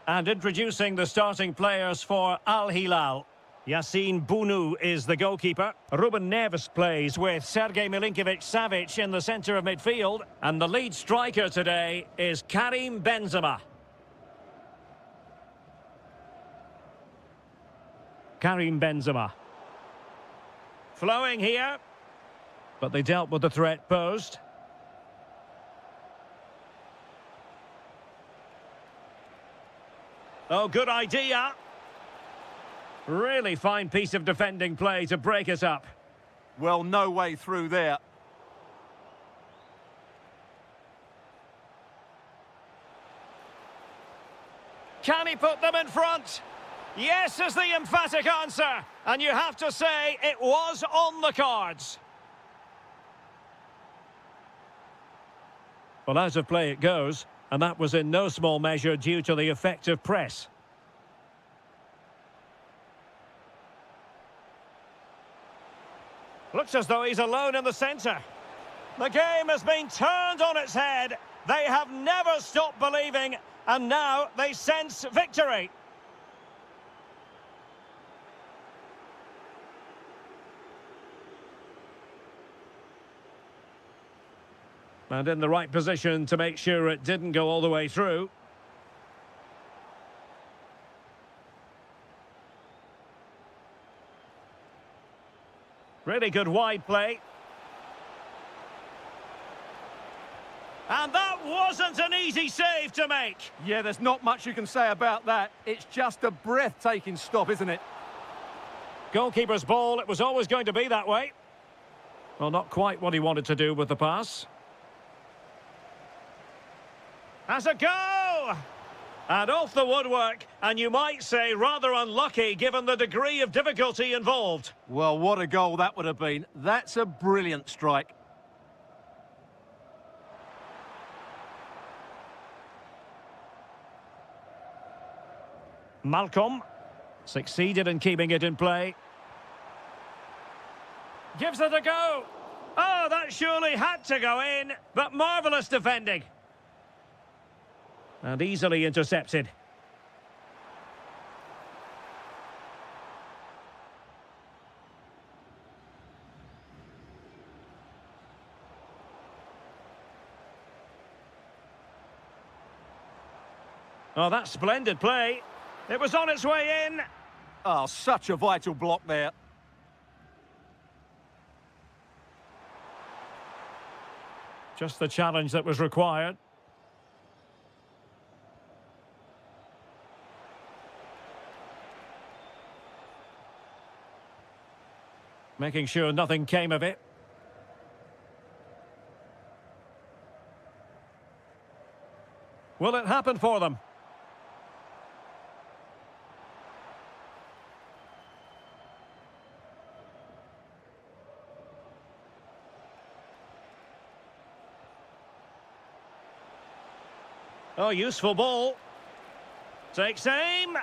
And introducing the starting players for Al Hilal. Yassine Bounou is the goalkeeper. Ruben Neves plays with Sergej Milinkovic-Savic in the centre of midfield. And the lead striker today is Karim Benzema. Karim Benzema. Flowing here. But they dealt with the threat posed. Oh, good idea. Really fine piece of defending play to break us up. Well, no way through there. Can he put them in front? Yes is the emphatic answer. And you have to say it was on the cards. Well, out of play it goes. And that was in no small measure due to the effective press. Looks as though he's alone in the centre. The game has been turned on its head. They have never stopped believing, and now they sense victory. And in the right position to make sure it didn't go all the way through. Really good wide play. And that wasn't an easy save to make. Yeah, there's not much you can say about that. It's just a breathtaking stop, isn't it? Goalkeeper's ball, it was always going to be that way. Well, not quite what he wanted to do with the pass. Has a go! And off the woodwork, and you might say rather unlucky given the degree of difficulty involved. Well, what a goal that would have been. That's a brilliant strike. Malcolm succeeded in keeping it in play. Gives it a go. Oh, that surely had to go in, but marvellous defending. And easily intercepted. Oh, that's splendid play. It was on its way in. Oh, such a vital block there. Just the challenge that was required. Making sure nothing came of it. Will it happen for them? Oh, useful ball. Takes aim.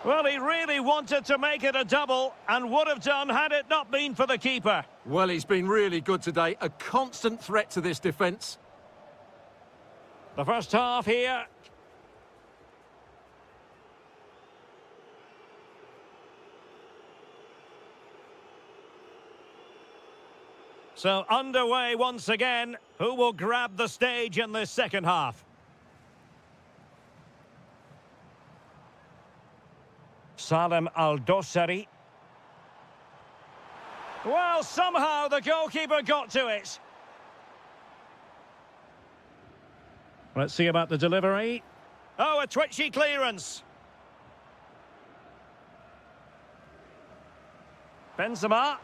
Well, he really wanted to make it a double and would have done had it not been for the keeper. Well, he's been really good today. A constant threat to this defence. The first half here. So underway once again. Who will grab the stage in this second half? Salem Al-Dossari. Well, somehow the goalkeeper got to it. Let's see about the delivery. Oh, a twitchy clearance. Benzema.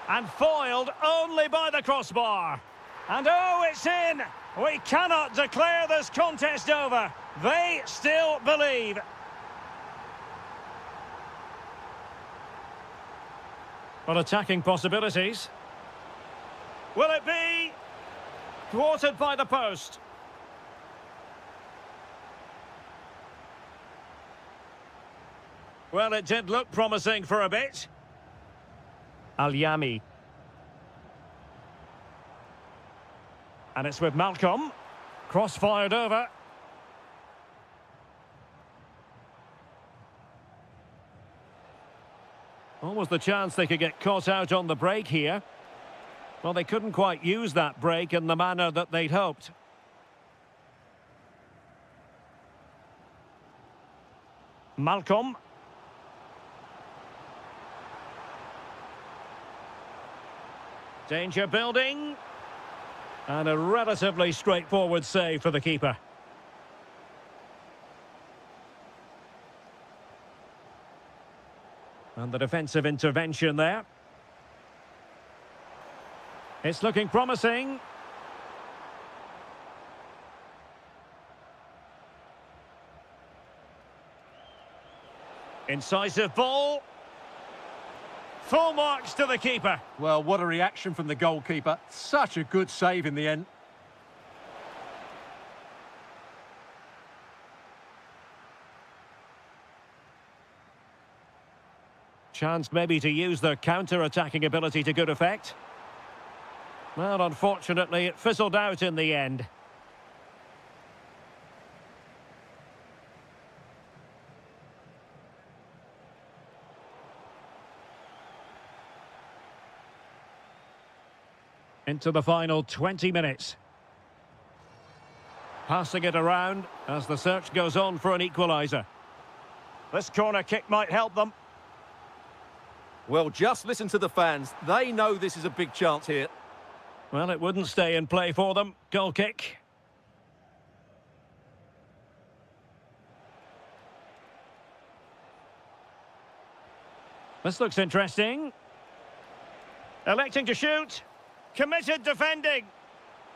And foiled only by the crossbar. And oh, it's in! We cannot declare this contest over. They still believe. Well, attacking possibilities. Will it be? Thwarted by the post. Well, it did look promising for a bit. Al-Yami. And it's with Malcolm. Cross-fired over. Almost the chance they could get caught out on the break here. Well, they couldn't quite use that break in the manner that they'd hoped. Malcolm. Danger building. And a relatively straightforward save for the keeper. And the defensive intervention there. It's looking promising. Incisive ball. Full marks to the keeper. Well, what a reaction from the goalkeeper. Such a good save in the end. Chance maybe to use their counter-attacking ability to good effect. Well, unfortunately, it fizzled out in the end. Into the final 20 minutes. Passing it around as the search goes on for an equaliser. This corner kick might help them. Well, just listen to the fans. They know this is a big chance here. Well, it wouldn't stay in play for them. Goal kick. This looks interesting. Electing to shoot. Committed defending.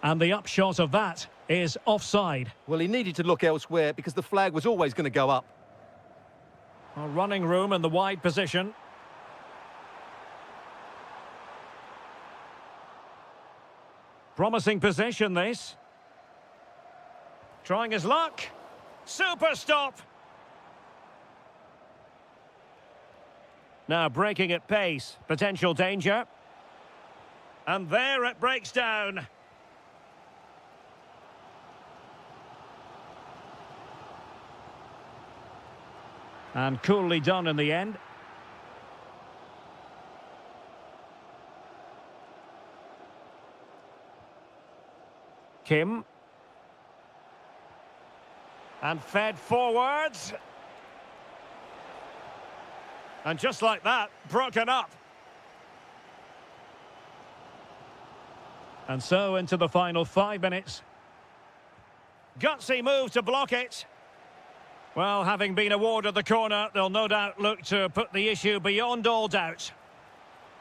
And the upshot of that is offside. Well, he needed to look elsewhere because the flag was always going to go up. A running room in the wide position. Promising position, this. Trying his luck. Super stop. Now breaking at pace. Potential danger. And there it breaks down. And coolly done in the end. Kim. And fed forwards. And just like that, broken up. And so into the final 5 minutes. Gutsy move to block it. Well, having been awarded the corner, they'll no doubt look to put the issue beyond all doubt.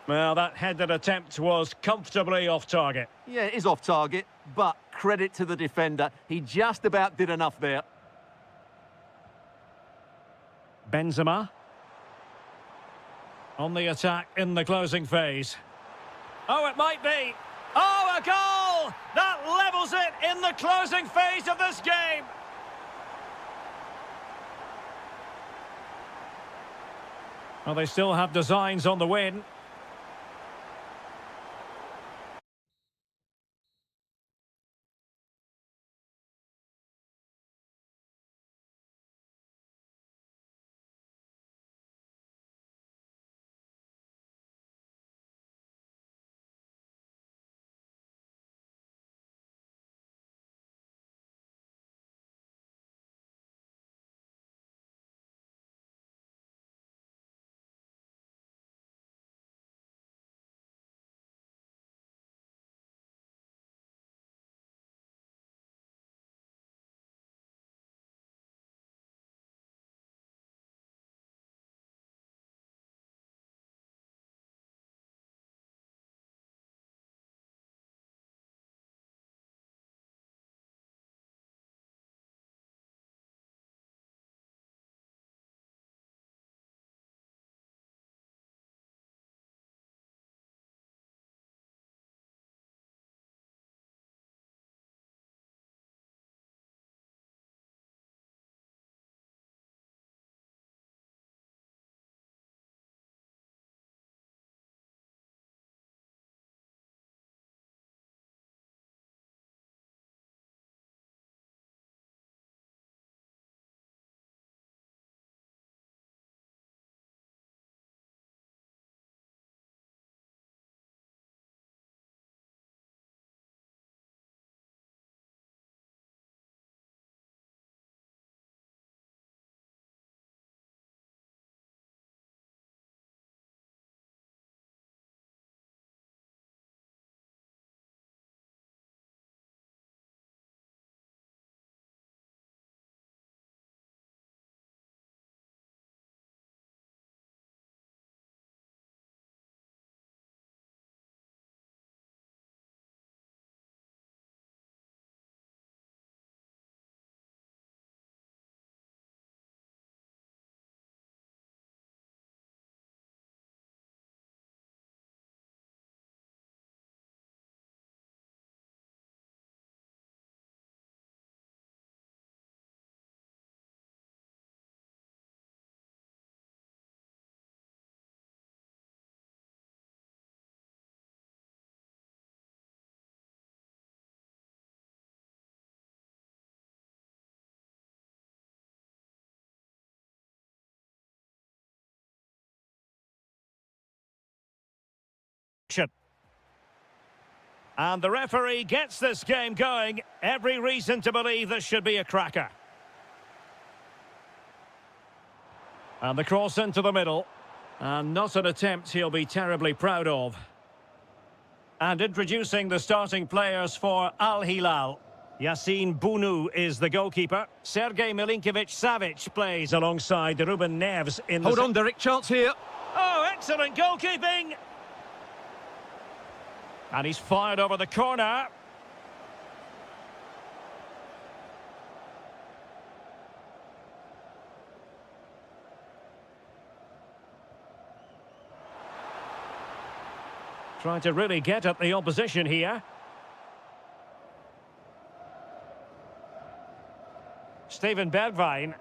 Well, that headed attempt was comfortably off target. Yeah, it is off target, but credit to the defender. He just about did enough there. Benzema. On the attack in the closing phase. Oh, it might be. Oh, a goal! That levels it in the closing phase of this game. Well, they still have designs on the win. And the referee gets this game going. Every reason to believe this should be a cracker. And the cross into the middle. And not an attempt he'll be terribly proud of. And introducing the starting players for Al Hilal. Yassine Bounou is the goalkeeper. Sergej Milinkovic-Savic plays alongside Ruben Neves in the... Hold on, Derek, chance here. Oh, excellent goalkeeping! And he's fired over the corner. Trying to really get at the opposition here. Steven Bergwijn.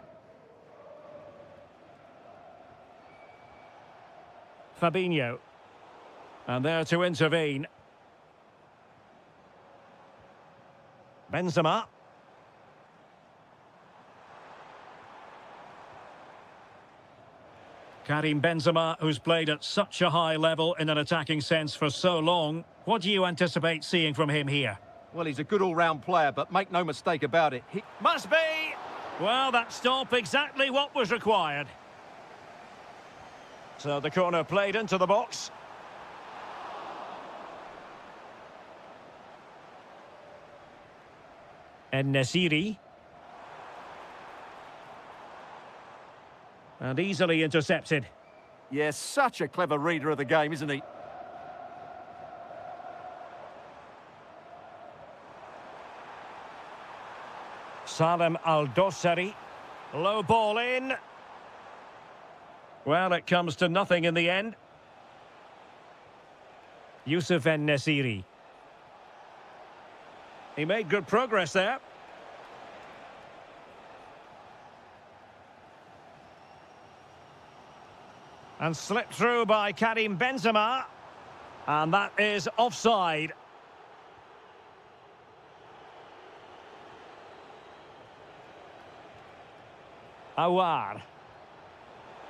Fabinho. And there to intervene. Benzema. Karim Benzema, who's played at such a high level in an attacking sense for so long. What do you anticipate seeing from him here? Well, he's a good all-round player, but make no mistake about it. Must be! Well, that stop exactly what was required. So the corner played into the box. En-Nesyri. And easily intercepted. Yes, such a clever reader of the game, isn't he? Salem Al-Dossari. Low ball in. Well, it comes to nothing in the end. Youssef En-Nesyri. He made good progress there. And slipped through by Karim Benzema. And that is offside. Awar.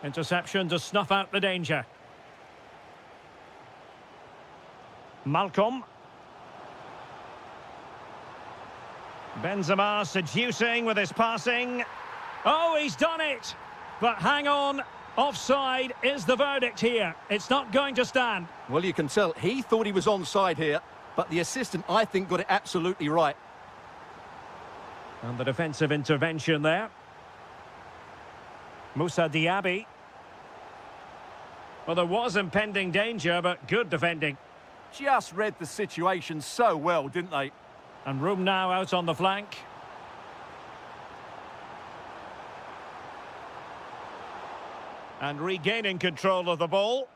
Interception to snuff out the danger. Malcolm. Benzema seducing with his passing. Oh, he's done it! But hang on. Offside is the verdict here. It's not going to stand. Well, you can tell he thought he was onside here, but the assistant, I think, got it absolutely right. And the defensive intervention there. Moussa Diaby. Well, there was impending danger, but good defending. Just read the situation so well, didn't they? And room now out on the flank. And regaining control of the ball.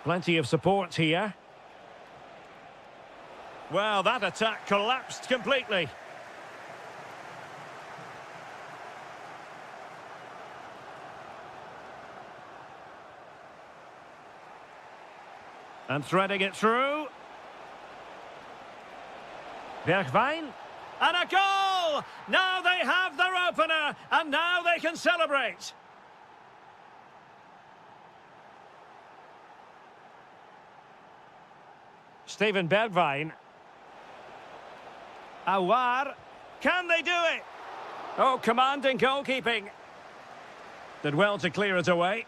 Plenty of support here. Well, that attack collapsed completely. And threading it through. Bergwijn. And a goal! Now they have their opener, and now they can celebrate. Steven Bergwijn. Awar. Can they do it? Oh, commanding goalkeeping. Did well to clear it away.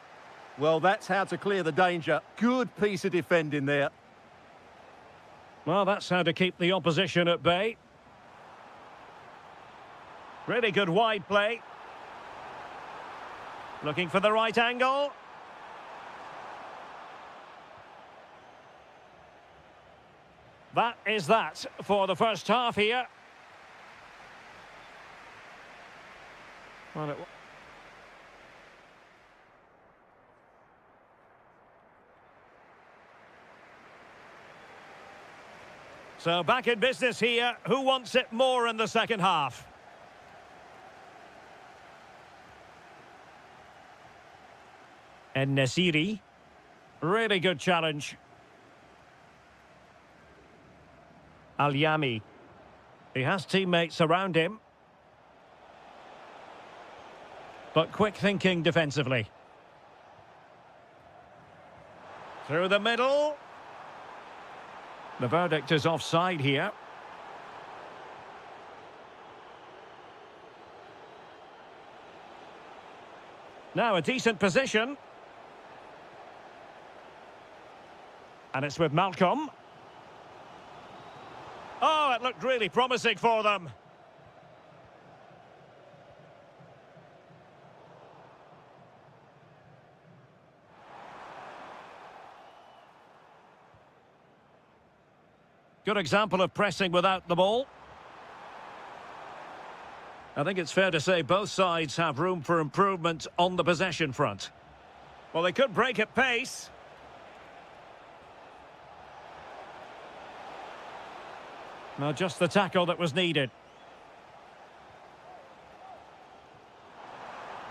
Well, that's how to clear the danger. Good piece of defending there. Well, that's how to keep the opposition at bay. Really good wide play. Looking for the right angle. That is that for the first half here. Well, so back in business here. Who wants it more in the second half? En-Nesyri. Really good challenge. Al-Yami. He has teammates around him. But quick thinking defensively. Through the middle. The verdict is offside here. Now a decent position. And it's with Malcolm. Oh, it looked really promising for them. Good example of pressing without the ball. I think it's fair to say both sides have room for improvement on the possession front. Well, they could break at pace. Now, just the tackle that was needed.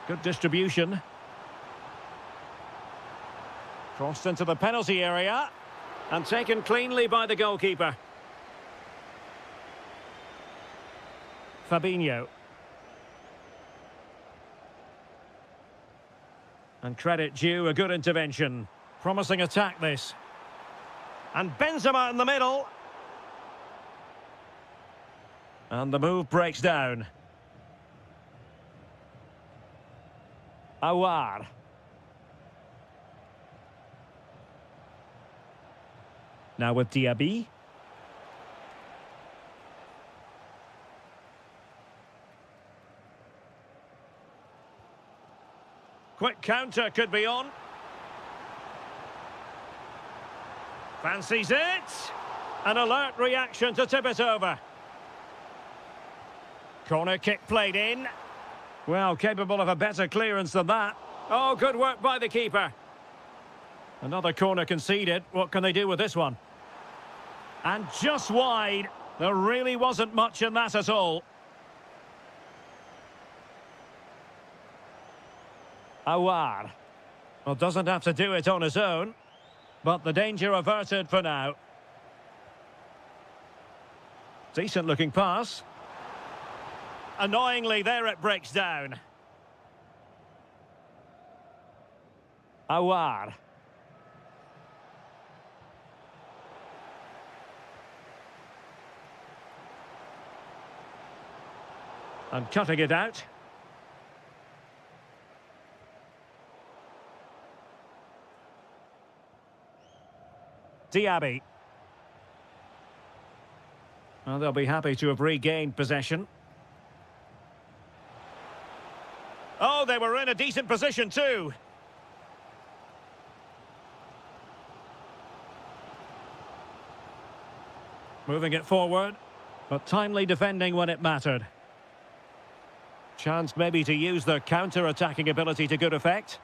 Good distribution. Crossed into the penalty area. And taken cleanly by the goalkeeper. Fabinho. And credit due, a good intervention. Promising attack, this. And Benzema in the middle. And the move breaks down. Awar. Now with Diaby. Quick counter could be on. Fancies it. An alert reaction to tip it over. Corner kick played in. Well, capable of a better clearance than that. Oh, good work by the keeper. Another corner conceded. What can they do with this one? And just wide. There really wasn't much in that at all. Awar. Well, doesn't have to do it on his own. But the danger averted for now. Decent looking pass. Annoyingly, there it breaks down. Awar. And cutting it out. Diaby. Well, they'll be happy to have regained possession. Oh, they were in a decent position too. Moving it forward, but timely defending when it mattered. Chance maybe to use their counter-attacking ability to good effect.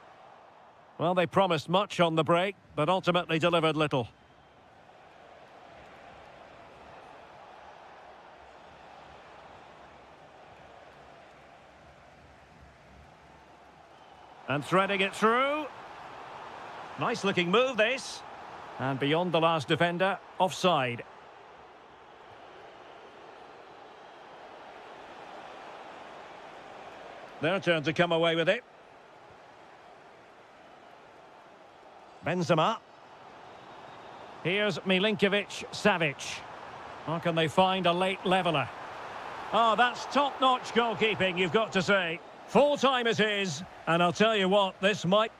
Well, they promised much on the break, but ultimately delivered little. And threading it through. Nice looking move, this. And beyond the last defender, offside. Their turn to come away with it. Benzema. Here's Milinkovic-Savic. How can they find a late leveller? Oh, that's top-notch goalkeeping, you've got to say. Full time it is, and I'll tell you what, this might...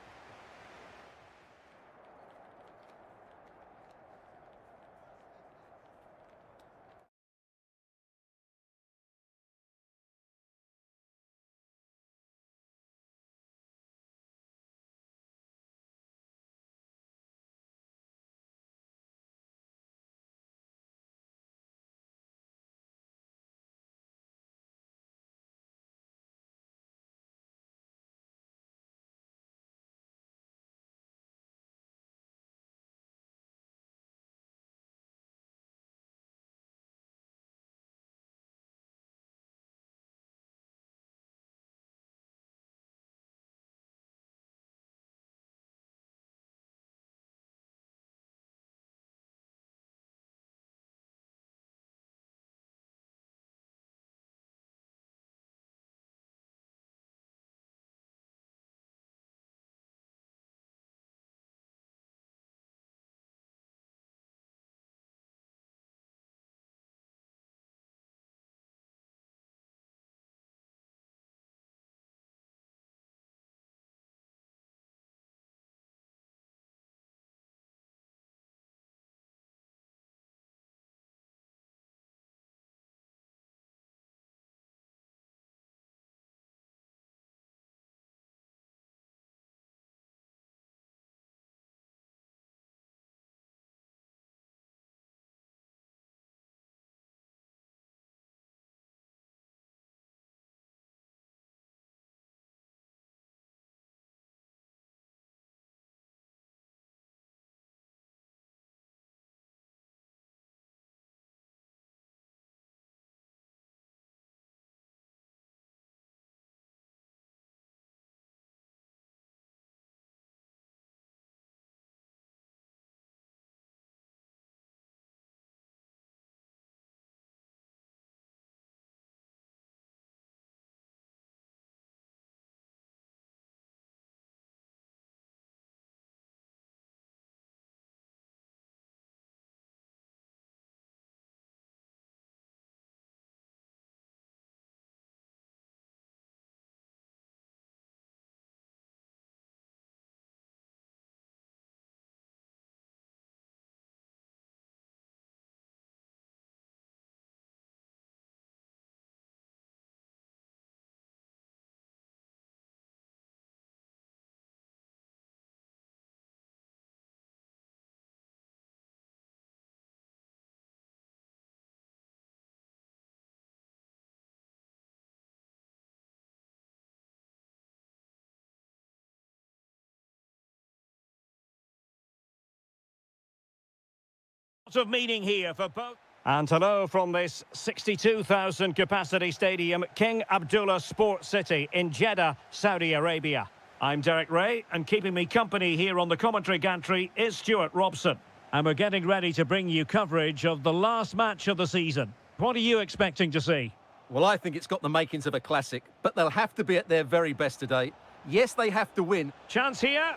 lot of meaning here for both. And hello from this 62,000 capacity stadium, King Abdullah Sports City in Jeddah, Saudi Arabia. I'm Derek Ray, and keeping me company here on the commentary gantry is Stuart Robson. And we're getting ready to bring you coverage of the last match of the season. What are you expecting to see? Well, I think it's got the makings of a classic, but they'll have to be at their very best today. Yes, they have to win. Chance here.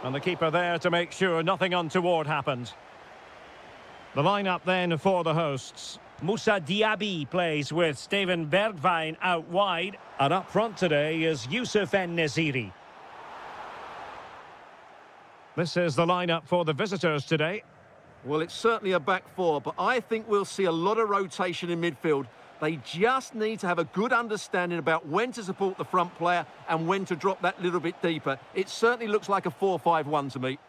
And the keeper there to make sure nothing untoward happened. The lineup then for the hosts. Moussa Diaby plays with Steven Bergwijn out wide. And up front today is Youssef En-Nesyri. This is the lineup for the visitors today. Well, it's certainly a back four, but I think we'll see a lot of rotation in midfield. They just need to have a good understanding about when to support the front player and when to drop that little bit deeper. It certainly looks like a 4-5-1 to me.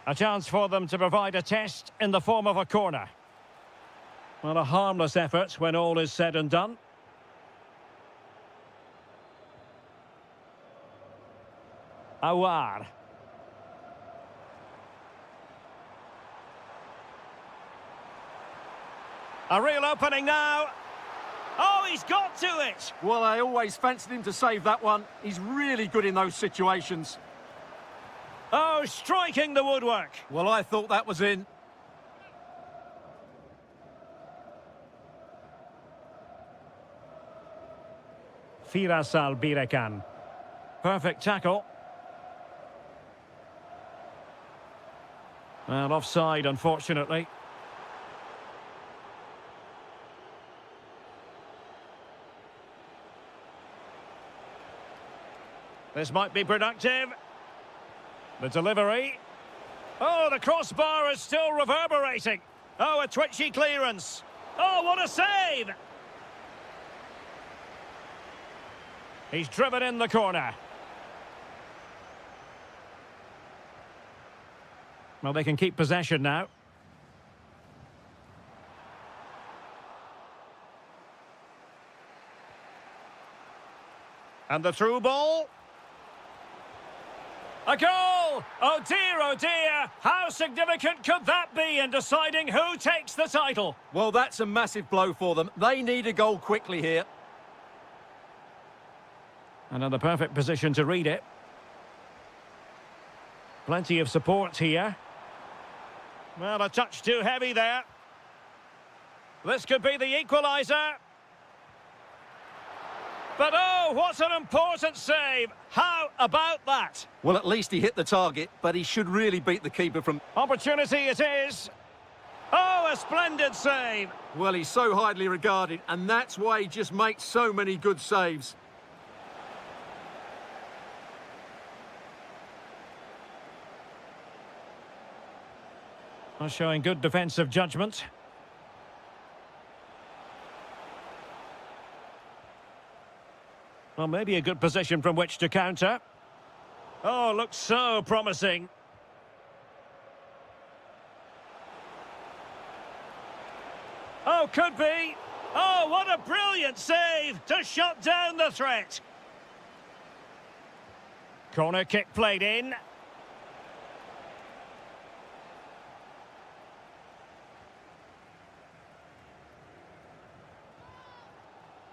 A chance for them to provide a test in the form of a corner. Well, a harmless effort when all is said and done. Awar. A real opening now. Oh, he's got to it. Well, I always fancied him to save that one. He's really good in those situations. Oh, striking the woodwork. Well, I thought that was in. Firas Al-Birekan. Perfect tackle. Well, offside, unfortunately. This might be productive. The delivery. Oh, the crossbar is still reverberating. Oh, a twitchy clearance. Oh, what a save! He's driven in the corner. Well, they can keep possession now. And the through ball. A goal! Oh dear, how significant could that be in deciding who takes the title? Well, that's a massive blow for them. They need a goal quickly here. Another perfect position to read it. Plenty of support here. Well, a touch too heavy there. This could be the equaliser. But oh, what an important save. How about that? Well, at least he hit the target, but he should really beat the keeper from... Opportunity it is. Oh, a splendid save. Well, he's so highly regarded, and that's why he just makes so many good saves. Well, showing good defensive judgment. Well, maybe a good position from which to counter. Oh, looks so promising. Oh, could be. Oh, what a brilliant save to shut down the threat. Corner kick played in.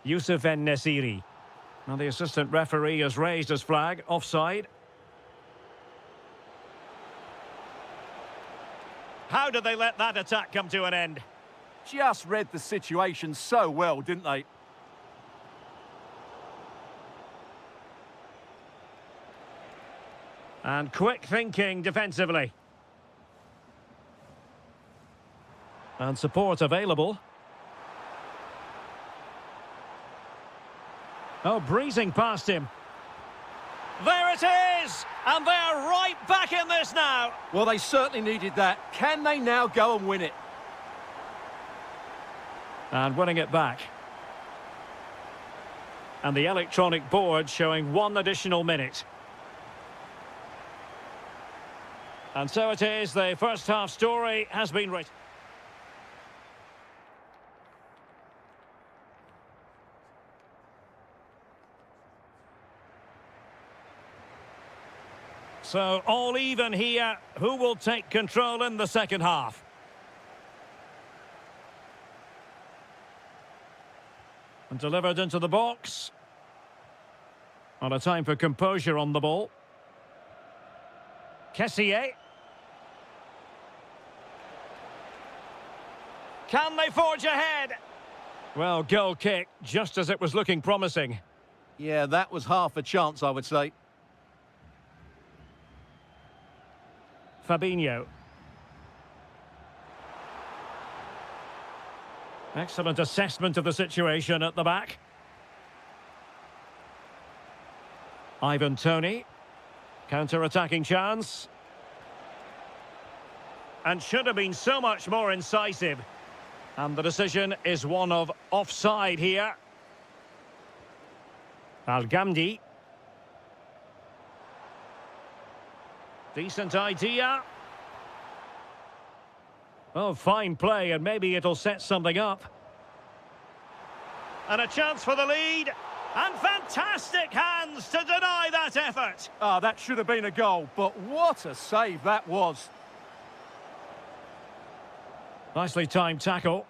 Youssef En-Nesyri. Now the assistant referee has raised his flag, offside. How did they let that attack come to an end? Just read the situation so well, didn't they? And quick thinking defensively. And support available. Oh, breezing past him. There it is! And they're right back in this now. Well, they certainly needed that. Can they now go and win it? And winning it back. And the electronic board showing 1 additional minute. And so it is, the first half story has been written. So all even here. Who will take control in the second half? And delivered into the box. On a time for composure on the ball. Kessié. Can they forge ahead? Well, goal kick, just as it was looking promising. Yeah, that was half a chance, I would say. Fabinho. Excellent assessment of the situation at the back. Ivan Toney. Counter-attacking chance. And should have been so much more incisive. And the decision is one of offside here. Al-Gamdi. Decent idea. Oh, fine play, and maybe it'll set something up. And a chance for the lead. And fantastic hands to deny that effort. Ah, that should have been a goal, but what a save that was. Nicely timed tackle.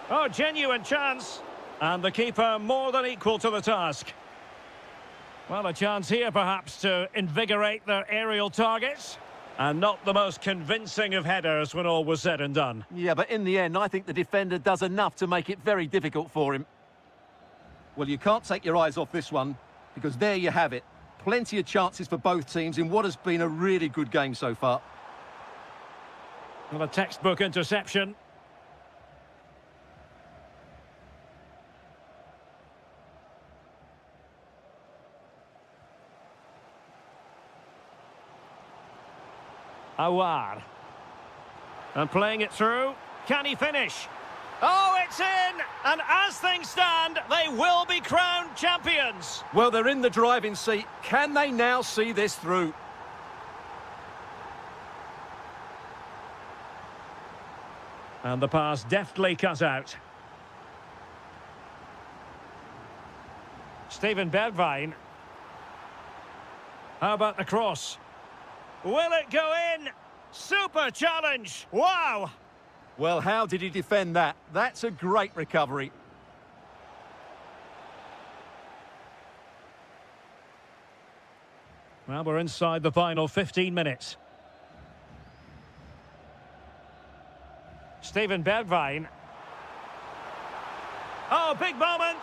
Oh, genuine chance. And the keeper more than equal to the task. Well, a chance here perhaps to invigorate their aerial targets. And not the most convincing of headers when all was said and done. Yeah, but in the end, I think the defender does enough to make it very difficult for him. Well, you can't take your eyes off this one, because there you have it. Plenty of chances for both teams in what has been a really good game so far. Well, a textbook interception. Awar. And playing it through. Can he finish? Oh, it's in! And as things stand, they will be crowned champions. Well, they're in the driving seat. Can they now see this through? And the pass deftly cut out. Steven Bergwijn. How about the cross? Will it go in? Super challenge! Wow! Well, how did he defend that? That's a great recovery. Well, we're inside the final 15 minutes. Steven Bergwijn. Oh, big moment!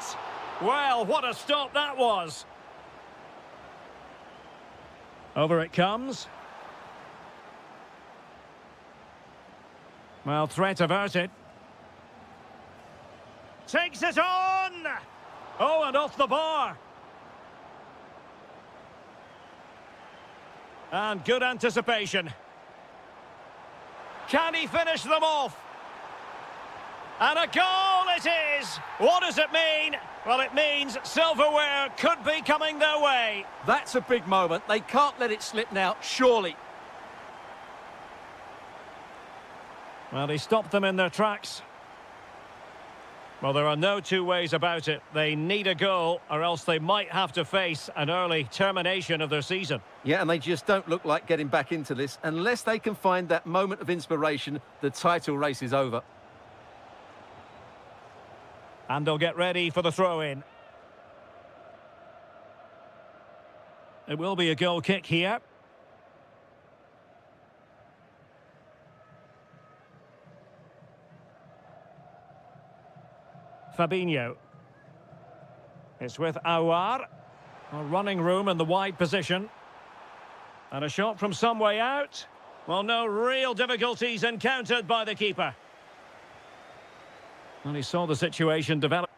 Well, what a stop that was! Over it comes. Well, threat averted. Takes it on! Oh, and off the bar. And good anticipation. Can he finish them off? And a goal it is! What does it mean? Well, it means silverware could be coming their way. That's a big moment. They can't let it slip now, surely. Well, he stopped them in their tracks. Well, there are no two ways about it. They need a goal, or else they might have to face an early termination of their season. Yeah, and they just don't look like getting back into this. Unless they can find that moment of inspiration, the title race is over. And they'll get ready for the throw-in. It will be a goal kick here. Fabinho. It's with Awar. A running room in the wide position. And a shot from some way out. Well, no real difficulties encountered by the keeper. Well, he saw the situation develop.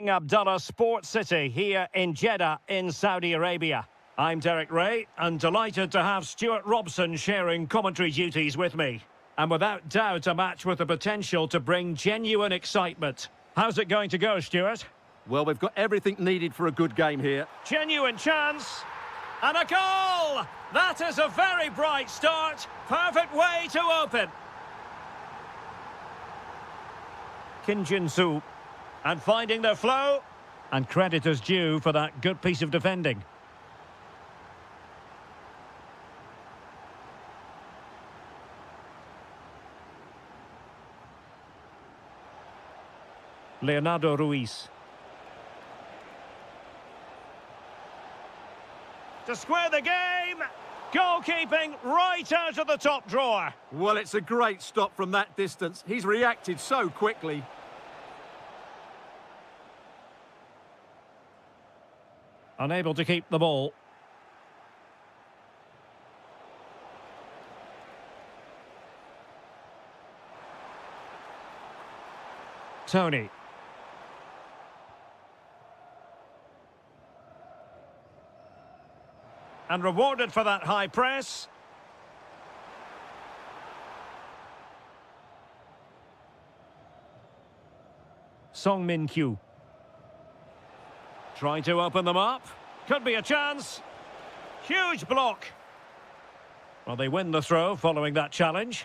Abdullah Sports City here in Jeddah in Saudi Arabia. I'm Derek Ray and delighted to have Stuart Robson sharing commentary duties with me. And without doubt a match with the potential to bring genuine excitement. How's it going to go, Stuart? Well, we've got everything needed for a good game here. Genuine chance. And a goal! That is a very bright start. Perfect way to open. Kim Jin-soo. And finding their flow. And credit is due for that good piece of defending. Leonardo Ruiz. To square the game. Goalkeeping right out of the top drawer. Well, it's a great stop from that distance. He's reacted so quickly. Unable to keep the ball. Tony. And rewarded for that high press. Song Min-kyu. Trying to open them up. Could be a chance. Huge block. Well, they win the throw following that challenge.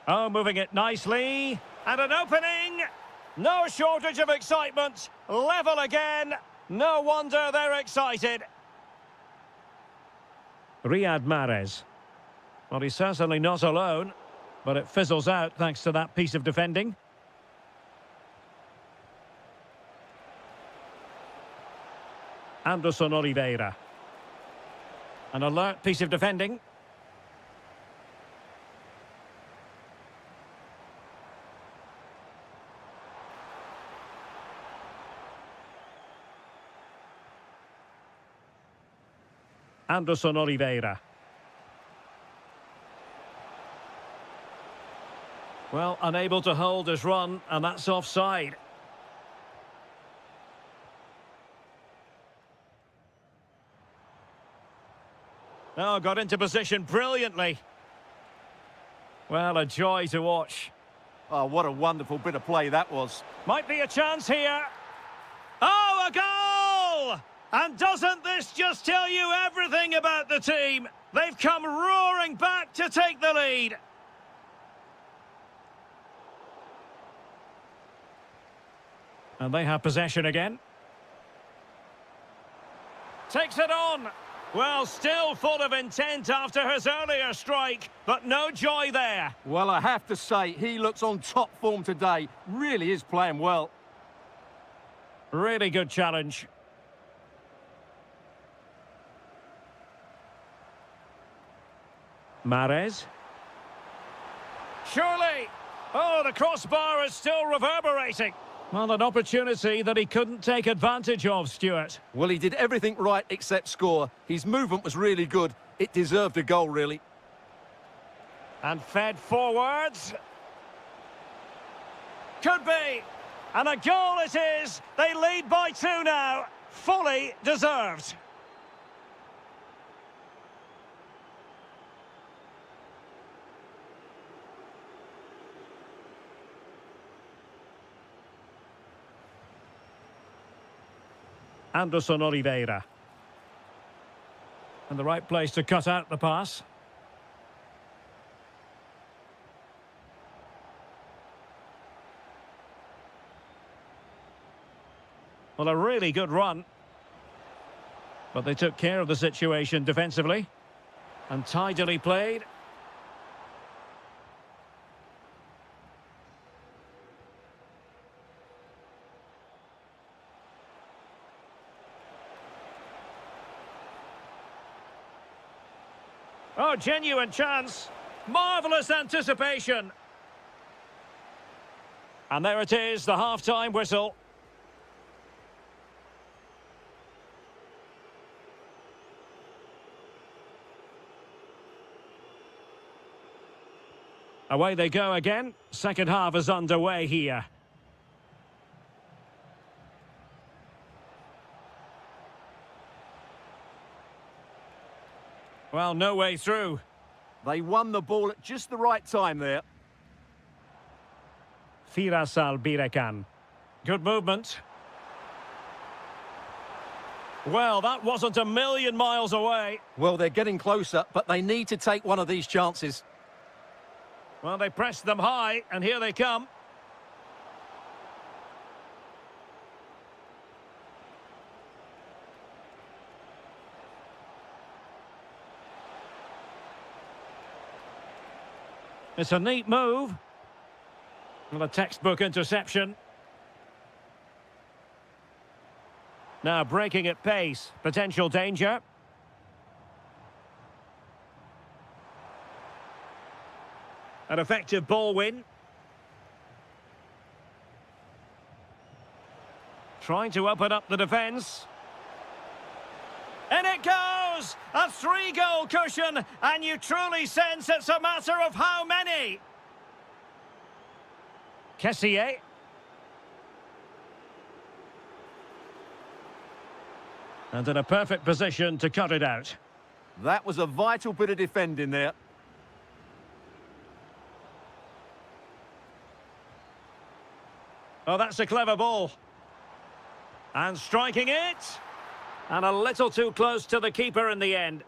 Oh, moving it nicely. And an opening. No shortage of excitement. Level again. No wonder they're excited. Riyad Mahrez. Well, he's certainly not alone, but it fizzles out thanks to that piece of defending. Anderson Oliveira. An alert piece of defending. Anderson Oliveira. Well, unable to hold his run, and that's offside. Oh, got into position brilliantly. Well, a joy to watch. Oh, what a wonderful bit of play that was. Might be a chance here. Oh, a goal! And doesn't this just tell you everything about the team? They've come roaring back to take the lead. And they have possession again. Takes it on. Well, still full of intent after his earlier strike, but no joy there. Well, I have to say, he looks on top form today. Really is playing well. Really good challenge. Mahrez. Surely. Oh, the crossbar is still reverberating. Well, an opportunity that he couldn't take advantage of, Stuart. Well, he did everything right except score. His movement was really good. It deserved a goal, really. And fed forwards. Could be. And a goal it is. They lead by 2 now. Fully deserved. Anderson Oliveira. And the right place to cut out the pass. Well, a really good run. But they took care of the situation defensively. And tidily played. Oh, genuine chance. Marvellous anticipation. And there it is, the half-time whistle. Away they go again. Second half is underway here. Well, no way through. They won the ball at just the right time there. Firasal Birekan. Good movement. Well, that wasn't a million miles away. Well, they're getting closer, but they need to take one of these chances. Well, they pressed them high, and here they come. It's a neat move. Well, a textbook interception. Now breaking at pace. Potential danger. An effective ball win. Trying to open up the defence. And it goes! A 3-goal cushion, and you truly sense it's a matter of how many. Kessier. And in a perfect position to cut it out. That was a vital bit of defending there. Oh, that's a clever ball. And striking it. And a little too close to the keeper in the end.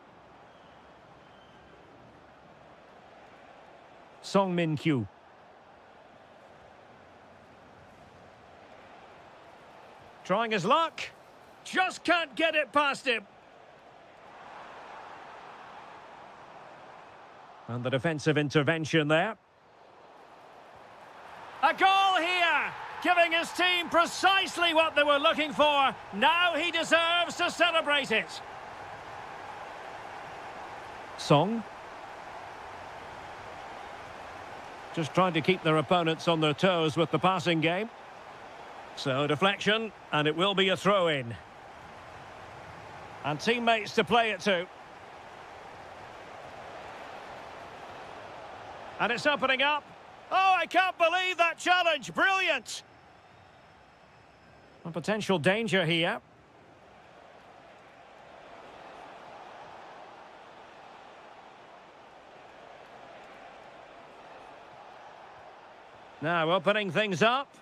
Song Min Kyu. Trying his luck. Just can't get it past him. And the defensive intervention there. A goal here! Giving his team precisely what they were looking for. Now he deserves to celebrate it. Song. Just trying to keep their opponents on their toes with the passing game. So deflection, and it will be a throw-in. And teammates to play it to. And it's opening up. Oh, I can't believe that challenge. Brilliant. A potential danger here. Now opening things up.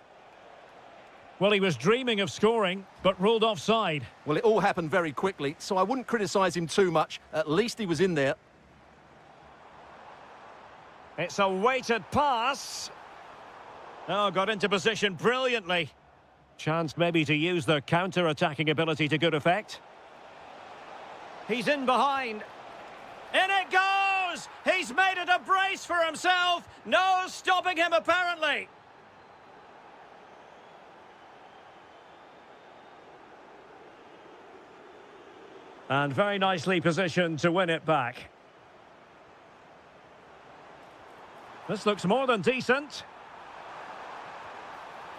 Well, he was dreaming of scoring, but ruled offside. Well, it all happened very quickly, so I wouldn't criticise him too much. At least he was in there. It's a weighted pass. Oh, got into position brilliantly. Chance maybe to use their counter-attacking ability to good effect. He's in behind. In it goes! He's made it a brace for himself. No stopping him, apparently. And very nicely positioned to win it back. This looks more than decent.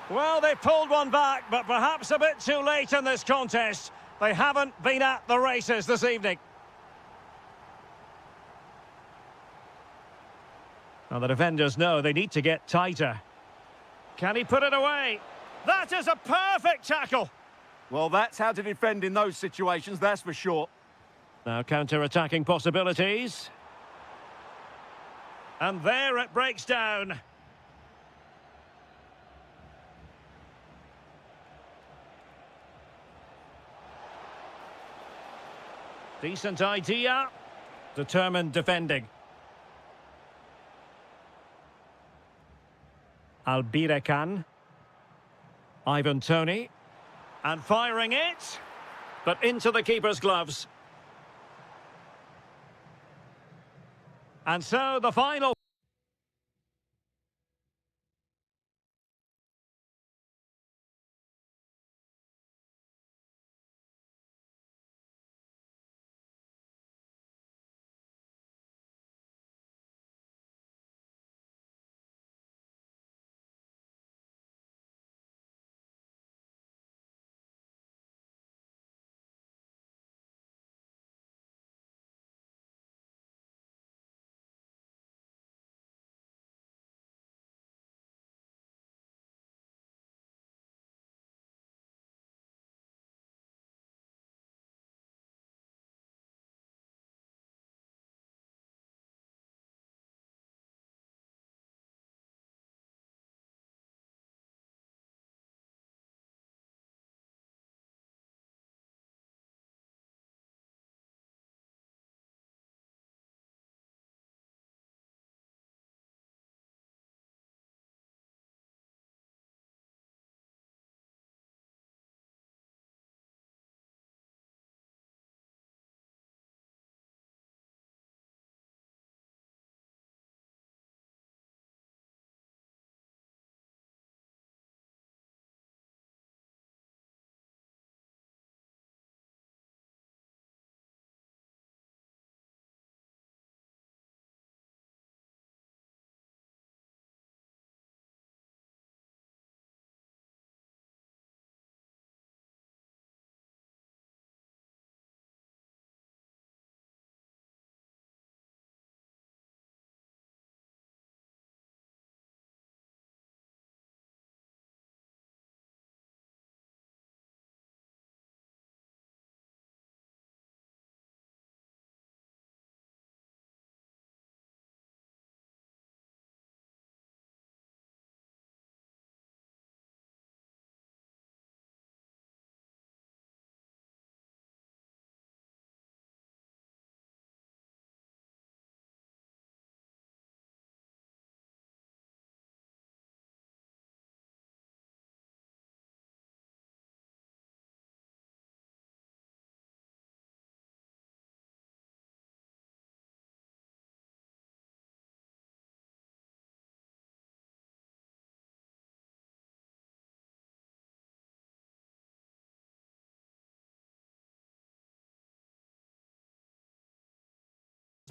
Well, they pulled one back, but perhaps a bit too late in this contest. They haven't been at the races this evening. Now, the defenders know they need to get tighter. Can he put it away? That is a perfect tackle. Well, that's how to defend in those situations, that's for sure. Now, counter-attacking possibilities. And there it breaks down. Decent idea. Determined defending. Albirekan. Ivan Toney. And firing it. But into the keeper's gloves. And so the final...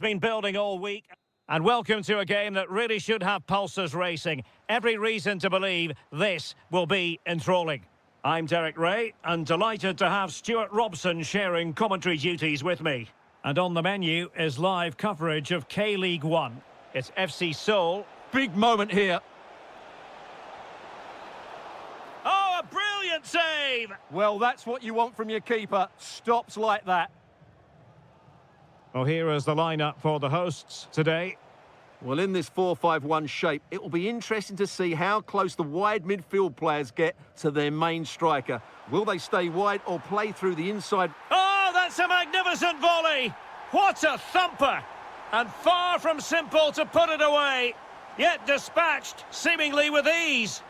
Been building all week. And welcome to a game that really should have pulses racing. Every reason to believe this will be enthralling. I'm Derek Ray, and delighted to have Stuart Robson sharing commentary duties with me. And on the menu is live coverage of K-League 1. It's FC Seoul. Big moment here. Oh, a brilliant save! Well, that's what you want from your keeper. Stops like that. Well, here is the lineup for the hosts today. Well, in this 4-5-1 shape, it will be interesting to see how close the wide midfield players get to their main striker. Will they stay wide or play through the inside? Oh, that's a magnificent volley! What a thumper! And far from simple to put it away, yet dispatched seemingly with ease.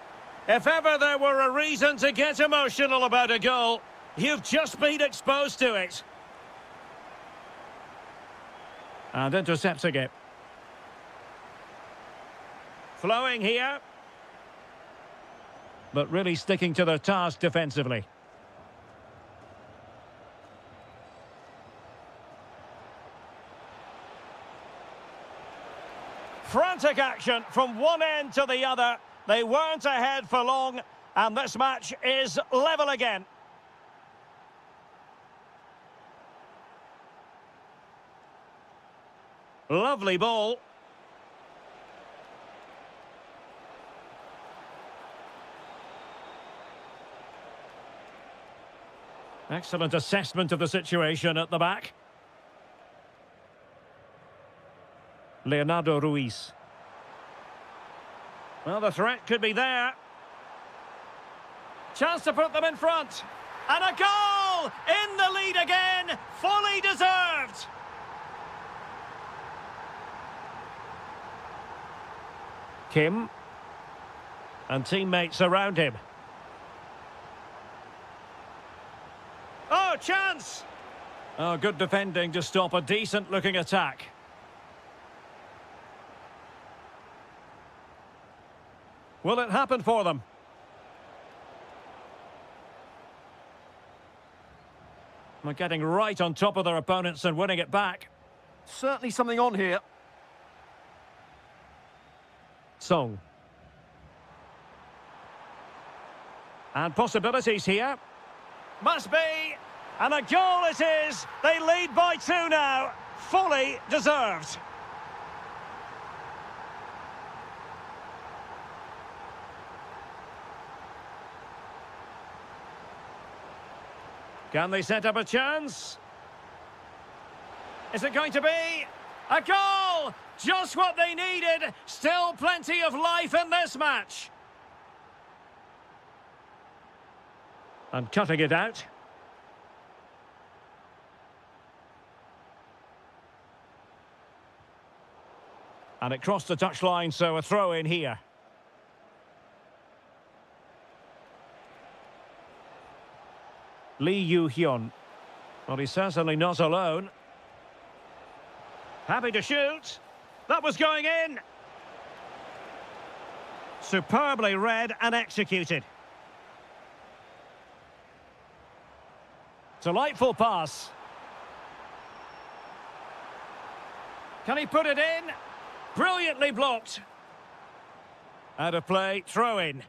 If ever there were a reason to get emotional about a goal, you've just been exposed to it. And intercepting it. Flowing here. But really sticking to their task defensively. Frantic action from one end to the other. They weren't ahead for long, and this match is level again. Lovely ball. Excellent assessment of the situation at the back. Leonardo Ruiz. Well, the threat could be there. Chance to put them in front. And a goal! In the lead again! Fully deserved! Kim. And teammates around him. Oh, chance! Oh, good defending to stop a decent-looking attack. Will it happen for them? They're getting right on top of their opponents and winning it back. Certainly something on here. Song. And possibilities here. Must be. And a goal it is. They lead by 2 now. Fully deserved. Can they set up a chance? Is it going to be a goal? Just what they needed. Still plenty of life in this match. And cutting it out. And it crossed the touchline, so a throw in here. Lee Yu-hyun. Well, he's certainly not alone. Happy to shoot. That was going in. Superbly read and executed. Delightful pass. Can he put it in? Brilliantly blocked. Out of play, throw in.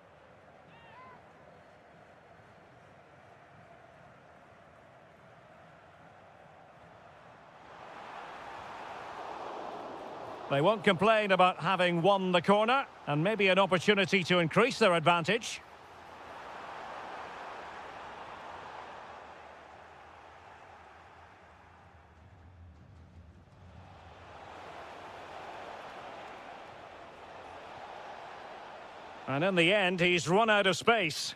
They won't complain about having won the corner, and maybe an opportunity to increase their advantage. And in the end, he's run out of space.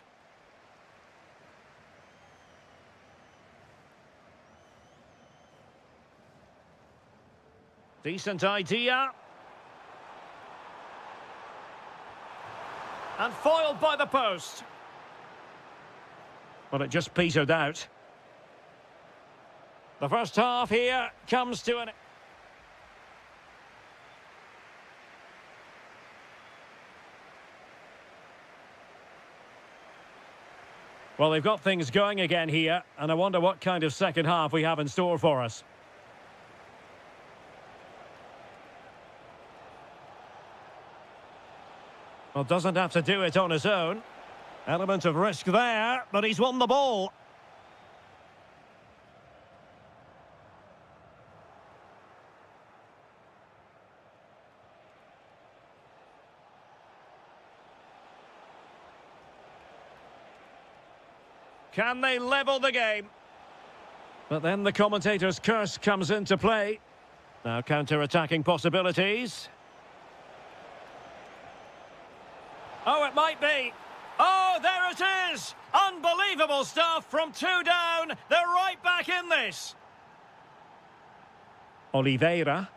Decent idea. And foiled by the post. Well, it just petered out. The first half here comes to an... Well, they've got things going again here, and I wonder what kind of second half we have in store for us. Well, doesn't have to do it on his own. Element of risk there, but he's won the ball. Can they level the game? But then the commentator's curse comes into play. Now counter-attacking possibilities. Oh, it might be. Oh, there it is! Unbelievable stuff from 2 down. They're right back in this. Oliveira.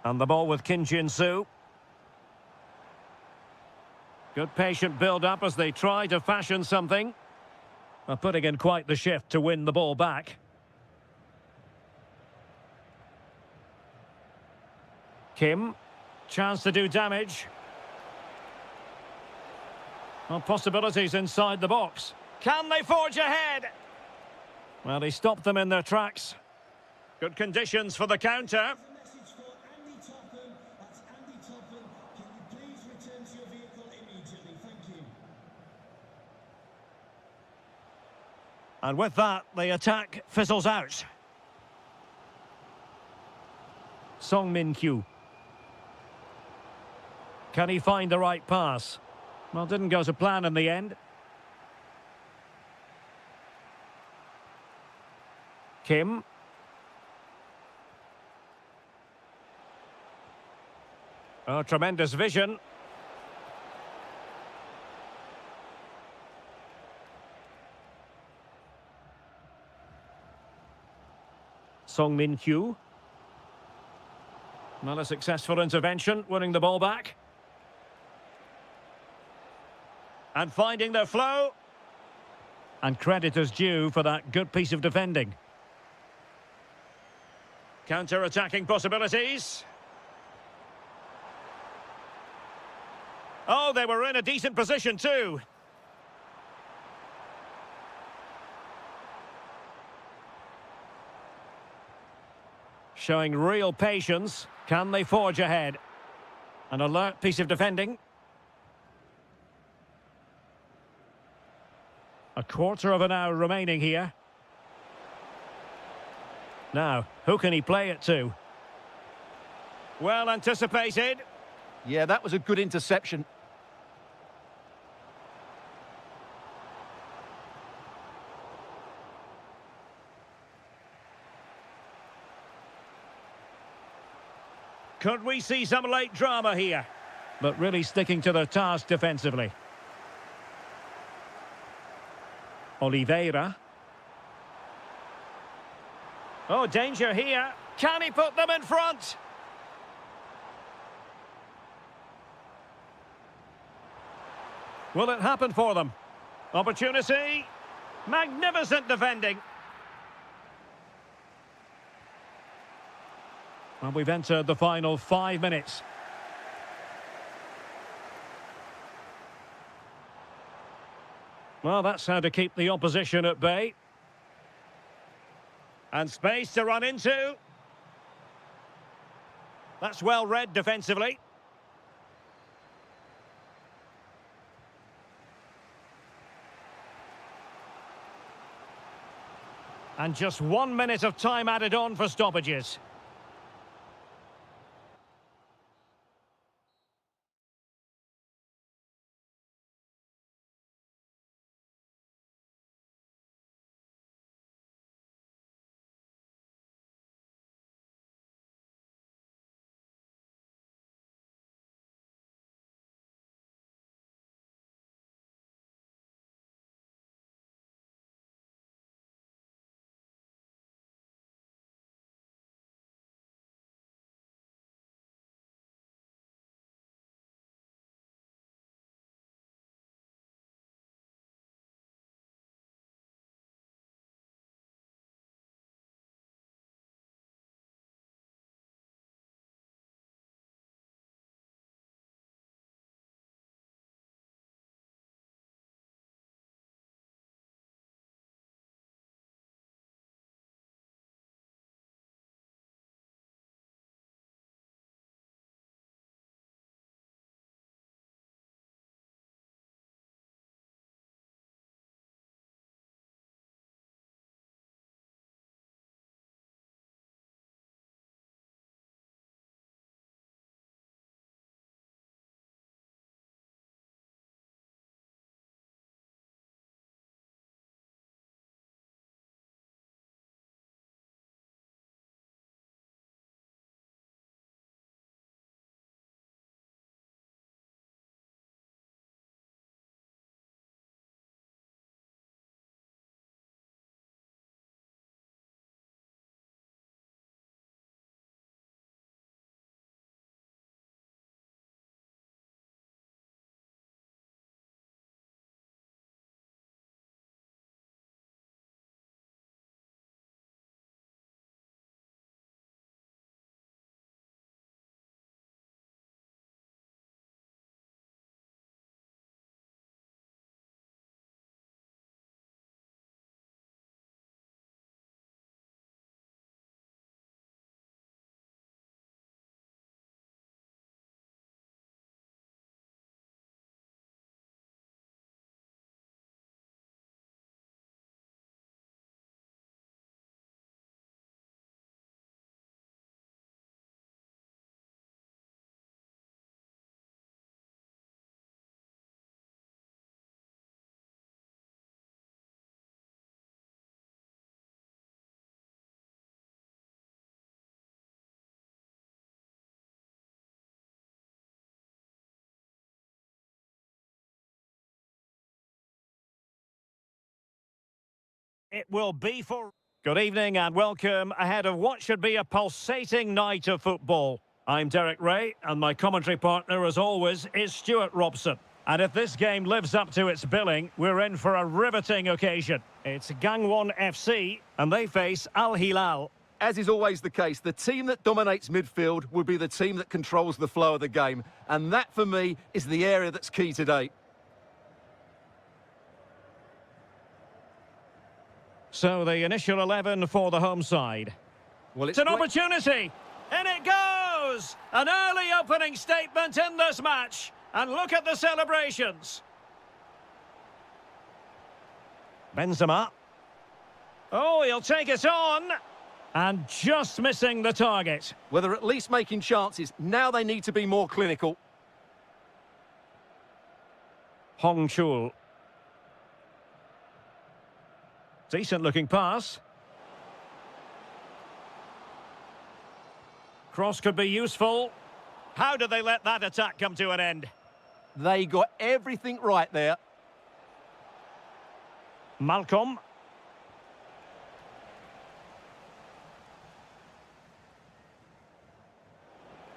And the ball with Kim Jin-soo. Good patient build-up as they try to fashion something. Well, putting in quite the shift to win the ball back. Kim. Chance to do damage. Well, possibilities inside the box. Can they forge ahead? Well, he stopped them in their tracks. Good conditions for the counter. And with that, the attack fizzles out. Song Min-kyu. Can he find the right pass? Well, didn't go to plan in the end. Kim. Oh, tremendous vision. Song Min-kyu. Not a successful intervention, winning the ball back. And finding their flow. And credit is due for that good piece of defending. Counter-attacking possibilities. Oh, they were in a decent position too. Showing real patience. Can they forge ahead? An alert piece of defending. A quarter of an hour remaining here. Now, who can he play it to? Well anticipated. Yeah, that was a good interception. Could we see some late drama here? But really sticking to their task defensively. Oliveira. Oh, danger here. Can he put them in front? Will it happen for them? Opportunity. Magnificent defending. Well, we've entered the final 5 minutes. Well, that's how to keep the opposition at bay. And space to run into. That's well read defensively. And just 1 minute of time added on for stoppages. it will be for... Good evening and welcome ahead of what should be a pulsating night of football. I'm Derek Ray, and my commentary partner, as always, is Stuart Robson. And if this game lives up to its billing, we're in for a riveting occasion. It's Gangan FC, and they face Al Hilal. As is always the case, the team that dominates midfield will be the team that controls the flow of the game. And that, for me, is the area that's key today. So the initial 11 for the home side. Well, it's an opportunity! In it goes! An early opening statement in this match. And look at the celebrations. Benzema. Oh, he'll take it on. And just missing the target. Well, they're at least making chances. Now they need to be more clinical. Hong Chul. Decent looking pass. Cross could be useful. How did they let that attack come to an end? They got everything right there. Malcolm.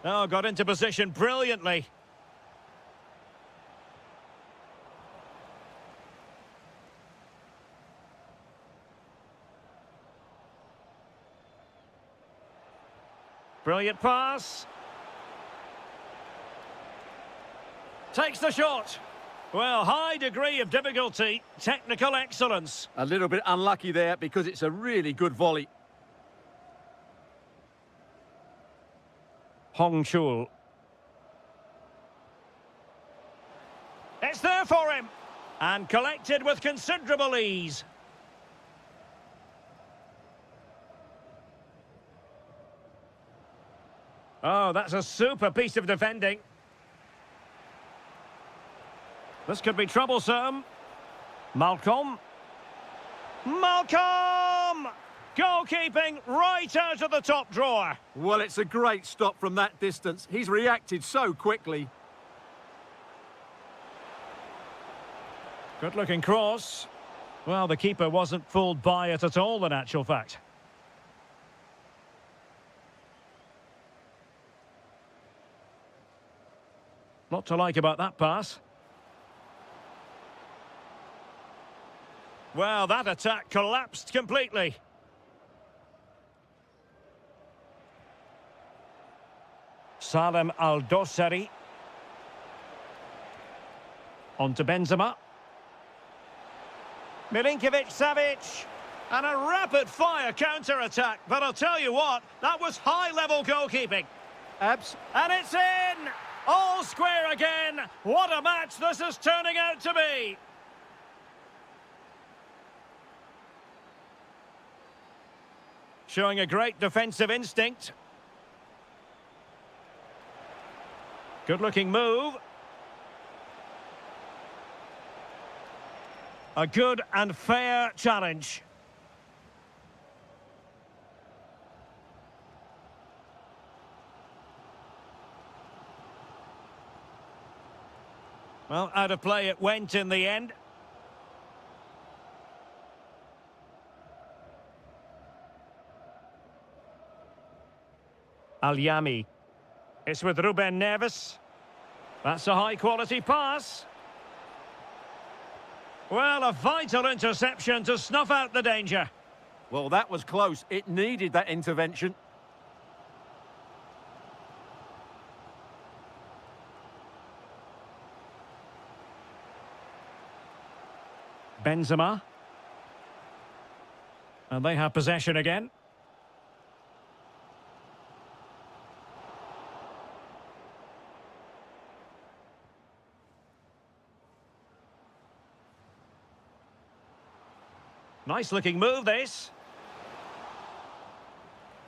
Oh, got into position brilliantly. Brilliant pass. Takes the shot. Well, high degree of difficulty, technical excellence. A little bit unlucky there because it's a really good volley. Hong Chul. It's there for him. And collected with considerable ease. Oh, that's a super piece of defending. This could be troublesome. Malcolm. Malcolm! Goalkeeping right out of the top drawer. Well, it's a great stop from that distance. He's reacted so quickly. Good-looking cross. Well, the keeper wasn't fooled by it at all, in actual fact. Lot to like about that pass. Well, that attack collapsed completely. Salem Al-Dosari. On to Benzema. Milinkovic-Savic. And a rapid-fire counter-attack. But I'll tell you what, that was high-level goalkeeping. And it's in! All square again. What a match this is turning out to be. Showing a great defensive instinct. Good-looking move. A good and fair challenge. Well, out of play it went in the end. Al-Yami. It's with Ruben Neves. That's a high-quality pass. Well, a vital interception to snuff out the danger. Well, that was close. It needed that intervention. Benzema. And they have possession again. Nice looking move, this.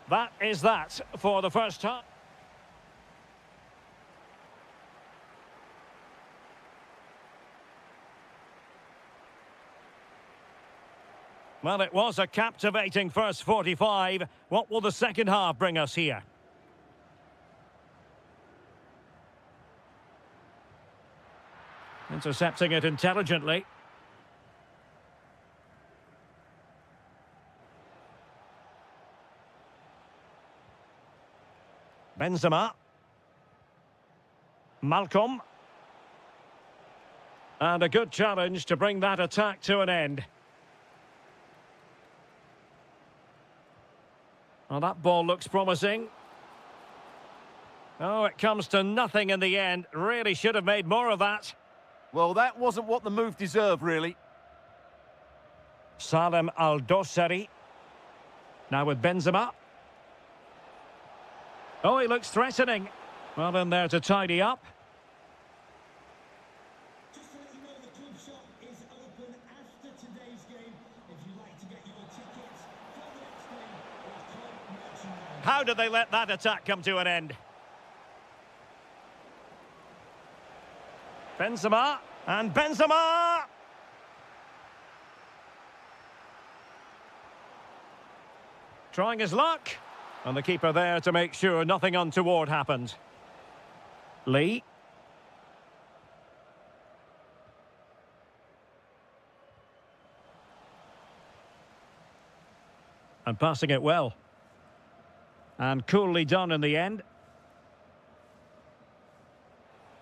That is that for the first time. Well, it was a captivating first 45. What will the second half bring us here? Intercepting it intelligently. Benzema. Malcolm. And a good challenge to bring that attack to an end. Well, that ball looks promising. Oh, it comes to nothing in the end. Really should have made more of that. Well, that wasn't what the move deserved, really. Salem Al-Dosari. Now with Benzema. Oh, he looks threatening. Well, in there to tidy up. Just to let you know, the club shop is open after today's game. If you'd like to get your tickets for the next game or club merchandise. How did they let that attack come to an end? Benzema, and Benzema! Trying his luck, and the keeper there to make sure nothing untoward happened. Lee. And passing it well. And coolly done in the end.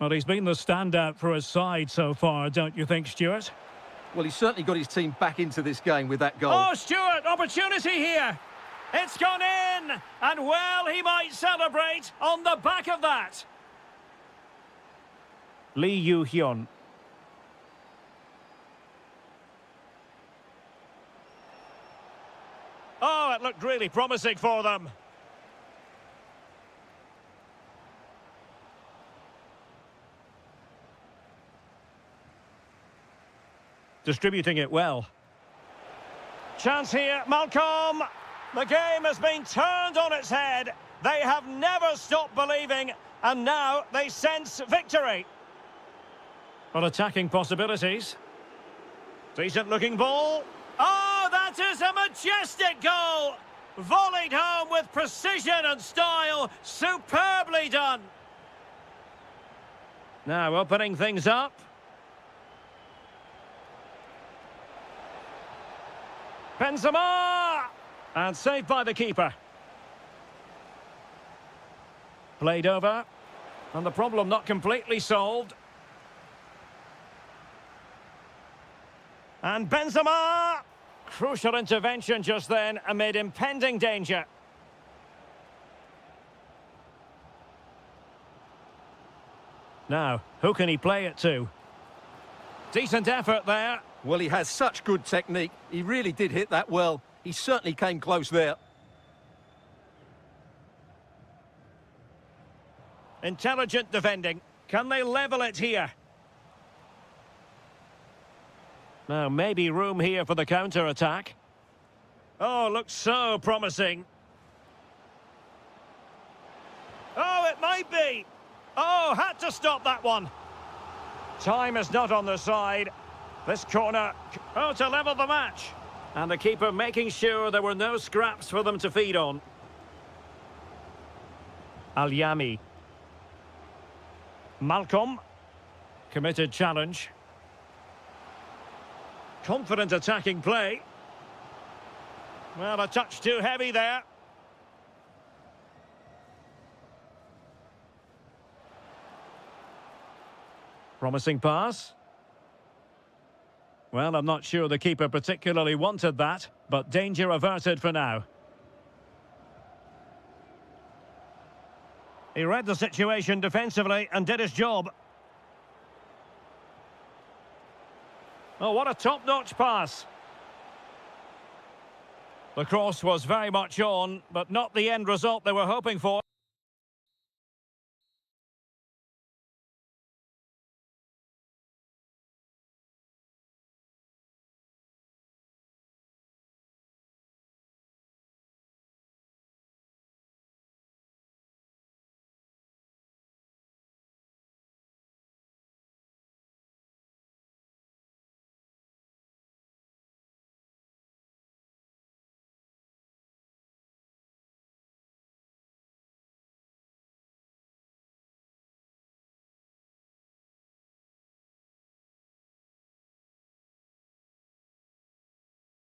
Well, he's been the standout for his side so far, don't you think, Stuart? Well, he's certainly got his team back into this game with that goal. Oh, Stuart, opportunity here. It's gone in, and well, he might celebrate on the back of that. Lee Yu-hyun. Oh, it looked really promising for them. Distributing it well. Chance here, Malcolm. The game has been turned on its head. They have never stopped believing, and now they sense victory. Well, attacking possibilities. Decent looking ball. Oh, that is a majestic goal. Volleyed home with precision and style. Superbly done. Now opening things up. Benzema! And saved by the keeper. Played over. And the problem not completely solved. And Benzema! Crucial intervention just then amid impending danger. Now, who can he play it to? Decent effort there. Well, he has such good technique. He really did hit that well. He certainly came close there. Intelligent defending. Can they level it here? Now, maybe room here for the counter-attack. Oh, looks so promising. Oh, it might be. Oh, had to stop that one. Time is not on the side. This corner, oh, to level the match. And the keeper making sure there were no scraps for them to feed on. Al-Yami. Malcolm. Committed challenge. Confident attacking play. Well, a touch too heavy there. Promising pass. Well, I'm not sure the keeper particularly wanted that, but danger averted for now. He read the situation defensively and did his job. Oh, what a top-notch pass. The cross was very much on, but not the end result they were hoping for.